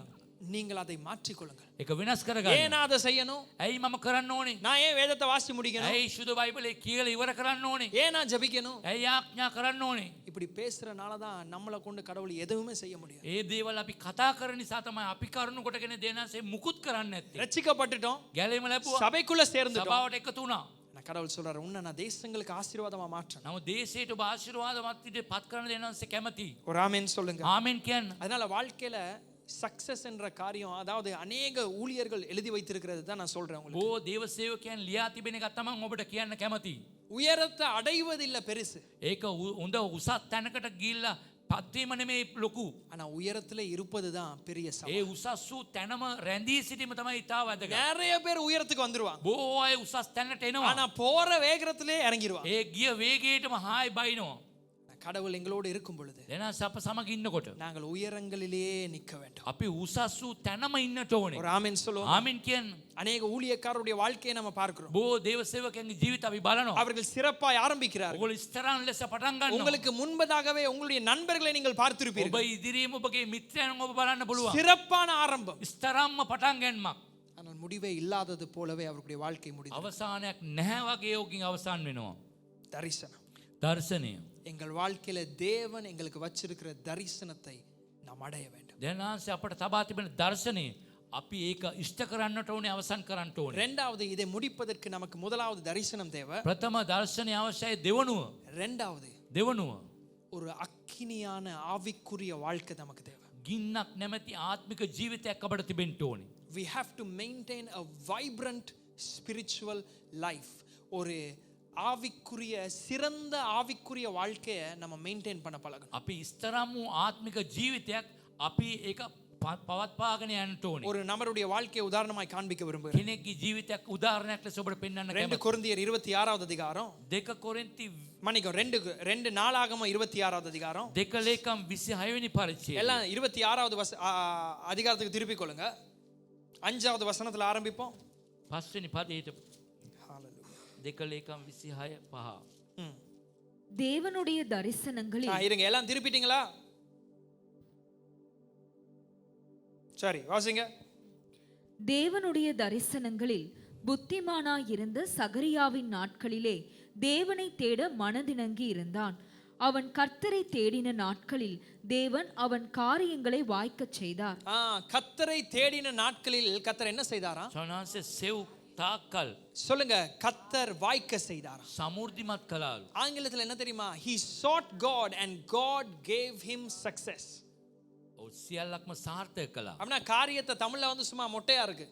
நீங்கள் அதை மாற்றிக் கொள்ளுங்கள். ඒක වෙනස් කරගන්න. ஏன் அதை செய்யணும்? ඇයි මම කරන්න ඕනේ? நான் ஏன் வேதத்தை வாசிச்சு முடிக்கணும்? ඇයි ශුද්ධ බයිබලේ කියලා ඉවර කරන්න ඕනේ? ஏன் நான் ஜெபிக்கணும்? ඇයි යාඥා කරන්න ඕනේ? இப்படி பேசுறனால தான் நம்மளை கொண்டு கடவுள் எதுவுமே செய்ய முடியாது. ඒ දේවල් අපි කතා කරන නිසා තමයි අපි කරුණු කොටගෙන දෙනාසේ මුකුත් කරන්න නැත්තේ. ரட்சிக்கப்பட்டுட்டோம், ගැලීම ලැබුවා. சபைக்குள்ள சேர்ந்துட்டோம். සභාවට එකතු වුණා. நான் கடவுள் சொல்றாரு, உன்னை நான் தேசங்களுக்கு ஆசீர்வாதமா மாற்றணும். නමුත් දේශයට ඔබ ආශිර්වාදවත් විදිහට පත් කරන දෙනාසේ කැමති. ஒரு ஆமென் சொல்லுங்க. ආමෙන් කියන්න. அதனால வாழ்க்கையில சக்சஸ் என்ற காரியம், அதாவது அநேக ஊழியர்கள் எழுதி வைத்திருக்கிறது தான் நான் சொல்றேன் உங்களுக்கு. බොහෝ දේව සේවකයන් ලියා තිබෙන එක තමයි ඔබට කියන්න කැමති. உயரத்தை அடைவதில்லை பெருசு, ඒක හොඳ උසස් තැනකට ගිහිල්ලා පත්වීම නෙමෙයි ලොකු. ஆனா உயரத்துல இருப்பதுதான் பெரிய ඒ சவால். උසස් වූ තැනම රැඳී සිටීම තමයි ඉතා වැදගත්. நிறைய பேர் உயரத்துக்கு வந்துருவாங்க, බොහෝ අය උසස් තැනට එනවා. ஆனா போற வேகத்திலே இறங்கிடுவாங்க. ඒ ගිය වේගයටම හායි බයිනවා. கடவுள் எங்களோடு இருக்கும் பொழுது දෙනාස අප සමග ඉන්නකොට நாங்கள் உயரங்களிலேயே நிற்க வேண்டும். අපි උසස් වූ තැනම ඉන්නට ඕනේ. ஒரு ஆமென் சொல்லுவோம். ආමෙන් කියන්න. அநேக ஊழியக்காரருடைய வாழ்க்கையை நம்ம பார்க்கிறோம். බොහෝ දේව සේවකයන්ගේ ජීවිත අපි බලනවා. அவர்கள் சிறப்பாய் ஆரம்பிக்கிறார்கள். ඔගොල්ලෝ ස්තරාන් ලෙස පටන් ගන්නවා. உங்களுக்கு முன்பதாகவே உங்களுடைய நண்பர்களை நீங்கள் ඔබ பார்த்திருப்பீர்கள். ඉදිරියේම ඔබගේ මිත්‍රයන් ඔබ බලන්න පුළුවන්. சிறப்பான ஆரம்பம், ස්තරම්ම පටන් ගැනීමක්. ஆனால் முடிவே இல்லாதது போலவே அவருடைய வாழ்க்கை முடிந்தது. අවසානයක් නැහැ වගේ යෝගින් අවසන් වෙනවා. தரிசனம். දර්ශනය. எங்கள் வாழ்க்கையில தேவன் எங்களுக்கு வச்சிருக்கிற தரிசனத்தை நாம் அடைய வேண்டும். දෙනාස අපට තබා තිබෙන දර්ශනය අපි ඒක ඉෂ්ට කරන්නට ඕනේ, අවසන් කරන්නට ඕනේ. இரண்டாவது, இதை முடிப்பதற்கு நமக்கு முதலாவது தரிசனம் தேவை. ප්‍රථම දර්ශනය අවශ්‍යයි. දෙවනුව ஒரு அக்கினியான ஆவிக்குரிய வாழ்க்கை நமக்கு தேவை. ගින්නක් නැමැති ආත්මික ජීවිතයක් අපට තිබෙන්න ඕනේ. We have to maintain a vibrant spiritual life. ஒரு ஆவிக்குரிய சிறந்த ஆவிக்குரிய வாழ்க்கையை நம்ம மெயின்டைன் பண்ண பழகணும். අපි ඉස්තරම් වූ ආත්මික ජීවිතයක් අපි ඒක පවත්වාගෙන යන්නට ඕනේ. ஒரு நபருடைய வாழ்க்கையை உதாரணமாய் காண்பிக்க விரும்புகிறேன். කෙනෙක්ගේ ජීවිතයක් උදාහරණයක් ලෙස ඔබට පෙන්වන්න 2 කැමතියි. கொரிந்தியர் 26வது அதிகாரம், 2 කොරින්ති மன்னிக்கும் 2 நாளாகமம் 26வது அதிகாரம், 2 ලේකම් 26 වෙනි පරිච්ඡේදය. எல்லாம் 26வது அதிகாரத்துக்கு திருப்பிக் கொள்ளுங்க. 5வது வசனத்துல ஆரம்பிப்போம். 5 වෙනි පදයට 2 ලේකම් 26 5. தேவனுடைய தரிசனங்களில் இருங்க, எல்லாம் திருப்பிட்டீங்களா? சரி, வாசிங்க. தேவனுடைய தரிசனங்களில் புத்திமானாயிருந்த சகரியாவின் நாட்களிலே தேவனை தேட மனதிணங்கி இருந்தான். அவன் கர்த்தரை தேடின நாட்களில் தேவன் அவன் காரியங்களை வாய்க்கச் செய்தார். கர்த்தரை தேடின நாட்களில் கர்த்தர் என்ன செய்தாரா? සොනාසේ සෙව් තාක්කල් சொல்லுங்க, கர்த்தர் வாய்க்க செய்தாரா? සමෘද්ධිමත් කළාලු. ஆங்கிலத்தில் என்ன தெரியுமா? He sought God and God gave him success. සියල්ලක්ම සාර්ථක කළා. அப்படின்னா காரியத்தை தமிழ்ல வந்து சும்மா மொட்டையா இருக்கு.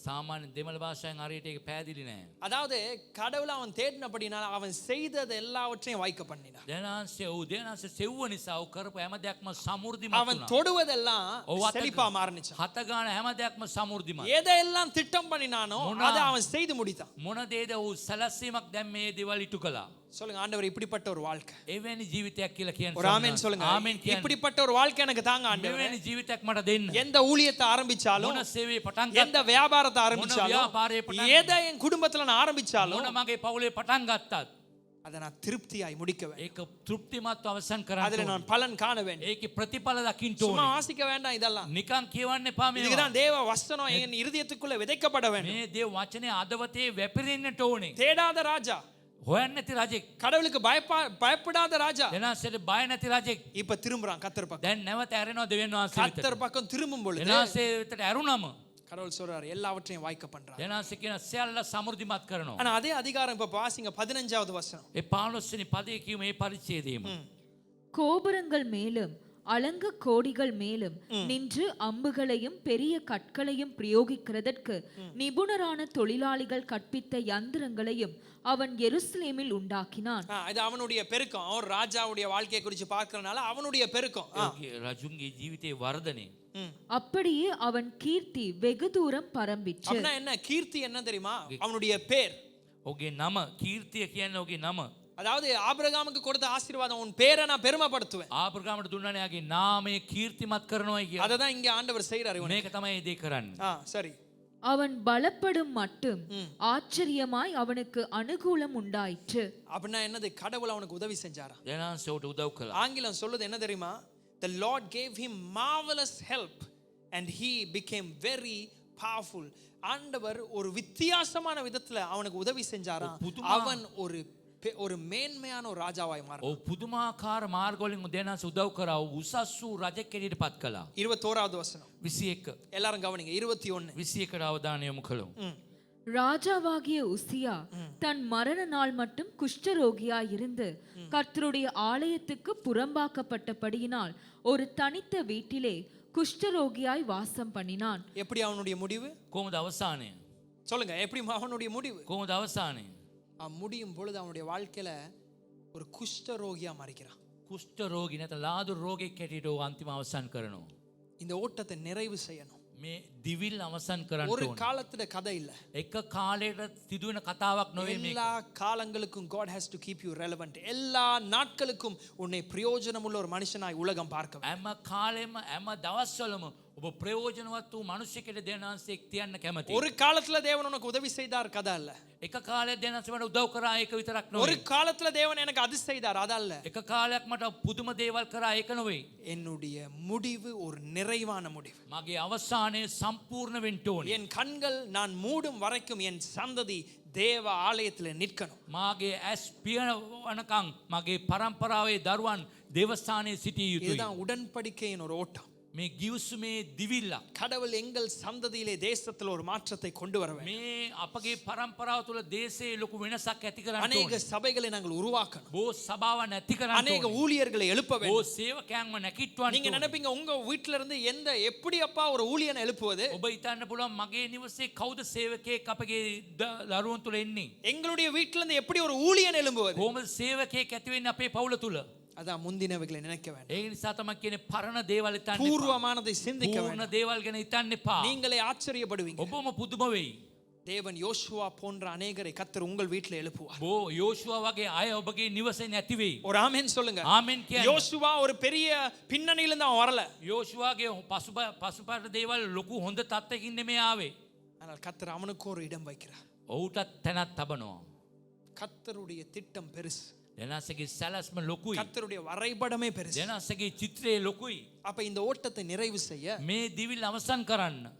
සාමාන්‍ය දෙමළ භාෂාවෙන් හරියට ඒක පැහැදිලි නෑ. அதாவது கடவுளை அவன் தேடினபடினால அவன் செய்தது எல்லாவற்றையும் வாய்க்க பண்ணினான். දේනාංශය සෙව්ව නිසා ඔව් කරපු හැම දෙයක්ම සමෘද්ධිමත් அவன் වුණා. தொடுவதெல்லாம் செழிப்பா மாறுனுச்சு. හත ගාන හැම දෙයක්ම සමෘද්ධිමත්. எதையெல்லாம் திட்டம் பண்ணினானோ அதை அவன் செய்து முடித்தான். මොන දේද ඔව් සැලැස්වීමක් දැන් මේ දේවල් ඉටු කළා. சொல்லுங்க, ஆண்டவர் இப்படிப்பட்ட ஒரு வாழ்க்கை. එවැනි ජීවිතයක් කියලා කියන්න. ஒரு ஆமென் சொல்லுங்க. ආමෙන් කියන්න. இப்படிப்பட்ட ஒரு வாழ்க்கை எனக்கு தாங்க ஆண்டவரே. එවැනි ජීවිතයක් මට දෙන්න. எந்த ஊழியத்தை ஆரம்பிச்சாலும், මොන සේවය පටන් எந்த வியாபாரத்தை ஆரம்பிச்சாலும், வியாபாரே பட்டா- எதை என் குடும்பத்துல நான் ஆரம்பிச்சாலும் මොන මගේ පවුලේ පටන් ගත්තත් அதை நான் திருப்தியாய் முடிக்க வேண்டும். ඒක තෘප්තිමත්ව අවසන් කරන්න அதுல ඕනේ. நான் பலன் காண வேண்டும். ඒකේ ප්‍රතිඵල දකින්න சும்மா ඕනේ. வாசிக்க வேண்டாம் இதெல்லாம். නිකන් කියවන්න එපා මේවා. இதுக்குதான் தேவ வசனம் என் இருதயத்துக்குள்ள விதைக்கப்பட வேண்டும். මේ දේව වචනේ අදවතේ වැපිරෙන්නට ඕනේ. தேடாத ராஜா, හොයන්න නැති රජෙක්. கடவுளுக்கு பயப்படாத ராஜா එනාසෙට බය නැති රජෙක්. இப்ப திரும்புறான் கர்த்தர் பக்கம். දැන් නැවත ඇරෙනවා දෙවියන් වහන්සේ වෙතට. கர்த்தர் பக்கம் திரும்பும் பொழுது එනාසේ වෙතට ඇරුණම கடவுள் சொல்றாரு எல்லாவற்றையும் வாய்க்க பண்றார். එනාසේ කියන සියල්ල සමෘද්ධිමත් කරනවා. ஆனா அதே அதிகாரம் இப்ப வாசிங்க 15வது வசனம். ඒ 15 වෙනි පදයේ කියු මේ පරිච්ඡේදයේම கோபுரங்கள் மேலும் அலங்க கோடிகள் மேலும் நின்று அம்புகளையும் பெரிய கற்களையும் பிரயோகிக்கிறதற்கு நிபுணரான தொழிலாளிகள் கற்பித்த யந்திரங்களையும் அவன் எருசலேமில் உண்டாக்கினான். இது அவனுடைய பெருக்கம். அவன் ராஜாவுடைய வாழ்க்கையை குறித்து பார்க்கறனால அவனுடைய பெருக்கம். රජුන්ගේ ජීවිතයේ වර්ධනය. அப்படியே அவன் கீர்த்தி வெகு தூரம் பரம்பிற்று. அப்படின்னா என்ன கீர்த்தி என்ன தெரியுமா? அவனுடைய பேர். ඔහුගේ නම කීර්තිය කියන්නේ ඔහුගේ නම. அதாவது ஆபிரகாமுக்கு கொடுத்த ஆசீர்வாதம், உன் பேரை நான் பெருமைப்படுத்துவேன். ආබ්‍රහාමට දුන්නානේ යාගේ නාමය කීර්තිමත් කරනවා කිය. அதை தான் இங்க ஆண்டவர் செய்றாரு இவனுக்கு. මේක තමයි ඒ දේ කරන්නේ. சரி. அவன் பலப்படும் மட்டும் ஆச்சரியமாய் அவனுக்கு அனுகூலம் உண்டாயிற்று. அப்படின்னா என்னது? கடவுள் அவனுக்கு உதவி செஞ்சாரா? දෙනාන්සෝට උදව් කළා. ஆங்கிலம் சொல்லுது என்ன தெரியுமா? The Lord gave him marvelous help and he became very powerful. ஆண்டவர் ஒரு வித்தியாசமான விதத்துல அவனுக்கு உதவி செஞ்சாரா? அவன் ஒரு மேன்மையான ஒரு ராஜாவாய் மாறினான். ඔව් පුදුමාකාර මාර්ගවලින් දෙනාන්ස උදව් කරා. උසස් වූ රජෙක් හැටියට පත් කළා. 21வது வசனம். 21 எல்லாரும் கவனிங்க. 21. 21ට අවධානය යොමු කළොත් ராஜாவாகிய உசியா தன் மரண நாள் மட்டும் குஷ்டரோகியாய் இருந்து கர்த்தருடைய ஆலயத்துக்கு புறம்பாக்கப்பட்டபடியினால் ஒரு தனித்த வீட்டிலே குஷ்டரோகியாய் வாசம் பண்ணினான். எப்படி அவனுடைய முடிவு? කොහොමද අවසානය? சொல்லுங்க, எப்படி அவனுடைய முடிவு? කොහොමද අවසානය? முடியும் பொழுது அவனுடைய வாழ்க்கையில ஒரு குஷ்டரோகியா மாறிக்கிறான். කුෂ්ඨ රෝගී නැත්නම් ලාදු රෝගියෙක් හැටියට අන්තිම අවසන් කරනවා. இந்த ஓட்டத்தை நிறைவு செய்யணும். මේ දිවිල් අවසන් කරන්න ஒரு ඕනේ. காலத்துல கதை இல்ல. එක කාලයකට සිදුවෙන කතාවක් නෙවෙයි මේක. எல்லா காலங்களுக்கும் God has to keep you relevant. எல்லா நாட்களுக்கும் உன்னை பிரயோஜனமுள்ள ஒரு மனுஷனாய் உலகம் பார்க்க வேண்டும். හැම කාලෙම හැම දවස්වලම ඔබ ප්‍රයෝජනවත් වූ මිනිසෙකුට දෙනාන්සෙක් තියන්න කැමතියි. ஒரு காலத்துல தேவன் உனக்கு உதவி செய்தார், கதை இல்ல. එක කාලයක් දෙනාන්ස මට උදව් කරා ඒක විතරක් ஒரு නෙවෙයි. காலத்துல தேவன் எனக்கு அது செய்தார், அதல்ல. එක කාලයක් මට පුදුම දේවල් කරා ඒක නෙවෙයි. என்னுடைய முடிவு ஒரு நிறைவான முடிவு. මගේ අවසානයේ සම්පූර්ණ වෙන්න ඕනේ. என் கண்கள் நான் மூடும் வரைக்கும் என் சந்ததி தேவ ஆலயத்துல நிற்கணும். මාගේ ඇස් පියවනකම් මගේ පරම්පරාවේ දරුවන් දේවස්ථානයේ සිටිය යුතුයි. இதுதான் உடன்படிக்கையின் ஒரு ஓட்டம். මේ ගිවිසුමේ දිවිල්ල. கடவுள் எங்கள் சந்ததியிலே தேசத்துல ஒரு மாற்றத்தை கொண்டு வர வேண்டும். මේ අපගේ පරම්පරාව තුළ දේශයේ ලොකු වෙනසක් ඇති කරන්න அநேக ඕනේ. சபைகளை நாங்கள் உருவாக்கணும். බෝ සභාවන් ඇති කරන්න அநேக ඕනේ. ஊழியர்களை எழுப்ப බෝ வேண்டும். සේවකයන්ව නැකිටවන්න நீங்க ඕනේ. நினைப்பீங்க உங்க வீட்ல இருந்து எப்படி அப்பா ஒரு ஊழியனை எழுப்புவது? ඔබ හිතන්න පුළුවන් මගේ නිවසේ කවුද සේවකයෙක් අපගේ දරුවන් තුළ එන්නේ? எங்களுடைய வீட்ல இருந்து எப்படி ஒரு ஊழியன் எழும்புவது? කොහොමද සේවකයෙක් ඇති වෙන්නේ අපේ පවුල තුළ? அதான் முந்தினவைகளை நினைக்க வேண்டும். ඒ නිසා තමයි කියන්නේ පරණ දේවල් හිතන්න එපා. பூர்வமானதை சிந்திக்க පූර්ණ வேண்டும். දේවල් ගැන හිතන්න එපා. நீங்களே ஆச்சரியப்படுவீங்க. ඔබම පුදුම වෙයි. தேவன் யோசுவா போன்ற அநேகரை கர்த்தர் உங்கள் வீட்டில் எழுப்புவார். බෝ යෝෂුවා වගේ අය ඔබගේ නිවසේ නැති වෙයි. ஒரு ஆமென் சொல்லுங்க. ආමෙන් කියන්න. யோசுவா ஒரு பெரிய பின்னணியில இருந்து அவன் வரல. යෝෂුවාගේ පසුපස දේවල් ලොකු හොඳ තත්ත්වයකින් නෙමෙයි ආවේ. ஆனால் கர்த்தர் அவனுக்கு ஒரு இடம் வைக்கிறார். ඔහුටත් තැනක් තබනවා. கர்த்தருடைய திட்டம் பெருசு. දෙනාසගේ සැලැස්ම ලොකුයි. கர்த்தருடைய வரைபடமே பெருசு. දෙනාසගේ චිත්‍රය ලොකුයි. அப்ப இந்த ஓட்டத்தை நிறைவு செய்ய මේ දිවිල් අවසන් කරන්න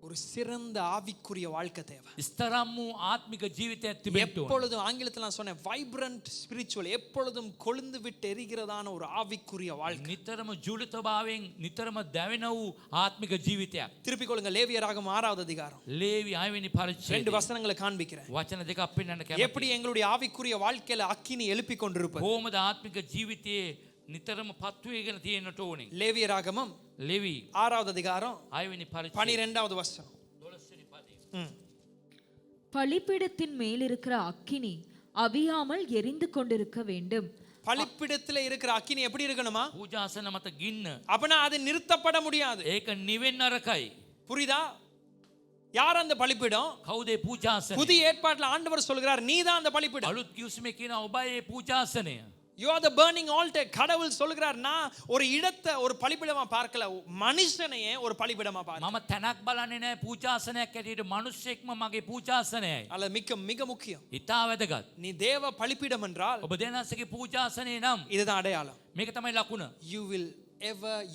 ஒரு சிறந்த ஆவிக்குரிய வாழ்க்கை தேவை. ස්තරම් වූ ආත්මික ජීවිතයක් තිබෙන්න ඕන. எப்பொழுதும் ஆங்கிலத்தில் நான் சொன்னேன் வைப்ரண்ட் ஸ்பிரிச்சுவல், எப்பொழுதும் கொழுந்து விட்டு எரிகிறதான ஒரு ஆவிக்குரிய வாழ்க்கை. නිතරම ජුලිතභාවයෙන් නිතරම දැවෙන වූ ආත්මික ජීවිතයක්. திருப்பிக் கொள்ளுங்க, லேவியராகமம் 6வது அதிகாரம் ලේවි 6 වෙනි 2 පරිච්ඡේදය. வசனங்களை காண்பிக்கிறேன். වචන දෙකක් පෙන්වන්න කැමතියි. எப்படி எங்களுடைய ஆவிக்குரிய வாழ்க்கையில அக்கினி எழுப்பி கொண்டிருப்பது. කොහොමද ආත්මික ජීවිතයේ නිතරම පත්තු වේගෙන තියෙන්නට ඕනේ. லேவியராகமம் ලෙවි 6வது அதிகாரம் 6 වෙනි පරිච්ඡේදය 12வது வசனம். 12 වෙනි පදය. பலிபீடத்தின் மேல் இருக்கிற அக்கினி அவியாமல் எரிந்து கொண்டிருக்க வேண்டும். பலிப்பிடத்துல இருக்கிற அக்கினி எப்படி இருக்கணுமா? පූජාසන මත ගින්න. அப்பனா அது நிறுத்தப்பட முடியாது. ඒක නිවෙන්න අරකයි. புரியுதா? யார் அந்த பலிப்பிடம்? කවුද ඒ පූජාසනය? புதிய ஏற்பாட்டுல ஆண்டவர் சொல்கிறார், நீதான் அந்த பலிப்பிடம். අලුත් කිව්ස්මේ කියන ඔබයි ඒ පූජාසනය. You are the burning altar. கடவுள் சொல்கிறார், நான் ஒரு இடத்தை ஒரு பலிப்பிடமா பார்க்கல, மனுஷனையே ஒரு பலிப்பிடமா பார்க்கிறேன். මම තැනක් බලන්නේ නැහැ පූජාසනයක් ඇටියට, මිනිස්සෙක්ම මගේ පූජාසනයයි. அல்ல மிக முக்கியம். ඉතා වැදගත්. நீ தேவ பலிப்பிடம் என்றால் ඔබ දෙනාසගේ පූජාසනය නම් இதுதான் அடையாளம். මේක තමයි ලකුණ.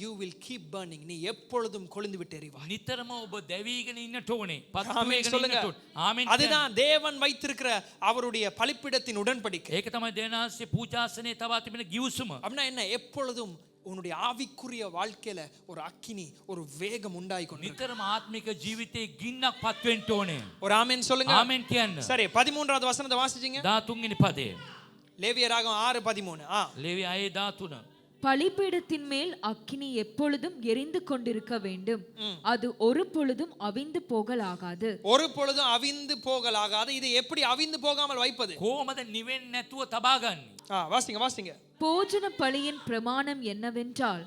you will keep burning. நீ எப்பொழுதும் கொழுந்து விட்டு எரிவாய். නිතරම ඔබ දැවීගෙන ඉන්නට ඕනේ. පත්තු ஆமென் වේගෙන சொல்லுங்க. ඉන්නට ඕනේ. ආමෙන්. அதுதான் தேவன் வைத்திருக்கிற அவருடைய பலிப்பிடத்தின் உடன்படிக்கை. ඒක තමයි දෙනාසේ පූජාසනයේ තවා තිබෙන ගිවිසුම. அப்படின்னா என்ன? எப்பொழுதும் உன்னுடைய ஆவிக்குரிய வாழ்க்கையில ஒரு அக்கினி, ஒரு வேகம் உண்டாகி கொண்டிருக்கும். නිතරම ආත්මික ජීවිතේ ගින්නක් පත් වෙන්න ඕනේ. ஒரு ஆமென் சொல்லுங்க. ආමෙන් කියන්න. சரி, 13வது வசனத்தை வாசிச்சீங்க. 13 වෙනි පදය. லேவியராகமம் 6:13. ලේවි 6:13. பலிபீடத்தின் மேல் அக்கினி எப்பொழுதும் எரிந்து கொண்டிருக்க வேண்டும். அது ஒரு பொழுதும் அவிந்து போகலாகாது. ஒரு பொழுதும் அவிந்து போகலாகாது. இது எப்படி அவிந்து போகாமல் வைப்பது? කොහොමද නිවෙන්නේ නැතුව තබා ගන්නේ? வாசிங்க. போஜன பலியின் பிரமாணம் என்னவென்றால்,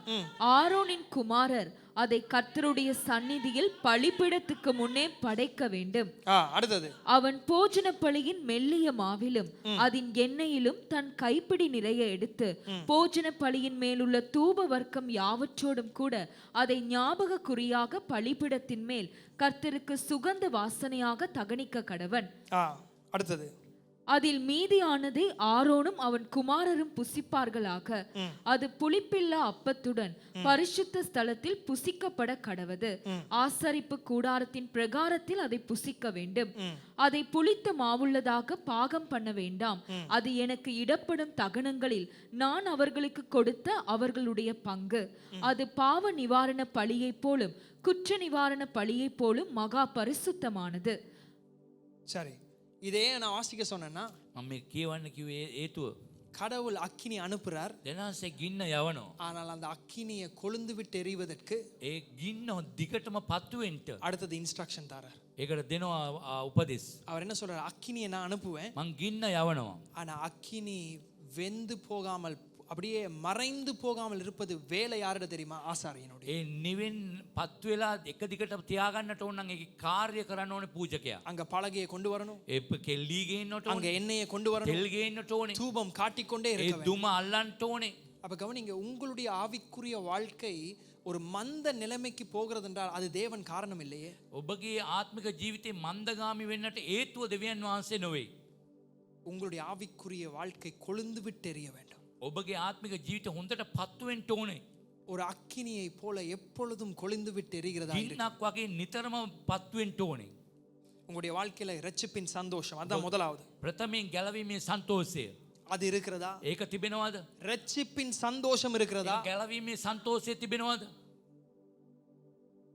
ஆரோனின் குமாரர் அதை கர்த்தருடைய சந்நிதியில் பலிபீடத்துக்கு முன்னே படைக்க வேண்டும். அடுத்தது, அவன் போஜன பலியின் மெல்லிய மாவிலும் அதன் எண்ணெயிலும் தன் கைப்பிடி நிறைய எடுத்து போஜன பலியின் மேலுள்ள தூப வர்க்கம் யாவற்றோடும் கூட அதை ஞாபக குறியாக பலிபீடத்தின் மேல் கர்த்தருக்கு சுகந்த வாசனையாக தகனிக்க கடவன். அடுத்தது, அதில் மீதியானதை ஆரோனும் அவன் குமாரரும் புசிப்பார்களாக. அது புளிப்பில்லா அப்பத்துடன் பரிசுத்த ஸ்தலத்தில் புசிக்கப்பட கடவது. ஆசரிப்பு கூடாரத்தின் பிரகாரத்தில் அதை புசிக்க வேண்டும். அதை புளித்த மாவுள்ளதாக பாகம் பண்ண வேண்டாம். அது எனக்கு இடப்படும் தகனங்களில் நான் அவர்களுக்கு கொடுத்த அவர்களுடைய பங்கு. அது பாவ நிவாரண பலியை போலும் குற்ற நிவாரண பலியை போலும் மகா பரிசுத்தமானது. சரி, இதே நான் வாசிக்க சொன்னேன்னா, මම මේ කියවන්න කිව්වේ හේතුව. கடவுள் அக்கினி அனுப்புறார். දෙනාසේ ගින්න යවනවා. ஆனால் அந்த அக்கினியை கொழுந்து விட்டு எரிவதற்கு ඒ ගින්න දිගටම පත්තු වෙන්න அடுத்தது இன்ஸ்ட்ரக்ஷன் தரார். ඒකට දෙනවා උපදෙස්. அவர் என்ன சொல்றார்? அக்கினியை நான் அனுப்புவேன், මං ගින්න යවනවා. ஆனா அக்கினி வெந்து போகாமல் அப்படியே மறைந்து போகாமல் இருப்பது வேலை யாரோட தெரியுமா? ஆசாரியனுடைய. ඒ නිවෙන් පත්තු වෙලා එක දිගට තියාගන්නට ඕන නම් ඒකේ කාර්ය කරන්න ඕනේ පූජකයා. அங்க பலகையை கொண்டு வரணும், ඒ කෙල්ලී ගේන්නට அங்க ඕනේ. எண்ணெயை கொண்டு வரணும், තෙල් ගේන්නට ඕනේ. தூபம் காட்டிக்கொண்டே ඒ இருக்க வேண்டும். දුම අල්ලන්නට ඕනේ. அப்ப கவனிங்க, உங்களுடைய ஆவிக்குரிய வாழ்க்கை ஒரு மந்த நிலைமைக்கு போகிறது என்றால் அது தேவன் காரணம் இல்லையே. ඔබගේ ආත්මික ජීවිතේ මන්දගාමි වෙන්නට හේතුව දෙවියන් වහන්සේ නොවේ. உங்களுடைய ஆவிக்குரிய வாழ்க்கை கொழுந்து விட்டு எரிய வேண்டும். ඔබගේ ආත්මික ජීවිතය හොඳට පත්තු වෙන්න ඕනේ. ஒரு அக்கினியை போல எப்பொழுதும் கொழுந்து விட்டு எரிகிறதா? ගින්නක් වගේ නිතරම පත්තු වෙන්න ඕනේ. உங்களுடைய வாழ்க்கையில இரட்சிப்பின் சந்தோஷம், அதான் முதலாவது. ප්‍රථමයෙන් ගැලවීමේ සන්තෝෂය அது இருக்கிறதா? ඒක තිබෙනවද? இரட்சிப்பின் சந்தோஷம் இருக்கிறதா? ගැලවීමේ සන්තෝෂය තිබෙනවද?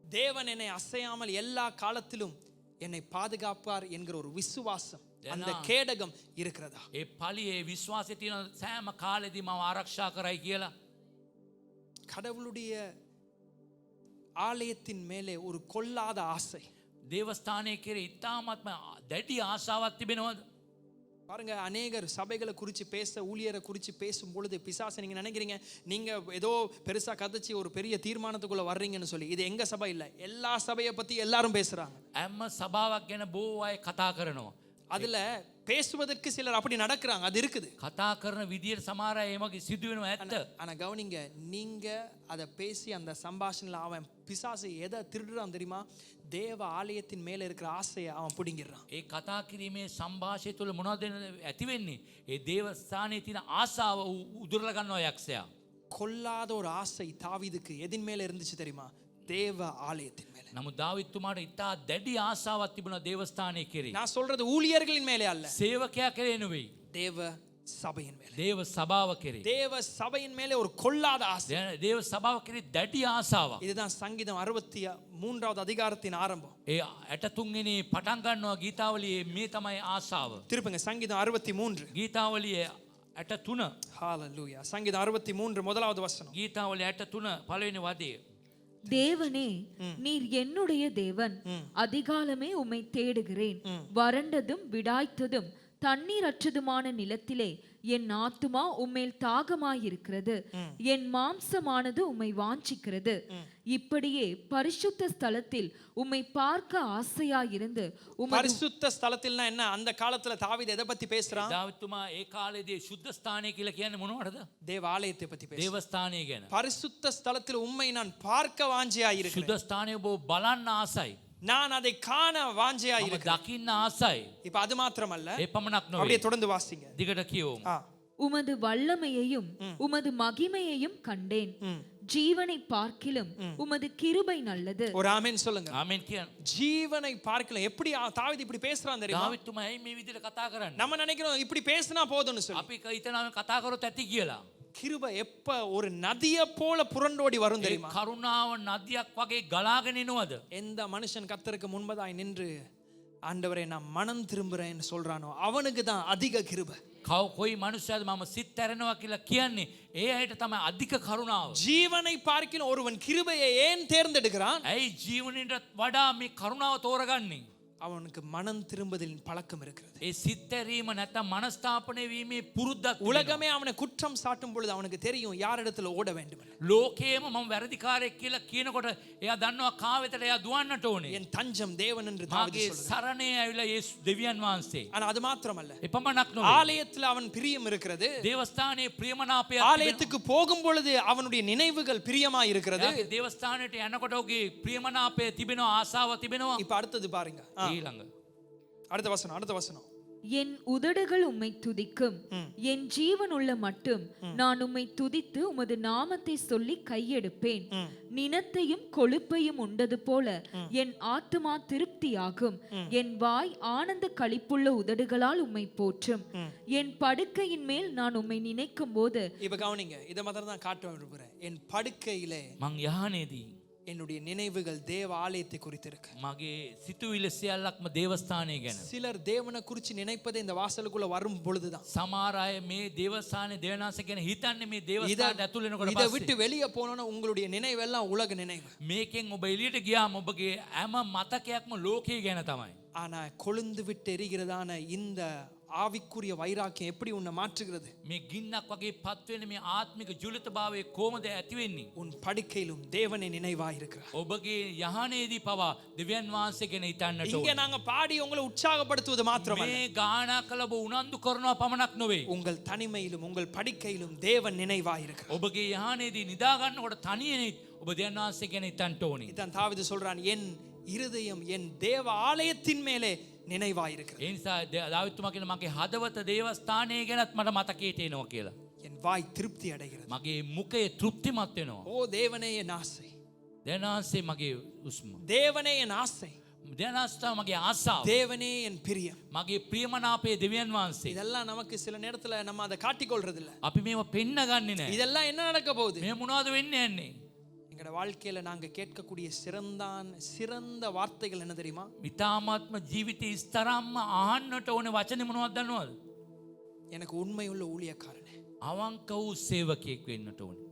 தேவன் என்னை அசையாமல் எல்லா காலத்திலும் என்னை பாதுகாப்பார் என்கிற ஒரு விசுவாசம், அந்த கேடகம் இருக்கிறதா? ඒ පලියේ විශ්වාසය තියෙන සෑම කාලෙදී මම ආරක්ෂා කරයි කියලා. கடவுளுடைய ஆலயத்தின் மேலே ஒரு கொல்லாத ஆசை. දේවස්ථානයේ කෙරේ ඉතාමත්ම දැඩි ආශාවක් තිබෙනවද? பாருங்க, அநேகர் சபைகளை குறித்து பேச, ஊழியரை குறித்து பேசும் பொழுது பிசாசு நீங்க நினைக்கிறீங்க நீங்க ஏதோ பெருசா கதைச்சி ஒரு பெரிய தீர்மானத்துக்குள்ள வர்றீங்கன்னு சொல்லி. இது எங்க சபை இல்ல, எல்லா சபையை பத்தி எல்லாரும் பேசுறாங்க. හැම සභාවක් ගැන බොහෝ අය කතා කරනවා. அதுல பேசுவதற்கு சிலர் அப்படி நடக்கிறாங்க, அது இருக்குது. කතා කරන විදියට සමහර අය එමගේ සිදු වෙනවා ඇත්ත. ஆனா கவனிங்க, நீங்க அதை பேசி அந்த சம்பாஷணையில அவன் பிசாசு எதை திருடுறான் தெரியுமா? தேவ ஆலயத்தின் மேல இருக்கிற ஆசையை அவன் பிடுங்கிடுறான். ඒ කතා කිරීමේ සංభාෂය තුළ මොනවද ඇති වෙන්නේ? ඒ දේවස්ථානයේ තියෙන ආසාව උදුරලා ගන්නවා යක්ෂයා. கொல்லாத ஒரு ஆசை தாவீதுக்கு எதின் மேல இருந்துச்சு தெரியுமா? தேவ ஆலயத்தின் மேல. නමුත් දාවිත්තුමාට ඉතා දැඩි ආසාවක් තිබුණා දේවස්ථානයේ කෙරේ. நான் சொல்றது ஊழியர்களின் மேலே அல்ல, සේවකයා කෙරේ නෙවෙයි. தேவ சபையின் மேலே. දේව සභාව කෙරේ. தேவ சபையின் மேலே ஒரு கொல்லாத ஆசை. දේව සභාව කෙරේ දැඩි ආසාවක්. இதுதான் சங்கீதம் 63வது அதிகாரத்தின் ஆரம்பம். ඒ 63 වෙනි පටන් ගන්නවා ගීතාවලියේ මේ තමයි ආසාව. திருப்புங்க சங்கீதம் 63. ගීතාවලියේ 63. ஹalleluya. சங்கீதம் 63 முதலாவது வசனம். ගීතාවලිය 63 පළවෙනි වදය. தேவனே நீர் என்னுடைய தேவன், அதிகாலமே உம்மை தேடுகிறேன். வறண்டதும் விடாய்த்ததும் தண்ணீரற்றதுமான நிலத்திலே என் ஆத்துமா உம்மேல் தாகமாயிருக்கிறது, என் மாம்சமானது உம்மை வாஞ்சிக்கிறது. இப்படியே பரிசுத்த ஸ்தலத்தில் உம்மை பார்க்க ஆசையாயிருந்து பரிசுத்த ஸ்தலத்தில்னா என்ன? அந்த காலத்துல தாவீது எதை பத்தி பேசுறான்? දාවිත්තුමා ඒ කාලේදී සුද්ධ ස්ථානය කියලා කියන්නේ මොනවටද? தேவ ஆலயத்தை பத்தி பேசுறான். දේවස්ථානය ගැන. பரிசுத்த ஸ்தலத்தில் உம்மை நான் பார்க்க வாஞ்சியாயிருக்கிறேன். සුද්ධ ස්ථානය ඔබ බලන්න ආසයි. நான் அதை காண வாஞ்சியா මම இருக்கிறேன். දකින්න ආසයි. இப்ப அது மாத்திரமல்ல, ඒ පමණක් அப்படியே නොවේ. தொடர்ந்து வாசிங்க. දිගට කියවමු. உமது வல்லமையையும் உமது மகிமையையும் கண்டேன். ஜீவனை பார்க்கிலும் உமது கிருபை நல்லது. ஒரு ஆமென் சொல்லுங்க. ආමෙන් කියන්න. ஜீவனை பார்க்கல. எப்படி தாவீது இப்படி பேசுறான் தெரியுமா? දාවිත්තුමා ඇයි මේ විදිහට කතා කරන්නේ? நம்ம நினைக்கிறோம் இப்படி பேசினா போதும்னு சொல்லி. අපි හිතනවා කතා කරොත් ඇති කියලා. கிருபை எப்ப ஒரு நதியை போல புரண்டோடி வரும் ඒ தெரியுமா? කරුණාව නදියක් වගේ ගලාගෙන එනවද? எந்த மனுஷன் கர்த்தருக்கு முன்பதாய் நின்று ஆண்டவரே நான் மனம் திரும்புறேன்னு சொல்றானோ அவனுக்கு தான் அதிக கிருபை. කොයි මනුස්සයද මම සිත් ඇරෙනවා කියලා කියන්නේ ඒ අයට තමයි අධික කරුණාව. ஜீவனை பார்க்கிலும் ஒருவன் கிருபையை ஏன் தேர்ந்தெடுக்கிறான்? ඇයි ජීවනින්ට වඩා මේ කරුණාව තෝරගන්නේ? அவனுக்கு மனம் திரும்புதலின் பழக்கம் இருக்கிறது. ඒ සිත් ඇරීම නැත්නම් මනස්ථාපනය වීමේ පුරුද්දක් තිබෙනවා. உலகமே அவனை குற்றம் சாட்டும் பொழுது அவனுக்கு தெரியும் யார் இடத்துல ஓட வேண்டும். ලෝකයේම මම වැරදිකාරයෙක් කියලා කියනකොට එයා දන්නවා කා වෙතට එයා දුවන්නට ඕනේ. என் தஞ்சம் தேவன் என்று தாவீது මාගේ சொல்றான். සරණේ ඇවිල්ලා යේසු දෙවියන් වහන්සේ. ஆனா அது மாத்திரமல்ல, එපමණක් නොවේ. ஆலயத்துல அவன் பிரியம் இருக்கிறது. දේවස්ථානයේ ප්‍රියමනාපයක් තිබෙනවා. ஆலயத்துக்கு போகும் பொழுது அவனுடைய நினைவுகள் பிரியமா இருக்கிறது. එයාගේ දේවස්ථානයට යනකොට ඔහුගේ ප්‍රියමනාපය තිබෙනවා, ආසාව තිබෙනවා. இப்ப அடுத்தது பாருங்க. ඊළඟ அடுத்த வசனம். என் உதடுகள் உம்மை துதிக்கும், என் ஜீவன் உள்ள மட்டும் நான் உம்மை துதித்து உமது நாமத்தை சொல்லி கையெடுப்பேன். நினத்தையும் கொழுப்பையும் உண்டது போல என் ஆத்துமா திருப்தியாகும். என் வாய் ஆனந்த களிப்புள்ள உதடுகளால் உம்மை போற்றும். என் படுக்கையின் மேல் நான் உம்மை நினைக்கும் போது. இப்ப கவனிங்க, இதை மாத்திரம் தான் காட்ட விரும்புறேன். என் படுக்கையிலே මං යහනේදී என்னுடைய நினைவுகள் தேவ ஆலயத்தை குறித்து இருக்கு. මගේ සිතුවිලි සියල්ලක්ම දේවස්ථානය ගැන. சிலர் தேவனை குறித்து நினைப்பதே இந்த வாசலுக்குள்ள வரும் பொழுதுதான். සමහර අය මේ දේවස්ථානයේ දේවනාස ගැන හිතන්නේ මේ දේවස්ථානයට ඇතුල් වෙනකොට இதை පස්සේ. விட்டு வெளியே போனோம்னா உங்களுடைய நினைவெல்லாம் உலக நினைவு. මේකෙන් ඔබ එළියට ගියාම ඔබගේ හැම මතකයක්ම ලෝකයේ ගැන තමයි. ஆனா கொழுந்து விட்டு எரிகிறதான இந்த ஆவிக்குரிய வைராக்கியம் எப்படி உன்னை மாற்றுகிறது? මේ ගින්නක් වගේ පත් වෙන මේ ආත්මික ජුලිතභාවයේ කොහොමද ඇති වෙන්නේ? உன் படுக்கையிலும் தேவனை நினைவாய் இருக்கிறார். ඔබගේ යහනේදී පවා දෙවියන් වහන්සේ ගැන හිතන්නට இங்க ඕනේ. நாங்க பாடி உங்களை உற்சாகப்படுத்துவது மாத்திரமல்ல, මේ ගානක් කළ ඔබ උනන්දු කරනවා පමණක් නොවේ. உங்கள் தனிமையிலும் உங்கள் படுக்கையிலும் தேவன் நினைவாய் இருக்கிறார். ඔබගේ යහනේදී නිදා ගන්නකොට තනියනේ ඔබ දෙවියන් වහන්සේ ගැන හිතන්නට ඕනේ. இதான் தாவீது சொல்றான், என் இருதயம் என் தேவ ஆலயத்தின் மேலே நினைவாய் இருக்கிறது. ඒ නිසා දාවිත්තුමා කියන මගේ හදවත දේවස්ථානයේ ගැනත් මට මතකයට එනවා කියලා. என் வாய் திருப்தி அடைகிறது. මගේ මුඛය තෘප්තිමත් වෙනවා. ஓ தேவனே என் ஆசை, දෙවියන් වහන්සේ මගේ උස්ම. தேவனே என் ஆசை, දෙවියන් වහන්සේ මගේ ආසාව. தேவனே என் பிரியம். මගේ ප්‍රියමනාපයේ දෙවියන් වහන්සේ. இதெல்லாம் நமக்கு சில நேரத்துல நம்ம அதை காட்டிக்கொள்றது இல்ல. අපි මේව පෙන්න ගන්නෙ නැහැ. இதெல்லாம் என்ன நடக்க போகுது? මේ මොනවද වෙන්නේ යන්නේ? எங்களோட வாழ்க்கையில நாங்க கேட்கக்கூடிய சிறந்த வார்த்தைகள் என்ன தெரியுமா? විතාමාත්ම ජීවිතේ ඉස්තරම්ම ආහන්නට ඕනේ වචනේ මොනවද දන්නවද? எனக்கு உண்மையுள்ள ஊழியக்காரனே. අවංක වූ සේවකයෙක් වෙන්නට ඕනේ.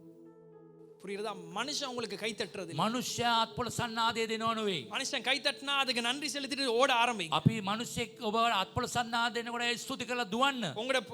புரியுதா? மனுஷன் உங்களுக்கு கை தட்டுறது இல்ல. මනුෂ්‍යයා අත්පොළ සන්නාදය දෙනව නෙවෙයි. மனுஷன் கை தட்டினா அதுக்கு நன்றி செலுத்திட்டு ஓட ஆரம்பிங்க. අපි මිනිස්සෙක් ඔබ අත්පොළ සන්නාදය දෙනකොට ඒ ස්තුති කරලා දුවන්න.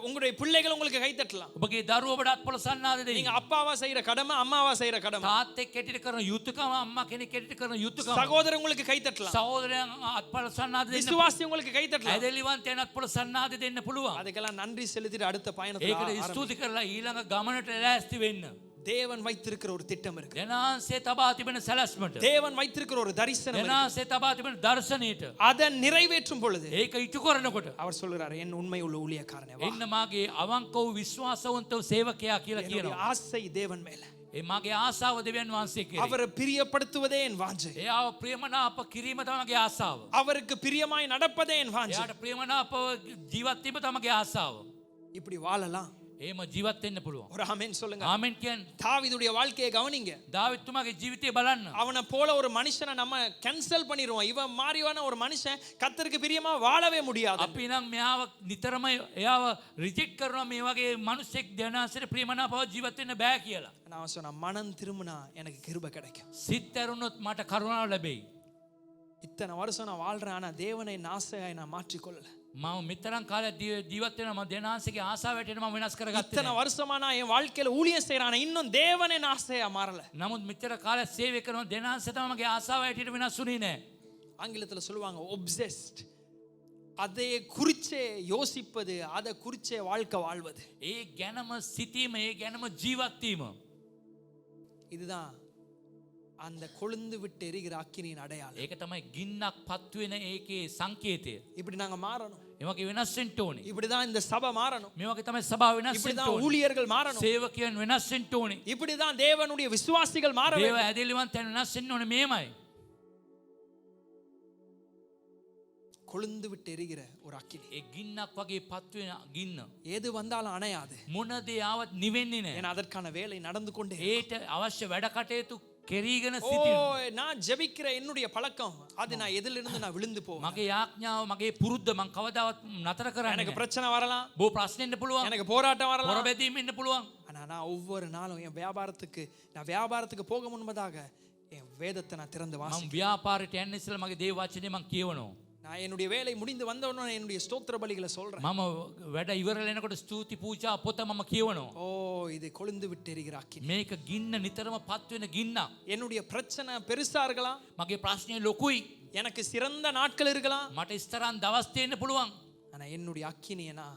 உங்களுடைய பிள்ளைகள் உங்களுக்கு கை தட்டலாம். ඔබගේ දරුවෝ ඔබට අත්පොළ සන්නාදය දෙයි. நீங்க அப்பாவா செய்யற கடமை, அம்மாவா செய்யற கடமை. තාත්තෙක් හැටියට කරන යුතුයකම, අම්මා කෙනෙක් හැටියට කරන යුතුයකම. சகோதரன் உங்களுக்கு கை தட்டலாம். සහෝදරයන් අත්පොළ සන්නාදය දෙන්න. விசுவாசி உங்களுக்கு கை தட்டலாம். ඇදලිවන්තයන් අත්පොළ සන්නාදය දෙන්න පුළුවන්. அதுக்கெல்லாம் நன்றி செலுத்திட்டு அடுத்த பயணத்துல ඒකට ස්තුති කරලා ඊළඟ ගමනට ලෑස්ති වෙන්න. தேவன் வைத்திருக்கிற ஒரு திட்டம் இருக்கு. දෙනාන්සේ තබා තිබෙන සැලැස්මට. தேவன் வைத்திருக்கிற ஒரு தரிசனம் இருக்கு. දෙනාන්සේ තබා තිබෙන දර්ශනයට. அதை நிறைவேற்றும் பொழுது ඒක ඉටු කරනකොට அவர் சொல்கிறார், என் உண்மை உள்ள ஊழியக்காரனே வா. එන්න මාගේ අවංක වූ විශ්වාසවන්ත වූ සේවකයා කියලා என்னுடைய කියනවා. ஆசை தேவன் மேல. ඒ මගේ ආසාව දෙවියන් වහන්සේ කෙරෙහි. அவரை பிரியப்படுத்துவதே என் வாஞ்சை. එයාව ප්‍රියමනාප කිරීම තමයි මගේ ආසාව. அவருக்கு பிரியமாய் நடப்பதே என் வாஞ்சை. එයාට ප්‍රියමනාපව ජීවත් වීම තමයි මගේ ආසාව. இப்படி வாழலாம். එහෙම ජීවත් වෙන්න පුළුවන්. ஒரு ஆமென் சொல்லுங்க. ආමෙන් කියන්නේ. தாவீதுடைய வாழ்க்கையை கவனிங்க. දාවිත්තුමාගේ ජීවිතය බලන්න. அவனை போல ஒரு மனுஷனை நம்ம கேன்சல் பண்ணிடுவோம். இவன் மாதிரியான ஒரு மனுஷன் கர்த்தருக்கு பிரியமா வாழவே முடியாது. අපි නම් මෙයාව නිතරම එයාව රිජෙක්ට් කරනවා මේ වගේ මිනිස්සෙක් දෙනාසෙට ප්‍රියමනාපව ජීවත් වෙන්න බෑ කියලා. நான் சொன்ன மனம் திரும்பினா எனக்கு கிருபை கிடைக்கும். සිත් ඇරුණොත් මට කරුණාව ලැබෙයි. இத்தனை வருஷம் நான் வாழ்றேன், ஆனா தேவனை நாசையாய் நான் மாற்றிக்கொள்ளல. මම මෙතරම් කාලයක් ජීවත් වෙනවා මම දෙනාන්සේගේ ආසාව වැටෙන්න මම වෙනස් කරගත්තේ இத்தனை නැහැ. வருஷமா நான் என் வாழ்க்கையில ஊழியம் செய்யறான, இன்னும் தேவனை நாசையா மாறல. නමුත් මෙච්චර කාලයක් සේවය කරනවා දෙනාන්සේ තමයි මගේ ආසාව වැටෙන්න වෙනස් වුණේ නැහැ. ஆங்கிலத்துல சொல்லுவாங்க obsessed. அதை குறிச்சே யோசிப்பது, அதை குறிச்சே வாழ்க்கை வாழ்வது. ඒ ගැනම සිතීම ඒ ගැනම ජීවත් වීම. இதுதான் அந்த கொழுந்து விட்டு எரிகிற அக்கினியின் அடையாளம். ඒක තමයි ගින්නක් පත් වෙන ඒකේ සංකේතය. இப்படி நாங்க மாறணும். ඒ වගේ වෙනස් වෙන්න ඕනේ. இப்படிதான் இந்த சபை மாறணும். මේ වගේ තමයි සභාව වෙනස් වෙන්න இப்படிதான் ඕනේ. ஊழியர்கள் மாறணும். සේවකයන් වෙනස් වෙන්න ඕනේ. இப்படிதான் தேவனுடைய விசுவாசிகள் மாற දේව வேண்டும். ඇදහිලිවන්තයන් වෙනස් වෙන්න ඕනේ මේමයි. கொழுந்து விட்டு எரிகிற ஒரு அக்கினி. ඒ ගින්නක් වගේ පත් වෙන ගින්න. எது வந்தாலும் அணையாது. මොන දේ ආවත් නිවෙන්නේ නැහැ. ஏன்னா அதற்கான வேலை நடந்து கொண்டே. ඒට අවශ්‍ය වැඩ කටයුතු කෙරීගෙන ஓ, සිටින්න. நான் ஜெபிக்கிற என்னுடைய பழக்கம், அது நான் எதிலிருந்து நான் விழுந்து போவேன். මගේ යාඥාව මගේ පුරුද්ද මං කවදාවත් නතර කරන්නේ எனக்கு නැහැ. பிரச்சனை வரலாம், බෝ ප්‍රශ්න එන්න පුළුවන්. எனக்கு போராட்டம் හොර வரலாம். බැදීම් එන්න පුළුවන්. ஆனா நான் ஒவ்வொரு நாளும் என் வியாபாரத்துக்கு போக முன்பதாக என் வேதத்தை நான் திறந்து මම வாசிக்கிறேன். ව්‍යාපාරයට යන්න ඉස්සෙල්ලා මගේ දේව වචනේ මං කියවනවා. நான் என்னுடைய வேலை முடிந்து வந்த உடனே என்னுடைய ஸ்தோத்திர பலிகளை சொல்றேன். මම වැඩ ඉවරලා එනකොට ස්තුති පූජා පොත මම කියවනවා. ஓ, இது கொழுந்து விட்டு எரிகிற அக்கினி. මේක ගින්න නිතරම පත් වෙන ගින්නක්. என்னுடைய பிரச்சனை பெருசா இருக்கலாம், මගේ ප්‍රශ්නේ ලොකුයි. எனக்கு சிறந்த நாட்கள் இருக்கலாம், මට ඉස්තරම් දවස් තියෙන්න පුළුවන්. ஆனா என்னுடைய அக்கினியை நான்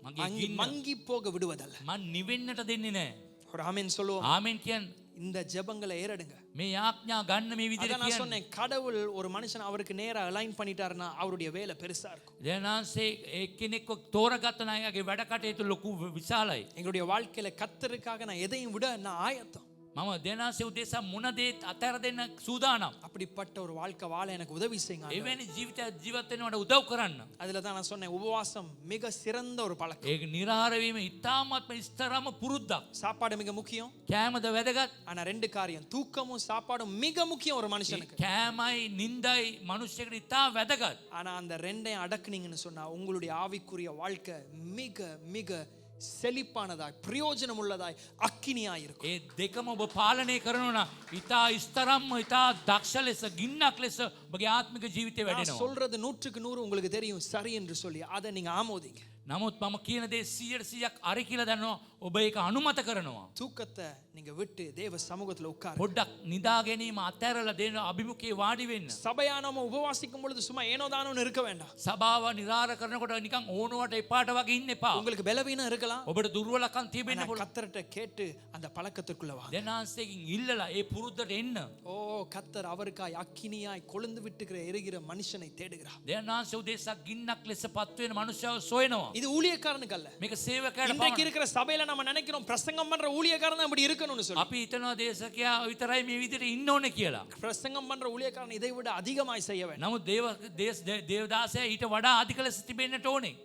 මගේ ගින්න மங்கி போக விடுவதல்ல. මං නිවෙන්නට දෙන්නේ නැහැ. ஒரு ஆமென் சொல்லுவோம். ආමෙන් කියන්නේ இந்த ஜெபங்களை ஏறெடுங்க. මේ යාඥා ගන්න මේ විදිහට அதான் நான் කියන්නේ. சொன்னேன், கடவுள் ஒரு மனுஷன் அவருக்கு நேரா அலைன் பண்ணிட்டாருன்னா அவருடைய வேலை பெருசா இருக்கும். දෙනාන්සේ එක්කෙනෙක්ව තෝරගත්ත නායකගේ වැඩ කටයුතු ලොකු විශාලයි. எங்களுடைய வாழ்க்கையில கர்த்தருக்காக நான் எதையும் விட நான் ஆயத்தம். මම දෙනාන්සේ උදෙසා මොන දේත් අතහැර දෙන්න සූදානම්. அப்படிப்பட்ட ஒரு வாழ்க்கை வாழ எனக்கு உதவி செய்யுங்க. එවැනි ජීවිතයක් ජීවත් වෙනවට උදව් කරන්න. அதுல தான் நான் சொன்னேன், உபவாசம் மிக சிறந்த ஒரு பழக்கம். ඒක නිරාර වීම ඉතාමත්ම ඉස්තරම පුරුද්දක්. சாப்பாடு மிக முக்கியம், කෑමද වැදගත්. ஆனா ரெண்டு காரியம், தூக்கமும் சாப்பாடும் மிக முக்கியம் ஒரு மனுஷனுக்கு. කෑමයි නින්දයි මනුෂ්‍යයෙකුට ඉතා වැදගත්. ஆனா அந்த ரெண்டையும் அடக்குனீங்கன்னு சொன்னா உங்களுடைய ஆவிக்குரிய வாழ்க்கை மிக மிக செழிப்பானதாய் பிரயோஜனம் உள்ளதாய் அக்கினியாய் இருக்கும். ඒ දෙකම ඔබ පාලනය කරනවා නම් ඉතා ඉස්තරම්ම ඉතා දක්ෂ ලෙස ගින්නක් ලෙස ඔබගේ ආත්මික ජීවිතය நான் වැඩෙනවා. சொல்றது 100% உங்களுக்கு தெரியும் சரி என்று சொல்லி அதை நீங்க ஆமோதிங்க. නමුත් මම කියන දේ 100% අරි කියලා දන්නවා. ඔබ ඒක අනුමත කරනවා. தூக்கத்தை நீங்க விட்டு தேவ சமூகத்துல உட்காருங்க. පොඩ්ඩක් නිදා ගැනීම අත්හැරලා දෙන අභිමුඛයේ වාඩි වෙන්න. சபையானவ உபவாசிக்கும் பொழுது சும்மா ஏனோ தானோன்னு இருக்க வேண்டாம். සභාව නිරාර කරනකොට නිකන් ඕනවට එපාට වගේ ඉන්න එපා. உங்களுக்கு பலவீனம் இருக்கலாம், ඔබට දුර්වලකම් තිබෙන්න පුළුවන්. கர்த்தர்ட்ட கேட்டு அந்த பழக்கத்துக்குள்ள வாங்க. දෙනාන්සේකින් ඉල්ලලා ඒ පුරුද්දට එන්න. ஓ, கர்த்தர் அவருக்காய் அக்கினியாய் கொழுந்து விட்டுக்கிற எரிகிற மனுஷனை தேடுகிறார். දෙනාන්සේ උදෙසා ගින්නක් ලෙස පත් වෙන මනුෂ්‍යව සොයනවා. இது ஊழியக்காரனுக்கு அல்ல. මේක සේවකයාට இன்றைக்கு පමණයි. இருக்கிற சபையில நம்ம நினைக்கிறோம் பிரசங்கம் பண்ற ஊழியக்காரன் அப்படி இருக்கணும்னு சொல்லி. අපි හිතනවා දේශකයා විතරයි මේ විදිහට ඉන්න ඕනේ කියලා. பிரசங்கம் பண்ற ஊழியக்காரன் இதை விட அதிகமாய் செய்ய வேண்டும். නමුත් දේවදාසයා ඊට වඩා අධික ලෙස තිබෙන්නට ඕනේ.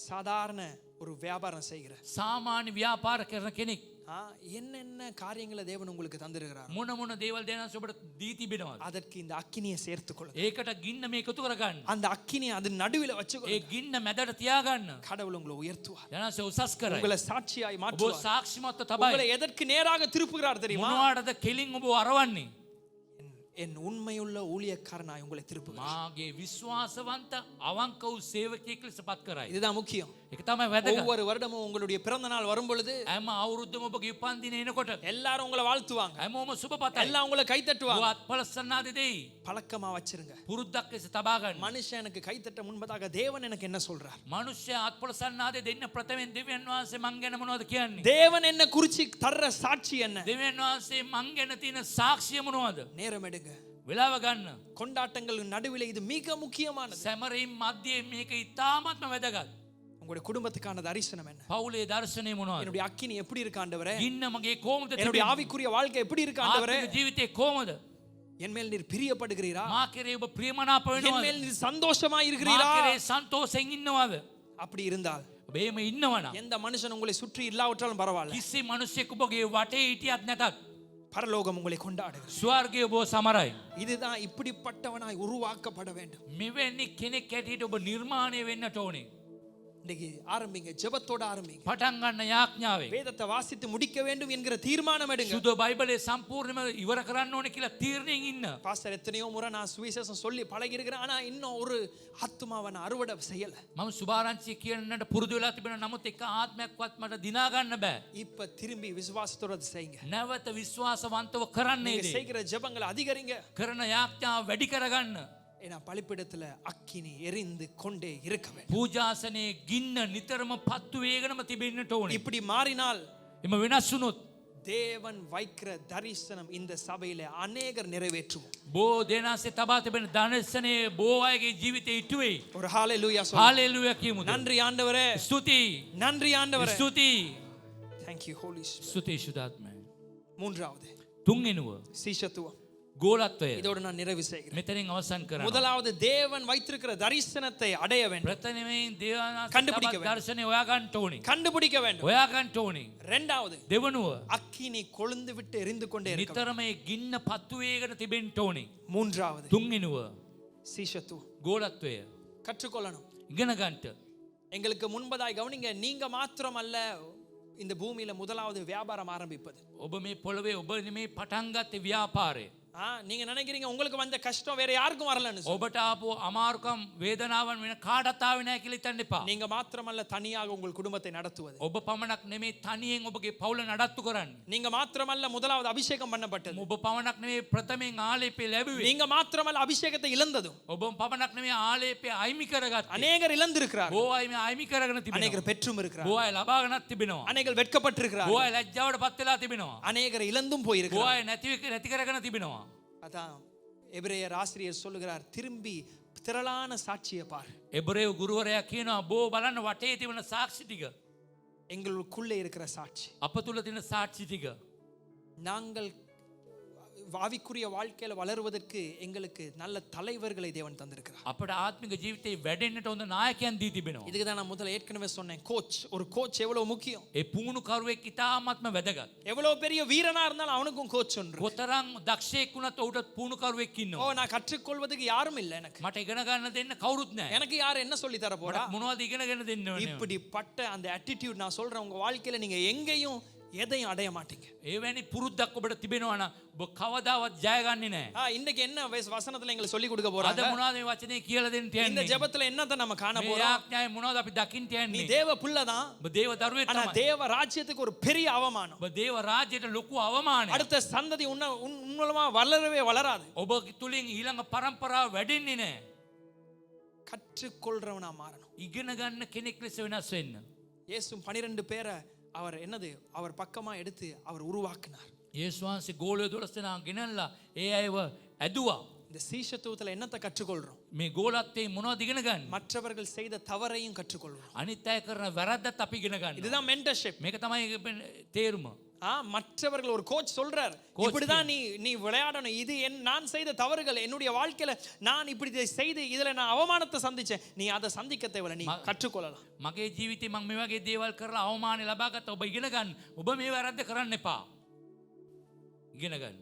சாதாரண ஒரு வியாபாரம் செய்கிற සාමාන්‍ය ව්‍යාපාර කරන කෙනෙක් என்னென்ன காரியங்களை தேவன் உங்களுக்கு தந்திருக்கிறார், මොන මොන දේවල් දෙනාන්සේ ඔබට දී තිබෙනවද? அதற்கு இந்த அக்கினியை சேர்த்துக் கொள்ளுங்க. ඒකට ගින්න මේ එකතු කරගන්න. அந்த அக்கினியை அது நடுவில் ඒ வச்சுக்கொள்ளுங்க. ගින්න මැදට තියාගන්න. கடவுள் உங்களை உயர்த்துவார், දෙනාන්සේ උසස් කරයි. உங்களை சாட்சியாய் ඔබ மாற்றுவார். සාක්ෂිමත්ව உங்களை තබයි. எதற்கு நேராக திருப்புகிறார் தெரியுமா? මොනවාටද කෙලින් ඔබ අරවන්නේ? என் உண்மையுள்ள ஊழியக்காரனாய் உங்களை திருப்புகிறார். මාගේ විශ්වාසවන්ත අවංක වූ සේවකයෙක් ලෙස පත් කරයි. இதுதான் முக்கியம். ඒක තමයි වැදගත්. ஒவ்வொரு வருடமும் உங்களுடைய பிறந்த நாள் வரும் பொழுது හැම අවුරුද්දම ඔබගේ උපන් දින එනකොට எல்லாரும் உங்களை வாழ்த்துவாங்க, හැමෝම සුබ පතයි. எல்லாம் உங்களை கை தட்டுவாங்க. ඔබ අත්පලස්සන්නාද දෙයි. பழக்கமா வச்சிருங்க. පුරුද්දක් ලෙස තබා ගන්න. மனுஷன் எனக்கு கைத்தட்ட முன்பதாக தேவன் எனக்கு என்ன சொல்றார்? මනුෂ්‍ය අත්පලස්සන්නාද දෙන්න ප්‍රථමයෙන් දෙවියන් වහන්සේ මං ගැන මොනවද කියන්නේ? தேவன் என்ன குறிச்சி தர்ற சாட்சி என்ன? දෙවියන් වහන්සේ මං ගැන තියෙන සාක්ෂිය මොනවද? நேரம் எடுங்க. වෙලාව ගන්න. கொண்டாட்டங்கள் நடுவில் இது மிக முக்கியமானது. සැමරීම් මැදේ මේක ඉතාමත්ම වැදගත්. உங்களுடைய குடும்பத்துக்கான தரிசனம் என்ன? පවුලේ දර්ශනය මොනවද? என்னுடைய அக்கினி எப்படி இருக்கு ஆண்டவரே? ගින්න මගේ කොහොමද என்னுடைய තිබෙන්නේ? ஆவிக்குரிய வாழ்க்கை எப்படி இருக்கு ஆண்டவரே? ආත්මික ජීවිතේ කොහොමද? என் மேல் நீர் பிரியப்படுகிறீரா? මා කෙරේ ඔබ ප්‍රියමනාප என் වෙනවද? மேல் நீர் சந்தோஷமா මා இருக்கிறீரா? කෙරේ සන්තෝෂයෙන් ඉන්නවද? அப்படி இருந்தால் ඔබ එහෙම ඉන්නවනම් எந்த மனுஷன் உங்களை சுற்றி இல்லாவிட்டாலும் பரவாயில்ல, කිසි මිනිසෙක් ඔබගේ වටේ හිටියත් නැතත් பரலோகம் உங்களை கொண்டாடுகிறது. ස්වර්ගය ඔබ සමරයි. இதுதான் இப்படிப்பட்டவனாய் உருவாக்கப்பட வேண்டும். මෙවැනි කෙනෙක් හැටියට ඔබ නිර්මාණය වෙන්නට ඕනේ. இன்னைக்கு ஆரம்பிங்க, ஜெபத்தோட ஆரம்பிங்க. පටන් ගන්න යාඥාවෙන්. வேதத்தை வாசித்து முடிக்க வேண்டும் என்கிற தீர்மானம் எடுங்க. සුදු බයිබලේ සම්පූර්ණයෙන්ම ඉවර කරන්න ඕනේ කියලා තීරණයෙන් ඉන්න. பாஸ்டர் எத்தனையோ முறை நான் சுவிசேஷம் சொல்லி பழகி இருக்கிறேன், ஆனா இன்னும் ஒரு ஆத்துமாவை நான் அறுவடை செய்யல. මම සුභාරංචිය කියන්නට පුරුදු වෙලා තිබෙනවා. නමුත් එක ආත්මයක්වත් මට දිනා ගන්න බෑ. இப்ப திரும்பி விசுவாசத்தோட அதை செய்யுங்க. නැවත විශ්වාසවන්තව කරන්නේ நீங்க දේ. செய்கிற ஜெபங்களை அதிகரிங்க. කරන යාඥාව වැඩි කරගන්න. ஏன்னா பலிபீடத்துல அக்கினி எரிந்து கொண்டே இருக்க வேண்டும். පූජාසනයේ ගින්න නිතරම පත්තු වේගනම තිබෙන්නට ඕනේ. இப்படி மாறினால் එම වෙනස් වුණොත් தேவன் வைக்கிற தரிசனம் இந்த சபையில அநேகர் நிறைவேற்றுவோம். බෝ දෙනාසේ තබා තිබෙන දර්ශනයේ බෝ අයගේ ජීවිතේ ඉටු වෙයි. ஒரு ஹalleluya சொல்லுங்க. හාලෙලූයා කියමුද? நன்றி ஆண்டவரே, ස්තුතියි. நன்றி ஆண்டவரே. ස්තුතියි. Thank you Holy Spirit. ස්තුතියි සුදාත්මය. மூன்றாவது තුන්වෙනුව சீஷத்துவம். ගෝලත්වය. இதோட நான் நிறைவு செய்கிறேன். මෙතනින් අවසන් කරනවා. முதலாவது தேவன் வைத்திருக்கிற தரிசனத்தை அடைய வேண்டும், ප්‍රථමයෙන් දේවානාසේ කණ්ඩපිටික තබා වෙන්න. දර්ශනය හොයා ගන්න ඕනේ. கண்டுபிடிக்க வேண்டும். හොයා ගන්න ඕනේ. இரண்டாவது දෙවනුව அக்கினி கொழுந்து விட்டு எரிந்து கொண்டே இருக்க வேண்டும். නිතරම ඒ ගින්න පත්තු වේගන තිබෙන්න ඕනේ. மூன்றாவது තුන්වෙනුව சீஷத்துவம். ගෝලත්වය. கற்றுக்கொள்ளணும். ඉගෙන ගන්නට. எங்களுக்கு முன்பதாய் கவனிங்க, நீங்க மாத்திரம் அல்ல இந்த பூமியில முதலாவது வியாபாரம் ஆரம்பிப்பது. ඔබ මේ පොළවේ ඔබ නෙමේ පටන් ගත්තේ ව්‍යාපාරය. நீங்க நினைக்கிறீங்க உங்களுக்கு வந்த கஷ்டம் வேற யாருக்கும் வரலன்னு சொல்லி. ඔබට ආපු අමාරුකම් වේදනාවන් වෙන කාටත් ආවේ නැහැ කියලා හිතන්න එපා. நீங்க மாத்திரமல்ல தனியாக உங்கள் குடும்பத்தை நடத்துவது. ඔබ පමණක් නෙමේ තනියෙන් ඔබගේ පවුල නඩත්තු කරන්නේ. நீங்க மாத்திரமல்ல முதலாவது அபிஷேகம் பண்ணப்பட்டது. ඔබ පමණක් නෙමේ ප්‍රථමයෙන් ආලේපය ලැබුවේ. நீங்க மாத்திரமல்ல அபிஷேகத்தை இழந்ததும். ඔබ පමණක් නෙමේ ආලේපය අයිමි කරගත්තේ. அநேகர் இழந்திருக்கிறார்கள், බොහෝ අය මේ අයිමි කරගෙන තිබෙනවා. அநேகர் பெற்றும் இருக்கிறார்கள், බොහෝ අය ලබාගෙනත් තිබෙනවා. அநேகர் வெட்கப்பட்டிருக்கிறார்கள், බොහෝ අය ලැජ්ජාවට පත් වෙලා තිබෙනවා. அநேகர் இழந்தும் බොහෝ போயிருக்கிறார்கள். අය නැති කරගෙන තිබෙනවා. அதான் எபிரேயர் ஆசிரியர் சொல்லுகிறார், திரும்பி திரளான சாட்சியை பார். එබ්‍රේව ගුරුවරයා කියනවා බෝ බලන්න වටේ තිබෙන සාක්ෂි ටික. எங்களுக்குள்ளே இருக்கிற சாட்சி. අප තුල තියෙන සාක්ෂි ටික. நாங்கள் ஆவிக்குரிய வாழ்க்கையில வளருவதற்கு எங்களுக்கு நல்ல தலைவர்களை தேவன் தந்திருக்கிறார். අපට ආත්මික ජීවිතේ වැඩෙන්නට හොඳ நாயකයන් දී තිබෙනවා. இதுக்கு தான் நான் முதல்ல ஏற்கனவே சொன்னேன், கோச். ஒரு கோச் எவ்வளவு முக்கியம். ඒ පුහුණු කරුවෙක් ඉතාමත්ම වැදගත්. எவ்வளவு பெரிய வீரனா இருந்தாலும் அவனுக்கும் கோச் ஒன்று. කොතරම් දක්ෂයෙක් වුණත් ඔහුට පුහුණු කරුවෙක් ஓ, ඉන්නවා. நான் கற்றுக்கொள்வதுக்கு யாரும் இல்ல எனக்கு. මට ඉගෙන ගන්න දෙන්න කවුරුත් නැහැ. எனக்கு யார் என்ன சொல்லி தர போறா? මට මොනවද ඉගෙනගෙන දෙන්න ඕනේ? இப்படிப்பட்ட அந்த attitude நான் சொல்றேன், உங்க வாழ்க்கையில நீங்க எங்கேயும் எதையும் அடைய மாட்டீங்க. එවැනි පුරුද්දක් ඔබට තිබෙනවා නම් ඔබ කවදාවත් ජය ගන්නේ නැහැ. இன்னைக்கு என்ன வசனத்துல எங்களுக்கு சொல்லி கொடுக்க අද போறாங்க? මොනවද මේ වචනේ කියලා දෙන්න இந்த තියන්නේ? ஜெபத்துல என்னத்தை நம்ம காண මේ போறோம்? ආඥාවේ මොනවද අපි දකින්න நீ තියන්නේ? தேவ புள்ளதான், ඔබ දේව දරුවෙක් ஆனா තමයි. தேவ ராஜ்யத்துக்கு ஒரு பெரிய அவமானம். ඔබ දේව රාජ්‍යයට ලොකු අවමානයක්. அடுத்த சந்ததி உன் மூலமா வளரவே வளராது. ඔබ තුලින් ඊළඟ පරම්පරාව වැඩෙන්නේ නැහැ. கற்றுக்கொள்றவனா மாறணும். ඉගෙන ගන්න කෙනෙක් ලෙස වෙනස් වෙන්න. இயேசு 12 பேரை அவர் என்னது அவர் பக்கமா எடுத்து அவர் உருவாக்கினார். යේසුස් වහන්සේ ගෝලය 12 දෙනා ගෙනල්ලා ඒ අයව ඇදුවා. இந்த சீஷத்துவத்துல என்னத்தை கற்றுக்கொள்றோம்? මේ ගෝලත්වයේ මොනවද ඉගෙන ගන්න? மற்றவர்கள் செய்த தவறையும் கற்றுக்கொள்றோம். අනිත් අය කරන වැරද්දත් අපි ඉගෙන ගන්නවා. இதுதான் மென்டர்ஷிப். මේක තමයි තේරුම. மற்றவர்கள் ஒரு கோச் சொல்றார், இப்படிதான் நீ விளையாடணும், இது நான் செய்த தவறுகள், என்னுடைய வாழ்க்கையில நான் இப்படி செய்து இதுல நான் அவமானத்தை சந்திச்சேன், நீ அதை சந்திக்க தேவையில்லை, நீ கற்றுக்கொள்ளலாம். මගේ ජීවිතේ මම මේ වගේ දේවල් කරලා අවමාන ලබා ගත්ත ඔබ ඉගෙන ගන්න. ඔබ මේ වැරද්ද කරන්න එපා. ඉගෙන ගන්න.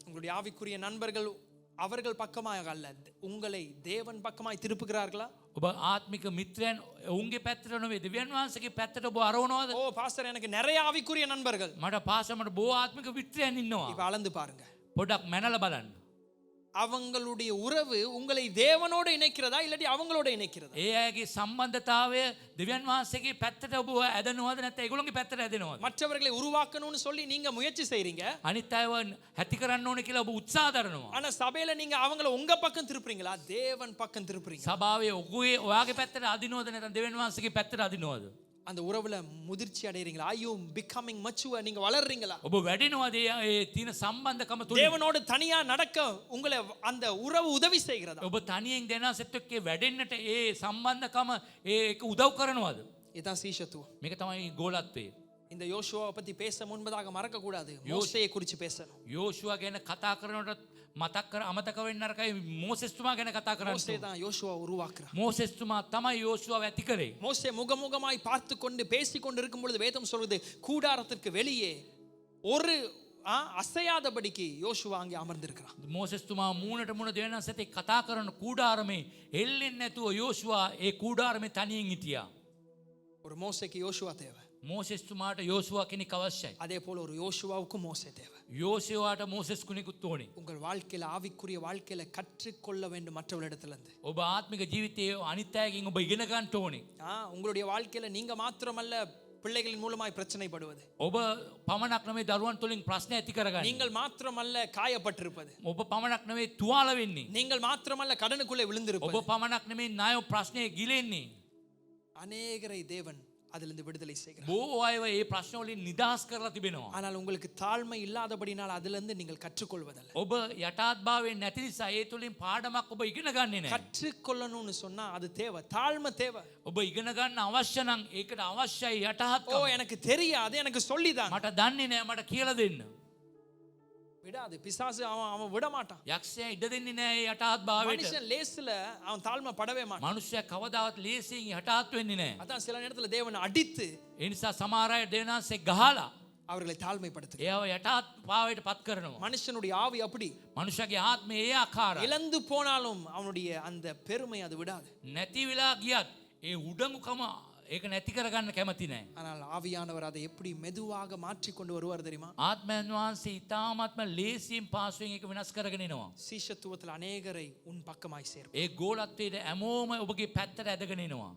உங்களுடைய ஆவிக்குரிய நண்பர்கள் அவர்கள் பக்கமாக அல்ல, உங்களை தேவன் பக்கமாய் திருப்புகிறார்களா? ඔබ ආත්මික මිත්‍රයන් ඔවුන්ගේ පැත්තට නෙවෙයි දෙවියන් වහන්සේගේ පැත්තට ඔබ අරවනවද? ஓ பாஸ்டர், எனக்கு நிறைய ஆவிக்குரிய நண்பர்கள். මට පාසමට බොහෝ ආත්මික මිත්‍රයන් ඉන්නවා. இப்ப அளந்து பாருங்க. පොඩක් මැනලා බලන්න. அவங்களுடைய உறவு உங்களை தேவனோடு இணைக்கிறதா இல்லாட்டி அவங்களோட இணைக்கிறதா? ඒ අයගේ සම්බන්ධතාවය දෙවියන් වහන්සේගේ පැත්තට ඔබ ඇදෙනවද නැත්නම් ඒගොල්ලෝගේ පැත්තට ඇදෙනවද? மற்றவர்களை உருவாக்கணும்னு சொல்லி நீங்க முயற்சி செய்றீங்க. අනිත් අයව ඇති කරන්න ඕනේ කියලා ඔබ උත්සාහ දරනවා. ஆனா சபையில நீங்க அவங்கள உங்க பக்கம் திருப்புறீங்களா தேவன் பக்கம் திருப்புறீங்க? සභාවේ ඔයාගේ පැත්තට අදිනවද නැත්නම් දෙවියන් වහන්සේගේ පැත්තට අදිනවද? அந்த உறவுல முதிர்ச்சி அடையறீங்களா? are you becoming mature? நீங்க வளர்றீங்களா? ඔබ වැඩෙනවද ඒ තියෙන සම්බන්ධකම තුල? தேவனோடு தனியா நடக்க உங்களை அந்த உறவு உதவி செய்கிறதா? ඔබ තනියෙන් දෙනාසෙත් එක්ක වැඩෙන්නට ඒ සම්බන්ධකම ඒක උදව් කරනවද? இதான் சீஷத்துவம். මේක තමයි ගෝලත්වය. இந்த யோசுவாவை பத்தி பேச முன்பதாக மறக்க கூடாது. மோசேயை குறித்து பேசணும். යෝෂුවා ගැන කතා කරනකොට අමතක වෙන්න නරකයි මෝසෙස්තුමා ගැන කතා කරන්න. மோசே தான் யோசுவா உருவாக்குறார். මෝසෙස්තුමා තමයි යෝෂුවාව ඇති කරේ. மோசே முகமுகமாய் பார்த்து கொண்டு பேசிக்கொண்டு இருக்கும் பொழுது வேதம் சொல்வது கூடாரத்திற்கு வெளியே ஒரு அசையாதபடிக்கு யோசுவா அங்கே அமர்ந்திருக்கிறான். මෝසෙස්තුමා මූණට මූණ දෙවියන් වහන්සේත් එක්ක කතා කරන කූඩාරමේ එල්ලෙන්නේ නැතුව යෝෂුවා ඒ කූඩාරමේ තනියෙන් හිටියා. ஒரு மோசேக்கு யோசுவா தேவை. මෝසෙස්තුමාට යෝෂුවා කෙනෙක් අවශ්‍යයි. அதே போல ஒரு யோசுவாவுக்கும் மோசே தேவை. යෝෂුවාට මෝසෙස් කෙනෙකුත් ඕනේ. உங்கள் வாழ்க்கையில ஆவிக்குரிய வாழ்க்கையில கற்றுக்கொள்ள வேண்டும் மற்றவர்களிடத்திலிருந்து. ඔබ ආත්මික ජීවිතයේ අනිත් අයගෙන් ඔබ ඉගෙන ගන්න ඕනේ. உங்களுடைய வாழ்க்கையில நீங்க மாத்திரமல்ல பிள்ளைகளின் மூலமாய் பிரச்சனைப்படுவது. ඔබ පමණක් නෙමෙයි දරුවන් තුලින් ප්‍රශ්න ඇති කරගන්නේ. நீங்கள் மாத்திரமல்ல காயப்பட்டிருப்பது. ඔබ පමණක් නෙමෙයි තුවාල වෙන්නේ. நீங்கள் மாத்திரமல்ல கடனுக்குள்ளே விழுந்திருப்பது. ඔබ පමණක් නෙමෙයි ණය ප්‍රශ්නේ ගිලෙන්නේ. அநேகரை தேவன் அதிலிருந்து விடுதலை செய்கிறார். බොහෝ අයව ඒ ප්‍රශ්න වලින් නිදහස් කරලා තිබෙනවා. ஆனால் உங்களுக்கு தாழ்மை இல்லாதபடினால் அதிலிருந்து நீங்கள் கற்றுக்கொள்வதல்ல. ඔබ යටාත්භාවයෙන් නැති නිසා ඒ තුලින් පාඩමක් ඔබ ඉගෙන ගන්නේ නැහැ. கற்றுக்கொள்ளணும்னு சொன்னா அது தேவை. தாழ்மை தேவை. ඔබ ඉගෙන ගන්න අවශ්‍ය නම් ඒකට අවශ්‍යයි යටාත්කම. எனக்கு தெரியாது எனக்கு சொல்லிதான். මට දන්නේ නැහැ මට කියලා දෙන්න. விடாது. பிசாசு அவன் விட மாட்டான். යක්ෂයා ඉඩ දෙන්නේ නැහැ ඒ යටාත්භාවයට. மனுஷன் லேஸ்ல அவன் தாழ்மை படவே மாட்டான். මනුෂ්‍යයා කවදාවත් ලේසියෙන් යටාත් වෙන්නේ නැහැ. அதான் சில நேரத்துல தேவன் அடித்து ඒ නිසා සමහර අය දෙවියන්සේ ගහලා அவர்களை தாழ்மைப்படுத்துகிறார். එයාව යටාත්භාවයට පත් කරනවා. மனுஷனுடைய ஆவி அப்படி මනුෂ්‍යගේ ආත්මය ඒ ආකාරයි. இழந்து போனாலும் அவனுடைய அந்த பெருமை அது விடாது. නැති වෙලා ගියත් ඒ උඩඟුකම ඒක නැති කරගන්න කැමති නැහැ. ஆனால் ஆவியானவர் அதை எப்படி மெதுவாக மாற்றி கொண்டு வருவார் தெரியுமா? ආත්මයන් වහන්සේ ඊ타මාත්ම ලේසියෙන් පාසුවෙන් ඒක වෙනස් කරගෙන එනවා. சீஷத்துவத்தில் அநேகரை உன் பக்கமாய் சேர்ப்பார். ඒ ගෝලත්වයේ හැමෝම ඔබගේ පැත්තට ඇදගෙන එනවා.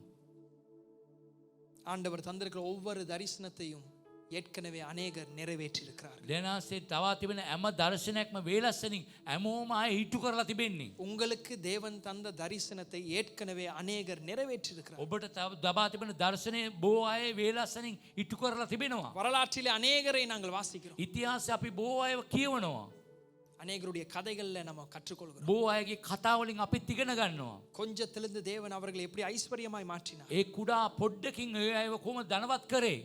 ஆண்டவர் தந்திருக்கிற ஒவ்வொரு தரிசனத்தையும் ஏற்கனவே அநேகர் நிறைவேற்றி இருக்கிறார். දෙනාසේ තවා තිබෙන හැම දර්ශනයක්ම වේලස්සනින් හැමෝම ආයෙ ඊටු කරලා තිබෙන්නේ. உங்களுக்கு தேவன் தந்த தரிசனத்தை ஏற்கனவே அநேகர் நிறைவேற்றி இருக்கிறார். ඔබට දබා තිබෙන දර්ශනය බොහෝ අය වේලස්සනින් ඊටු කරලා තිබෙනවා. வரலாற்றிலே அநேகரை நாங்கள் வாசிக்கிறோம். ඉතිහාසය අපි බොහෝ අයව කියවනවා. அநேகருடைய கதைகள்ல நம்ம கற்றுக்கொள்கிறோம். බොහෝ අයගේ කතා වලින් අපිත් ඉගෙන ගන්නවා. கொஞ்சத்திலிருந்து தேவன் அவர்களை எப்படி ஐஸ்வர்யமாய் மாற்றினார். ඒ කුඩා පොඩ්ඩකින් ඒ අයව කොහොමද ධනවත් කරේ?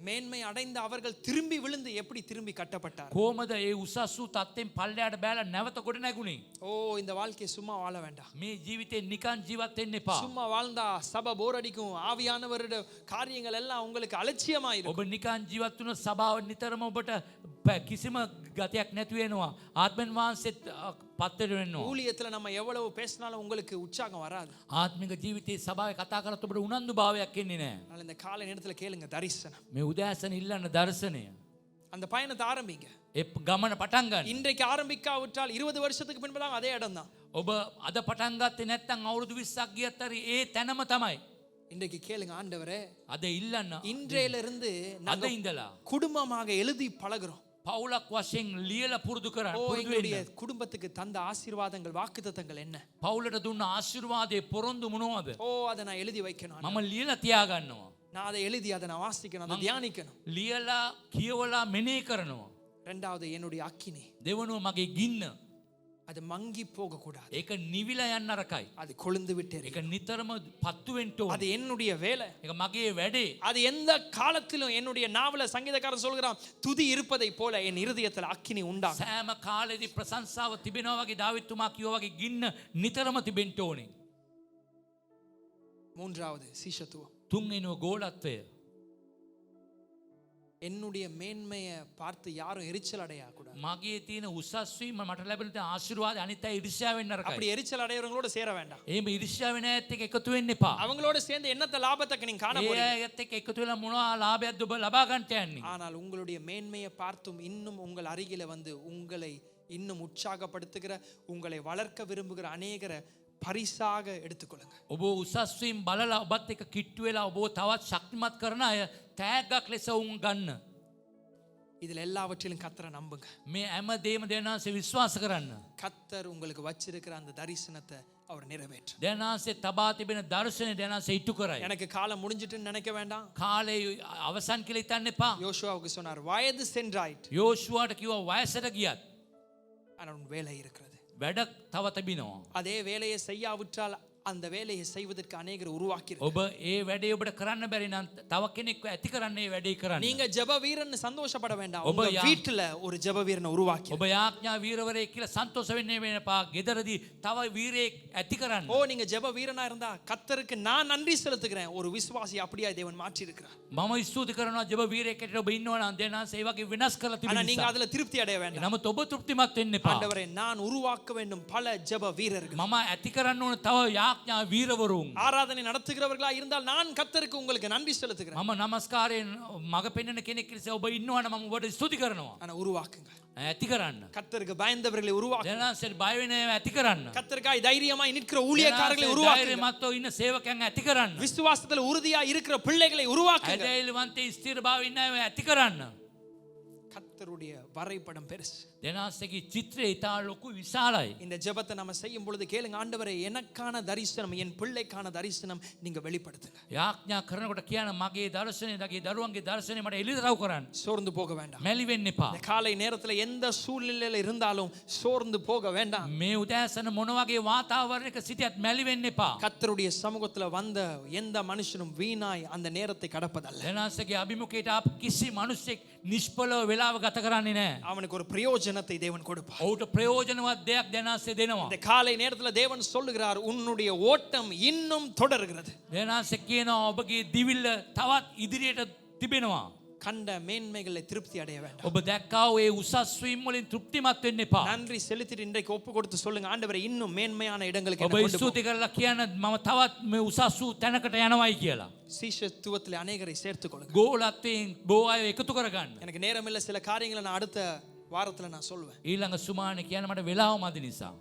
மேன்மை அடைந்த அவர்கள் திரும்பி விழுந்து எப்படி திரும்பி கட்டப்பட்டார். කොහොමද ඒ උසස් වූ තත්ත්වෙන් පල්ලයට බෑලා නැවත කොට නැගුණේ? இந்த வாழ்க்கையை சும்மா வாழ வேண்டாம். මේ ජීවිතේ නිකන් ජීවත් වෙන්න එපා. சும்மா வாழ்ந்தா சபை போர் அடிக்கும். ஆவியானவருடைய காரியங்கள் எல்லாம் உங்களுக்கு அலட்சியமா இருக்கும். ඔබ නිකන් ජීවත් වුණ සභාව නිතරම ඔබට කිසිම ගතියක් නැති වෙනවා. ආත්මෙන් වහන්සේත් පත්තර වෙනවා. ஊழியத்துல நம்ம எவ்வளவு பேசினாலும் உங்களுக்கு உற்சாகம் வராது. ආත්මික ජීවිතේ සභාවේ කතා කරත් ඔබට උනන්දු භාවයක් එන්නේ නැහැ. அதனால இந்த காலை நேரத்துல கேளுங்க தரிசனம். මේ උදෑසන ඉල්ලන්න දර්ශනය. அந்த பயணத்தை ஆரம்பிங்க. ඒ ගමන පටන් ගන්න. இன்றைக்கு ஆரம்பிக்காவிட்டால் 20 வருஷத்துக்கு பின்புதான் அதே இடம் தான். ඔබ අද පටන් ගත්තේ නැත්නම් අවුරුදු 20ක් ගියත් හරි ඒ තැනම තමයි. இன்றைக்கு கேளுங்க ஆண்டவரே. අද ඉල්ලන්න. இன்றையில இருந்து අද நாங்க ඉඳලා குடும்பமாக எழுதி பழகுறோம். පවුලක් වශයෙන් ලියලා පුරුදු කරන්න. எங்களுடைய குடும்பத்துக்கு தந்த ஆசீர்வாதங்கள் வாக்குத்தத்தங்கள் என்ன? පවුලට දුන්න ආශිර්වාදයේ පොරොන්දු මොනවද? அதை நான் எழுதி வைக்கணும். මම ලියලා තියාගන්නවා. நான் அதை எழுதி அதை நான் வாசிக்கணும், அதை தியானிக்கணும். ලියලා කියවලා මෙනෙහි කරනවා. இரண்டாவது என்னுடைய அக்கினி. දෙවනුව මගේ ගින්න. அது மங்கி போக கூடாது. ඒක නිවිලා යන්න නරකයි. அது கொழுந்து விட்டே ඒක නිතරම පත්තු වෙන්න ඕනේ. அது என்னுடைய வேலை. ඒක මගේ වැඩේ. அது எந்த காலத்திலும் என்னுடைய நாவல சங்கீதக்காரன் சொல்கிறான், துதி இருப்பதை போல என் இருதயத்தில் அக்கினி உண்டாகும். සෑම කාලෙදී ප්‍රශංසාව තිබෙනවා වගේ දාවිත්තුමා කියෝ වගේ ගින්න නිතරම තිබෙන්න ඕනේ. மூன்றாவது சீஷத்துவம். තුන්වෙනිව ගෝලත්වය. என்னுடைய மேன்மையை பார்த்து யாரும் எரிச்சல் அடைய கூடாது. මගේ තියෙන උසස් වීම මට ලැබෙන තියෙන ආශිර්වාද අනිත් අය ඉරිෂ්‍යා වෙන්න නරකයි. அப்படி எரிச்சல் அடையவங்களோட சேர வேண்டாம். එහෙම ඉරිෂ්‍යා වෙන අයත් එක්ක එකතු වෙන්න එපා. அவங்களோட சேர்ந்து என்னத்த லாபத்தை நீங்க காண ඒ போறீங்க. අයත් එක්ක එකතු වෙලා මොනවා ලාභයක්ද ඔබ ලබා ගන්නට යන්නේ? ஆனால் உங்களுடைய மேன்மையை பார்த்தும் இன்னும் உங்கள் அருகில வந்து உங்களை இன்னும் உற்சாகப்படுத்துகிற உங்களை வளர்க்க விரும்புகிற அநேகரை பரிசாக எடுத்துக்கொள்ளுங்க. ඔබ උසස් වීම බලලා ඔබත් එක්ක කිට්ටු වෙලා ඔබ තවත් ශක්තිමත් කරන අය තෑග්ගක් ලෙස උන් ගන්න. இதுல எல்லாவற்றிலும் கர்த்தரை நம்புங்க. මේ හැම දේම දෙනාසේ විශ්වාස කරන්න. கர்த்தர் உங்களுக்கு வச்சிருக்கிற அந்த தரிசனத்தை அவர் நிறைவேற்ற. දෙනාසේ තබා තිබෙන දර්ශනය දෙනාසේ ඉටු කරයි. எனக்கு காலம் முடிஞ்சிட்டுன்னு நினைக்க வேண்டாம். කාලේ අවසන් කියලා හිතන්න එපා. யோசுவாவுக்கு சொன்னார், வயது சென்றாயிற்று, යෝෂුවාට කිව්වා වයසට ගියත් ஆனால் உன் வேலை இருக்கிறது. වැඩ තව තිබෙනවා. அதே வேலையை செய்யாவிட்டால் அந்த வேலையை செய்வதற்கு அநேகர் உருவாக்கி ඔබ ඒ වැඩේ ඔබට කරන්න බැරි නම් තව කෙනෙක්ව ඇති කරන්න ඒ වැඩේ කරන්න. நீங்க ஜெப வீரன் சந்தோஷப்பட வேண்டாம். ඔබ உங்க வீட்டுல ஒரு ஜெப வீரனை உருவாக்கி. ඔබ යාඥා වීරවරයෙක් කියලා සන්තෝෂ වෙන්නේ වෙනපා. ගෙදරදී තව වීරයෙක් ඇති කරන්න. ஓ, நீங்க ஜெப வீரனா இருந்தா கர்த்தருக்கு நான் நன்றி செலுத்துகிறேன். ஒரு விசுவாசி அப்படியே தேவன் மாற்றி இருக்கிறார். මම ස්තුති කරනවා ජෙබ වීරයෙක් හැටියට ඔබ ඉන්නවා නම් දෙනාසේ ඒ වගේ වෙනස් කරලා ஆனா තිබෙන நீங்க නිසා. அதுல திருப்தி அடைய வேண்டாம். නමුත් ඔබ තෘප්තිමත් වෙන්න එපා. ஆண்டவரே, நான் உருவாக்க வேண்டும் பல ஜெப வீரர்கள். මම ඇති කරන්න ඕන තව යාඥා වීරවරුන්. ஆராதனை நடத்துகிறவர்களா இருந்தால் நான் கர்த்தருக்கு உங்களுக்கு நன்றி செலுத்துகிறேன். මම නමස්කාරයෙන් මග පෙන්වන කෙනෙක් ලෙස ඔබ ඉන්නවා නම් මම ඔබට ස්තුති කරනවා. ஆனா உருவாக்குங்க. ඇති කරන්න. கர்த்தருக்கு பயந்தவர்களை உருவாக்குங்க. දෙනාසේ බය වෙන ඒවා ඇති කරන්න. கர்த்தருக்காய் தைரியமாய் நிற்கிற ஊழியக்காரர்களை உருவாக்குங்க. ධෛර්යමත්ව ඉන්න සේවකයන් ඇති කරන්න. விசுவாசத்துல உறுதியா இருக்கிற பிள்ளைகளை உருவாக்குங்க. ඇදහිල්වන්තේ ස්ථිරභාවය ඉන්න අය ඇති කරන්න. கர்த்தருடைய வரைபடம் பெருசு. දෙනාසේගේ චිත්‍රය ඉතා ලොකු විශාලයි. இந்த ஜெபத்தை நம்ம செய்யும் பொழுது கேளுங்க, ஆண்டவரே எனக்கான தரிசனம், என் பிள்ளைக்கான தரிசனம் நீங்க வெளிப்படுத்துங்க. යාඥා කරනකොට කියන මගේ දර්ශනය, දගේ දරුවන්ගේ දර්ශනය මට එළිදරව් කරන්න. சோர்ந்து போக வேண்டாம். මැලි වෙන්න එපා. இந்த காலை நேரத்துல எந்த சூழ்நிலையில இருந்தாலும் சோர்ந்து போக வேண்டாம். මේ උදෑසන මොන වගේ වාතාවරණයක සිටියත් මැලි වෙන්න එපා. கர்த்தருடைய சமூகத்துல வந்த எந்த மனுஷனும் வீணாய் அந்த நேரத்தை கடப்பதல்ல. දෙනාසේගේ අභිමුඛයට ආපු කිසි මිනිසෙක් නිෂ්ඵලව වෙලාව ගත කරන්නේ නැහැ. அவனுக்கு ஒரு பிரயோஜனத்தை தேவன் கொடுப்பார். ඔහුට ප්‍රයෝජනවත් දෙයක් දෙනාසේ දෙනවා. இந்த காலை நேரத்துல தேவன் சொல்லுகிறார், உன்னுடைய ஓட்டம் இன்னும் தொடர்கிறது. දෙනාසේ කියනවා ඔබගේ දිවිල්ල තවත් ඉදිරියට තිබෙනවා. கண்ட மேன்மைகளை திருப்தி அடைய வேண்டாம். ඔබ දැක්කා ඒ උසස් වීම වලින් තෘප්තිමත් වෙන්න එපා. நன்றி செலுத்திட்டு இன்றைக்கு ஒப்பு கொடுத்து சொல்லுங்க, ஆண்டவரே இன்னும் மேன்மையான இடங்களுக்கு ඔබ என்னை கொண்டு போ. ස්තුති කරලා කියන මම තවත් මේ උසස් වූ තැනකට යනවායි කියලා. சீஷத்துவத்தில் அநேகரை சேர்த்துக் கொள்ளுங்க. ගෝලත්වයෙන් බෝ අය එකතු කරගන්න. எனக்கு நேரம் இல்ல, சில காரியங்களை நான் அடுத்த வாரத்துல நான் சொல்லுவேன். ඊළඟ සුමානේ කියන මට වෙලාව මදි නිසා.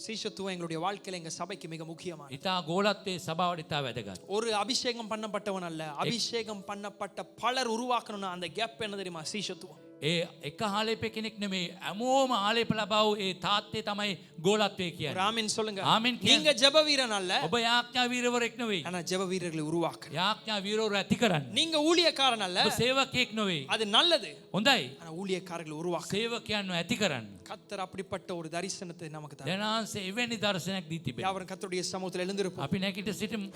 சீஷத்துவம் எங்களுடைய வாழ்க்கையில எங்க சபைக்கு மிக முக்கியமானது. ඉතා ගෝලත්වයේ සභාවට ඉතා වැදගත්. ஒரு அபிஷேகம் பண்ணப்பட்டவன் அல்ல, அபிஷேகம் பண்ணப்பட்ட பலர் உருவாக்கணும்னா அந்த கேப் என்ன தெரியுமா? சீஷத்துவம். ඒ එක ආලේප කෙනෙක් නෙමෙයි, හැමෝම ආලේප ලබාව ඒ තාත්තේ තමයි ගෝලත්වය කියන්නේ. ஆமென் சொல்லுங்க. ආමෙන් කියන්නේ. நீங்க ஜெப வீரன் அல்ல, ඔබ යාඥා වීරවරයෙක් නෙවෙයි. ஆனா ஜெப வீரர்களை உருவாக்க. යාඥා වීරවරු ඇති කරන්න. நீங்க ஊழியக்காரன் அல்ல, ඔබ සේවකයෙක් නෙවෙයි. அது நல்லது, හොඳයි. ஆனா ஊழியக்காரர்களை உருவாக்க. සේවකයන්ව ඇති කරන්න. கர்த்தர் அப்படிப்பட்ட ஒரு தரிசனத்தை நமக்கு தர. දෙනාසේ එවැනි දර්ශනයක් දී තිබෙනවා. யாவரும் கர்த்தருடைய சமூகத்தில் எழுந்திருப்போம். අපි නැගිට සිටිමු.